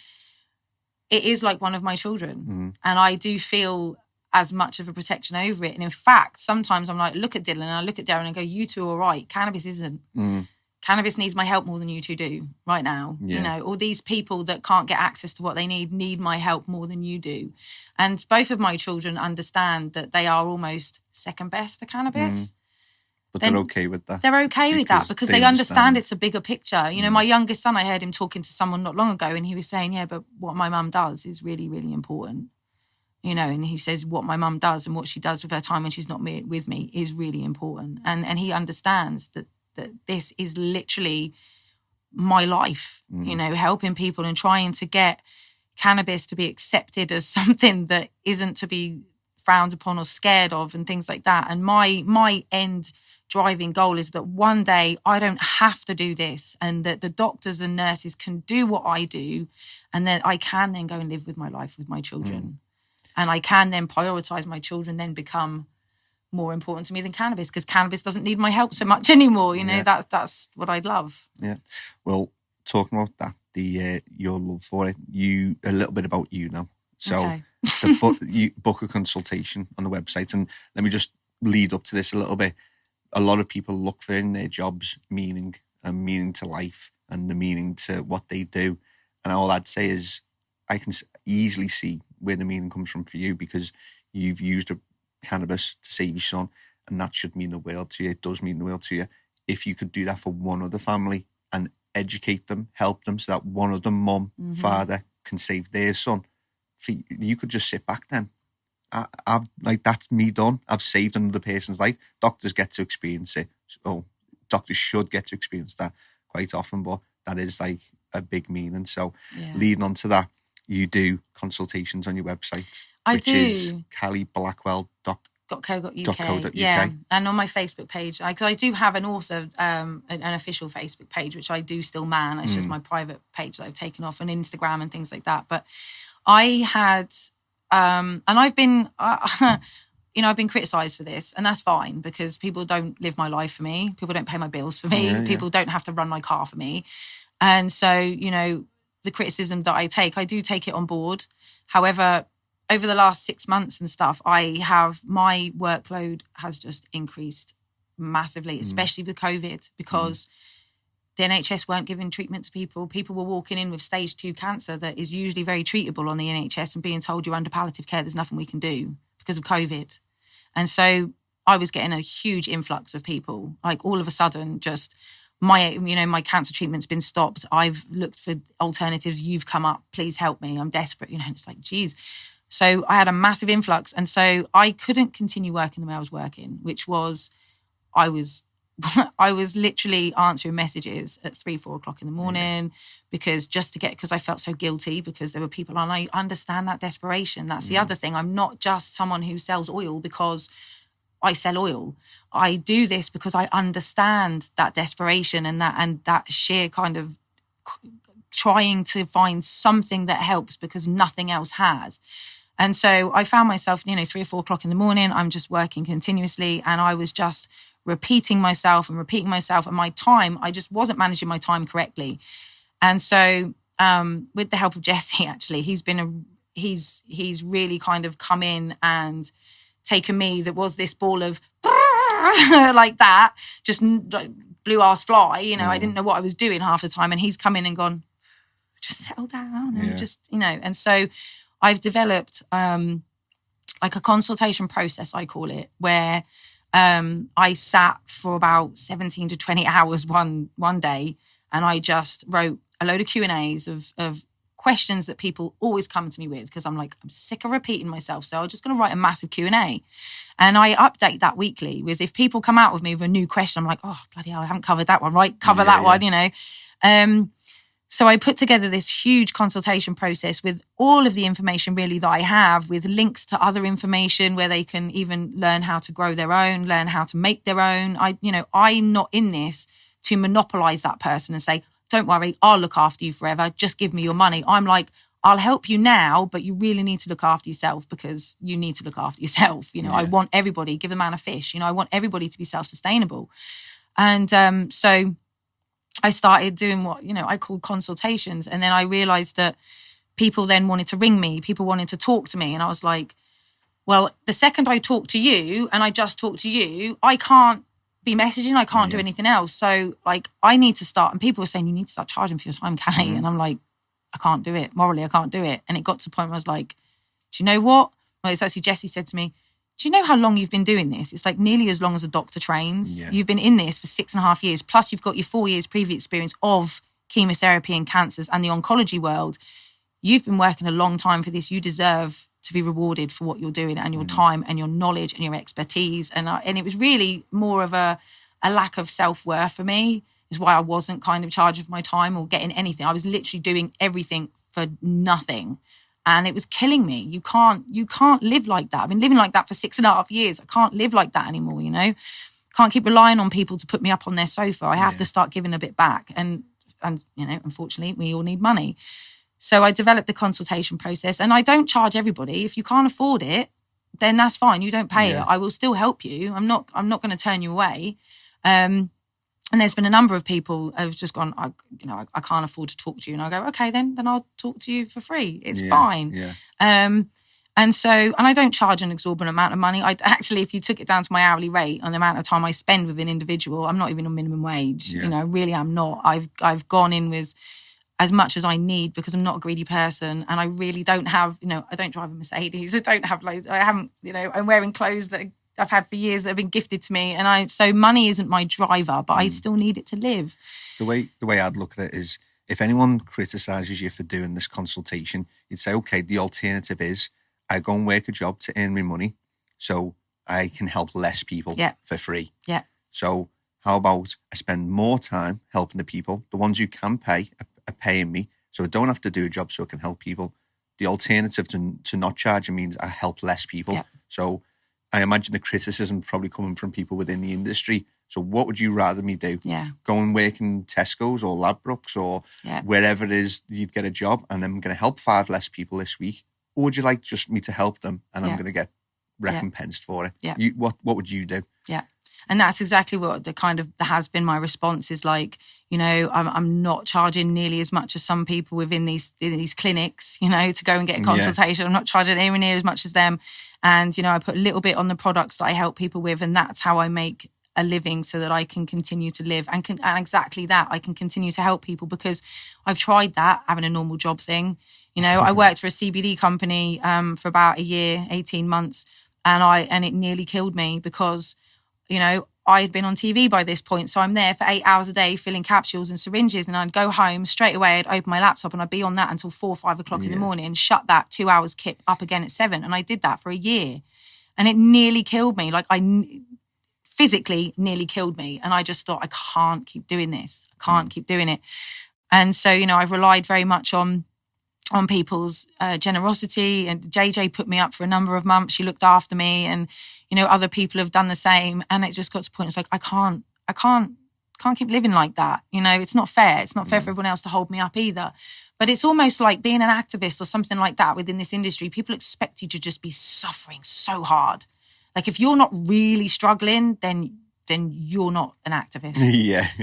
it is like one of my children. Mm. And I do feel as much of a protection over it. And in fact, sometimes I'm like, look at Dylan and I look at Darren and go, you two are right. Cannabis isn't. Mm. Cannabis needs my help more than you two do right now. Yeah. All these people that can't get access to what they need my help more than you do. And both of my children understand that they are almost second best to cannabis. Mm. But they're okay with that. They're okay with that because they understand it's a bigger picture. My youngest son, I heard him talking to someone not long ago and he was saying, yeah, but what my mum does is really, really important. And he says what my mum does and what she does with her time when she's not with me is really important. And he understands that this is literally my life, helping people and trying to get cannabis to be accepted as something that isn't to be frowned upon or scared of and things like that. And my end driving goal is that one day I don't have to do this and that the doctors and nurses can do what I do and then I can then go and live with my life with my children. Mm. And I can then prioritise my children then become more important to me than cannabis because cannabis doesn't need my help so much anymore. That's what I'd love. Yeah. Well, talking about that, your love for it, a little bit about you now. So okay. You book a consultation on the website, and let me just lead up to this a little bit. A lot of people look for in their jobs meaning to life and the meaning to what they do. And all I'd say is I can easily see where the meaning comes from for you because you've used cannabis to save your son, and that should mean the world to you. It does mean the world to you. If you could do that for one other family and educate them, help them so that one of them, mum, father, can save their son, you could just sit back then I've like that's me done. I've saved another person's life. Doctors get to experience it. Oh, doctors should get to experience that quite often, but that is like a big meaning. So leading on to that, you do consultations on your website, which is callieblackwell.co.uk. Yeah, and on my Facebook page, because I do have an author, an official Facebook page, which I do still man. It's just my private page that I've taken off, on Instagram and things like that. But I had, and I've been, I've been criticised for this, and that's fine, because people don't live my life for me. People don't pay my bills for me. People don't have to run my car for me. And so, the criticism that I do take it on board. However, over the last 6 months and stuff, my workload has just increased massively, especially with COVID, because the NHS weren't giving treatment to people. People were walking in with stage 2 cancer that is usually very treatable on the NHS and being told you're under palliative care. There's nothing we can do because of COVID. And so I was getting a huge influx of people, like all of a sudden, just my cancer treatment's been stopped. I've looked for alternatives. You've come up. Please help me. I'm desperate. It's like, geez. So I had a massive influx. And so I couldn't continue working the way I was working, which was, I was literally answering messages at 3-4 o'clock in the morning because I felt so guilty, because there were people, and I understand that desperation. That's the other thing. I'm not just someone who sells oil because I sell oil. I do this because I understand that desperation and that sheer kind of trying to find something that helps because nothing else has. And so I found myself, 3 or 4 o'clock in the morning, I'm just working continuously, and I was just repeating myself. And my time, I just wasn't managing my time correctly. And so with the help of Jesse, actually, he's really kind of come in and taken me, that was this ball of like that, just blue ass fly, I didn't know what I was doing half the time. And he's come in and gone, just settle down and just, and so I've developed like a consultation process, I call it, where I sat for about 17 to 20 hours one day, and I just wrote a load of Q&As of questions that people always come to me with, because I'm sick of repeating myself. So I'm just going to write a massive Q&A. And I update that weekly with, if people come out with me with a new question, I'm like, oh, bloody hell, I haven't covered that one, right? Cover that one, So I put together this huge consultation process with all of the information really that I have, with links to other information where they can even learn how to grow their own, learn how to make their own. I'm not in this to monopolize that person and say, don't worry, I'll look after you forever. Just give me your money. I'm like, I'll help you now, but you really need to look after yourself, because you need to look after yourself. I want everybody, give the man a fish. I want everybody to be self-sustainable. And so I started doing what, I call consultations. And then I realized that people then wanted to ring me. People wanted to talk to me. And I was like, well, the second I talk to you and I just talk to you, I can't be messaging. I can't do anything else. So I need to start. And people were saying, you need to start charging for your time, Callie. And I'm like, I can't do it. Morally, I can't do it. And it got to the point where I was like, do you know what? Well, it's actually Jesse said to me, do you know how long you've been doing this? It's like nearly as long as a doctor trains. Yeah. You've been in this for 6.5 years. Plus you've got your 4 years previous experience of chemotherapy and cancers and the oncology world. You've been working a long time for this. You deserve to be rewarded for what you're doing, and your time and your knowledge and your expertise. And it was really more of a lack of self-worth for me, is why I wasn't kind of charged for my time or getting anything. I was literally doing everything for nothing. And it was killing me. You can't live like that. I've been living like that for 6.5 years. I can't live like that anymore, Can't keep relying on people to put me up on their sofa. I have to start giving a bit back. And unfortunately, we all need money. So I developed the consultation process, and I don't charge everybody. If you can't afford it, then that's fine. You don't pay it. I will still help you. I'm not going to turn you away. And there's been a number of people who've just gone, I can't afford to talk to you. And I go, okay, then I'll talk to you for free. It's fine. Yeah. And I don't charge an exorbitant amount of money. I actually, if you took it down to my hourly rate on the amount of time I spend with an individual, I'm not even on minimum wage. I really am not. I've gone in with as much as I need, because I'm not a greedy person, and I really don't have, I don't drive a Mercedes. I don't have loads. I haven't, I'm wearing clothes that I've had for years that have been gifted to me, so money isn't my driver, but I still need it to live. The way I'd look at it is, if anyone criticises you for doing this consultation, you'd say, okay, the alternative is I go and work a job to earn me money so I can help less people for free. Yeah. So how about I spend more time helping the people? The ones who can pay are paying me, so I don't have to do a job so I can help people. The alternative to not charging means I help less people. Yeah. So I imagine the criticism probably coming from people within the industry. So what would you rather me do? Yeah. Go and work in Tesco's or Ladbrokes or wherever it is you'd get a job, and I'm going to help 5 less people this week? Or would you like just me to help them and I'm going to get recompensed for it? Yeah. What would you do? Yeah. And that's exactly what that has been my response is like, you know, I'm not charging nearly as much as some people within these clinics, you know, to go and get a consultation. I'm not charging anywhere near as much as them. And, you know, I put a little bit on the products that I help people with, and that's how I make a living so that I can continue to live and exactly that I can continue to help people, because I've tried that having a normal job thing. You know, I worked for a CBD company for about a year, 18 months, and it nearly killed me because, you know, I had been on TV by this point. So I'm there for 8 hours a day filling capsules and syringes, and I'd go home straight away, I'd open my laptop and I'd be on that until 4 or 5 o'clock in the morning, shut that 2 hours kip up again at 7. And I did that for a year and it nearly killed me. Like physically nearly killed me. And I just thought, I can't keep doing this. I can't keep doing it. And so, you know, I've relied very much on people's generosity. And JJ put me up for a number of months. She looked after me, and, you know, other people have done the same. And it just got to the point, it's like, I can't keep living like that. You know, it's not fair. It's not fair for everyone else to hold me up either. But it's almost like being an activist or something like that within this industry. People expect you to just be suffering so hard. Like if you're not really struggling, then you're not an activist.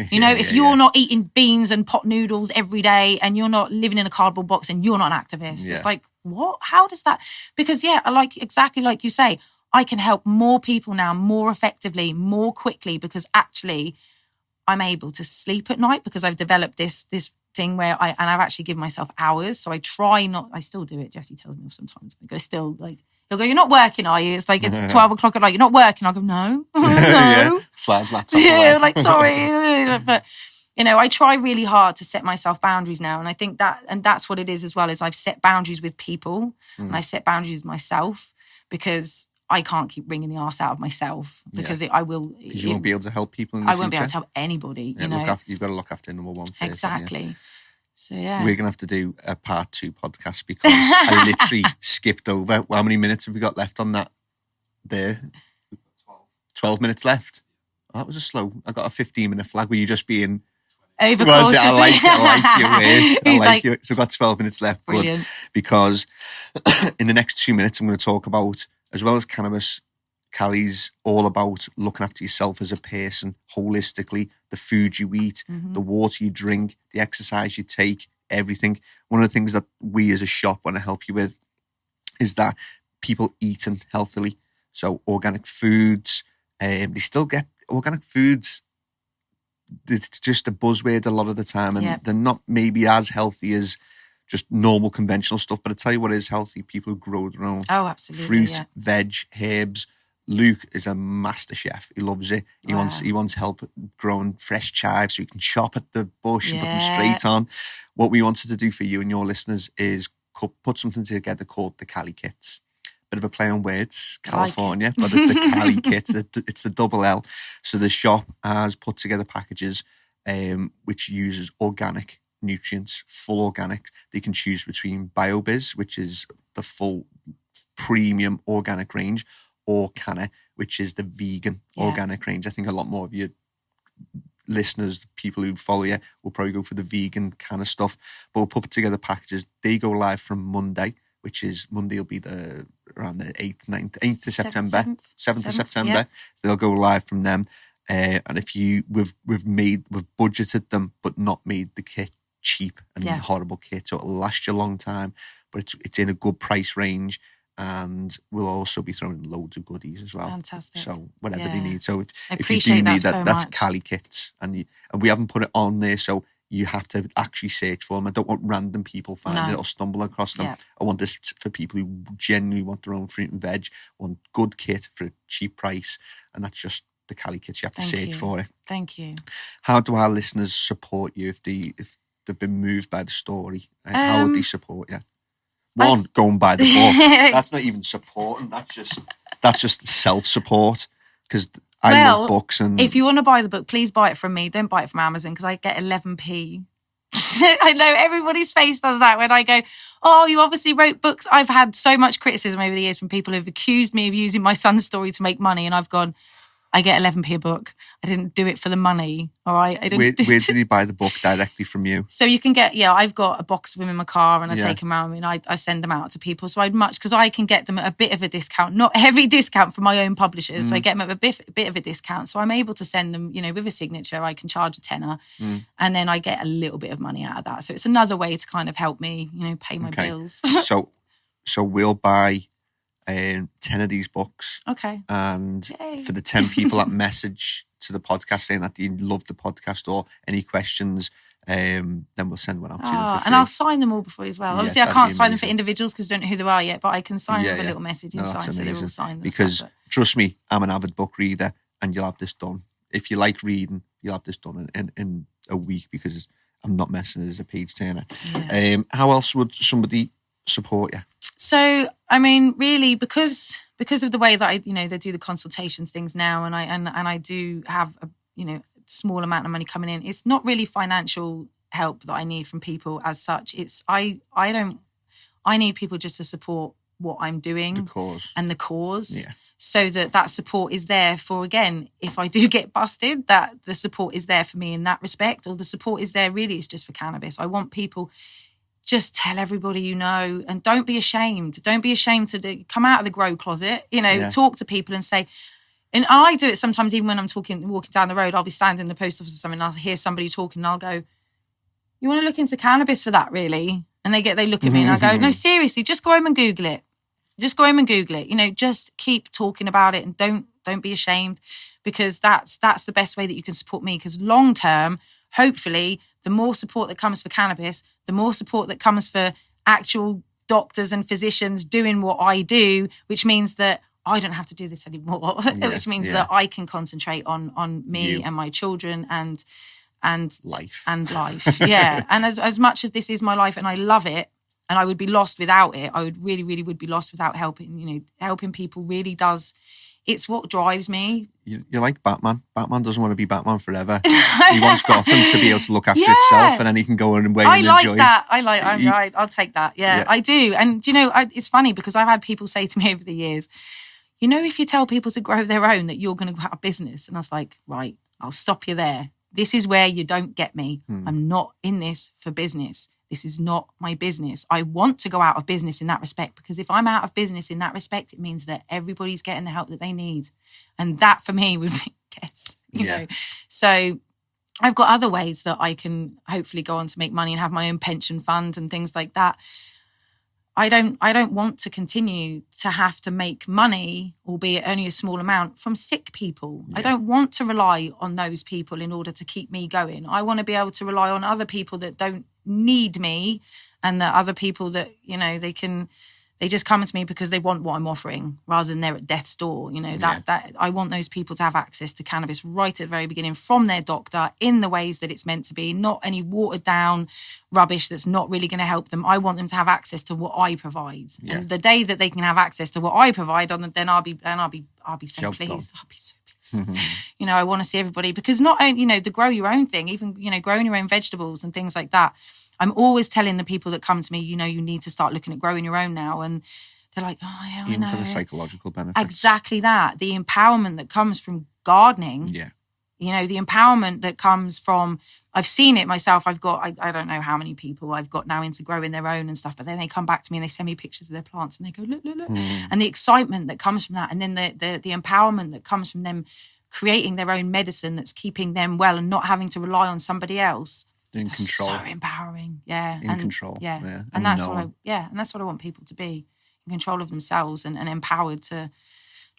You know, if you're not eating beans and pot noodles every day and you're not living in a cardboard box, and you're not an activist. It's like, what? How does that? Because exactly like you say, I can help more people now more effectively, more quickly, because actually I'm able to sleep at night because I've developed this thing where I've actually given myself hours. So I still do it. Jesse tells me off sometimes. I go still like, he'll go, "You're not working, are you?" It's like, it's 12 o'clock at night. "You're not working." I go, "No, no." Yeah, like, sorry. But, you know, I try really hard to set myself boundaries now. And I think that's what it is as well, is I've set boundaries with people and I've set boundaries with myself, because I can't keep wringing the arse out of myself, because I will. Because you won't be able to help people in the future. I won't be able to help anybody, you know. You've got to look after number one first. Exactly. So, yeah. We're going to have to do a part 2 podcast, because I literally skipped over. How many minutes have we got left on that there? 12 minutes left. Oh, that was a slow. I got a 15-minute flag. Were you just being overcautious? I like you. I like you. So we've got 12 minutes left. Brilliant. Good, because in the next 2 minutes, I'm going to talk about, as well as cannabis, Callie's all about looking after yourself as a person holistically, the food you eat, the water you drink, the exercise you take, everything. One of the things that we as a shop want to help you with is that people eating healthily. So organic foods, they still get organic foods. It's just a buzzword a lot of the time, and they're not maybe as healthy as just normal conventional stuff. But I tell you what is healthy: people who grow their own fruit, veg, herbs. Luke is a master chef. He loves it. He wants help growing fresh chives so he can chop at the bush and put them straight on. What we wanted to do for you and your listeners is put something together called the Callie Kits. Bit of a play on words, California, but it's the Callie Kits. It's the double L. So the shop has put together packages which uses organic nutrients, full organic. They can choose between BioBiz, which is the full premium organic range, or Canna, which is the vegan organic range. I think a lot more of your listeners, people who follow you, will probably go for the vegan kind of stuff. But we'll put together packages. They go live from Monday, which is Monday will be around the 8th of September. 7th of September. Yeah. So they'll go live from them. And if we've budgeted them, but not made the kit cheap and horrible kit, so it'll last you a long time. But it's in a good price range. And we'll also be throwing loads of goodies as well. Fantastic. So whatever they need. So if you appreciate do need that, that's Callie Kits. And we haven't put it on there, so you have to actually search for them. I don't want random people finding it or stumble across them. Yeah. I want this for people who genuinely want their own fruit and veg, want good kit for a cheap price. And that's just the Callie Kits. You have to search for it. Thank you. How do our listeners support you if they've been moved by the story? How would they support you? One, go and buy the book. That's not even supporting. That's just self-support. Because I love books. And if you want to buy the book, please buy it from me. Don't buy it from Amazon because I get 11p. I know everybody's face does that when I go, oh, you obviously wrote books. I've had so much criticism over the years from people who've accused me of using my son's story to make money. And I've gone, I get 11p a book. I didn't do it for the money. All right. Where did he buy the book directly from you? So you can get, I've got a box of them in my car and I take them around and I send them out to people. So because I can get them at a bit of a discount, not heavy discount from my own publishers. So I get them at a bit of a discount. So I'm able to send them, with a signature. I can charge a tenner and then I get a little bit of money out of that. So it's another way to kind of help me, pay my bills. So we'll buy 10 of these books. Okay. And Yay. for the 10 people that message to the podcast saying that they love the podcast or any questions, then we'll send one out to them for free. And I'll sign them all before as well. Yeah, obviously, I can't sign them for individuals because I don't know who they are yet, but I can sign them with a little message inside so they're all signed. Because trust me, I'm an avid book reader and you'll have this done. If you like reading, you'll have this done in a week because I'm not messing as a page turner. Yeah. How else would somebody support you? So, I mean, really, because of the way that they do the consultations things now, and I do have a small amount of money coming in. It's not really financial help that I need from people as such. It's I need people just to support what I'm doing, the cause, so that support is there for, again, if I do get busted, that the support is there for me in that respect, or the support is there really is just for cannabis. I want people. Just tell everybody and don't be ashamed. Don't be ashamed to come out of the grow closet, talk to people and say, and I do it sometimes even when I'm walking down the road, I'll be standing in the post office or something and I'll hear somebody talking and I'll go, you want to look into cannabis for that really? And they look at me and I go, no, seriously, just go home and Google it. Just go home and Google it. Just keep talking about it and don't be ashamed because that's the best way that you can support me because long term, hopefully, the more support that comes for cannabis, the more support that comes for actual doctors and physicians doing what I do, which means that I don't have to do this anymore, which means that I can concentrate on me and my children and life. Yeah. And as much as this is my life and I love it and I would be lost without it, I would really, really would be lost without helping, helping people really does. It's what drives me. You're like Batman. Batman doesn't want to be Batman forever. He wants Gotham to be able to look after itself and then he can go in and wait and enjoy. I'm right. I'll take that. Yeah, I do. And, it's funny because I've had people say to me over the years, if you tell people to grow their own, that you're going to go out of business. And I was like, right, I'll stop you there. This is where you don't get me. I'm not in this for business. This is not my business. I want to go out of business in that respect because if I'm out of business in that respect, it means that everybody's getting the help that they need. And that for me would be, you know. So I've got other ways that I can hopefully go on to make money and have my own pension fund and things like that. I don't want to continue to have to make money, albeit only a small amount, from sick people. I don't want to rely on those people in order to keep me going. I want to be able to rely on other people that don't need me and the other people that, they just come to me because they want what I'm offering rather than they're at death's door. That I want those people to have access to cannabis right at the very beginning from their doctor in the ways that it's meant to be, not any watered down rubbish that's not really going to help them. I want them to have access to what I provide. Yeah. And the day that they can have access to what I provide, then I'll be so pleased. I'll be so pleased. I want to see everybody because not only, the grow your own thing, even, growing your own vegetables and things like that. I'm always telling the people that come to me, you need to start looking at growing your own now. And they're like, oh, yeah, even I know. for the psychological benefits. Exactly that. The empowerment that comes from gardening. Yeah. The empowerment that comes from, I've seen it myself. I've got, I don't know how many people I've got now into growing their own and stuff, but then they come back to me and they send me pictures of their plants and they go, look. And the excitement that comes from that. And then the empowerment that comes from them creating their own medicine that's keeping them well and not having to rely on somebody else. In control. So empowering, yeah. Control, yeah. And that's what I want people to be, in control of themselves and empowered to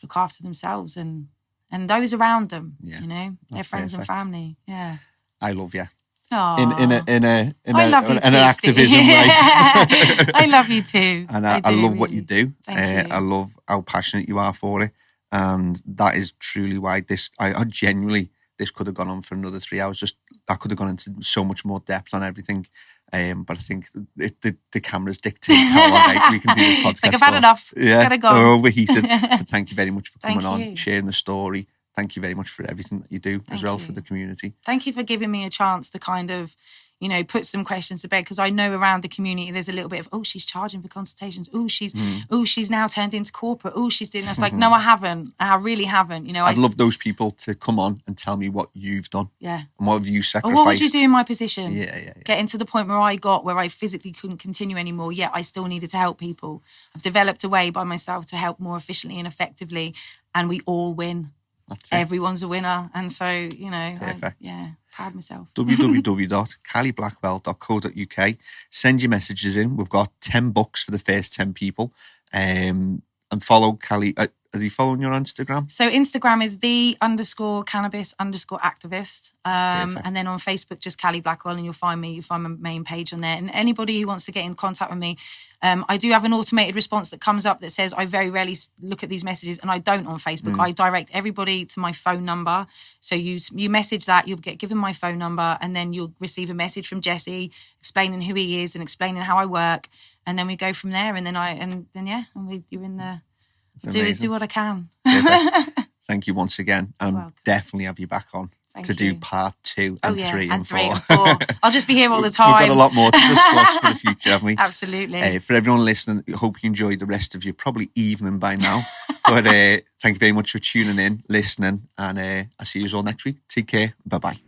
look after themselves and those around them. Yeah. Their friends and family. Yeah. I love you. Aww. In an activism way. I love you too. And I love what you do. Thank you. I love how passionate you are for it, and that is truly why I genuinely. This could have gone on for another 3 hours. I could have gone into so much more depth on everything. But I think the cameras dictate how long we can do this podcast. It's like, I've had enough. Yeah, gotta go. they're overheated. But thank you very much for coming on, you. sharing the story. Thank you very much for everything that you do as well for the community. Thank you for giving me a chance to kind of, you know, put some questions to bed, because I know around the community there's a little bit of, oh, she's charging for consultations. Oh, she's now turned into corporate. Oh, she's doing this. Like, no, I haven't. I really haven't. You know, I'd love those people to come on and tell me what you've done. Yeah. And what have you sacrificed? Or what would you do in my position? Yeah. Getting to the point where I physically couldn't continue anymore, yet I still needed to help people. I've developed a way by myself to help more efficiently and effectively, and we all win. That's it. Everyone's a winner. And so, you know, perfect. Proud of myself. www.calliebblackwell.co.uk. Send your messages in. We've got 10 books for the first 10 people. And follow Callie. Are you following your Instagram? So Instagram is _cannabis_activist. And then on Facebook, just Callie Blackwell, and you'll find me. You'll find my main page on there. And anybody who wants to get in contact with me, I do have an automated response that comes up that says I very rarely look at these messages, and I don't on Facebook. I direct everybody to my phone number. So you message that, you'll get given my phone number, and then you'll receive a message from Jesse explaining who he is and explaining how I work. And then we go from there. And then you're in the... Do what I can. Thank you once again. And definitely have you back on to do part 2 and 3 and 4. I'll just be here all the time. We've got a lot more to discuss for the future, haven't we? Absolutely. For everyone listening, I hope you enjoyed the rest of your probably evening by now. But thank you very much for tuning in, listening, and I'll see you all next week. Take care. Bye-bye.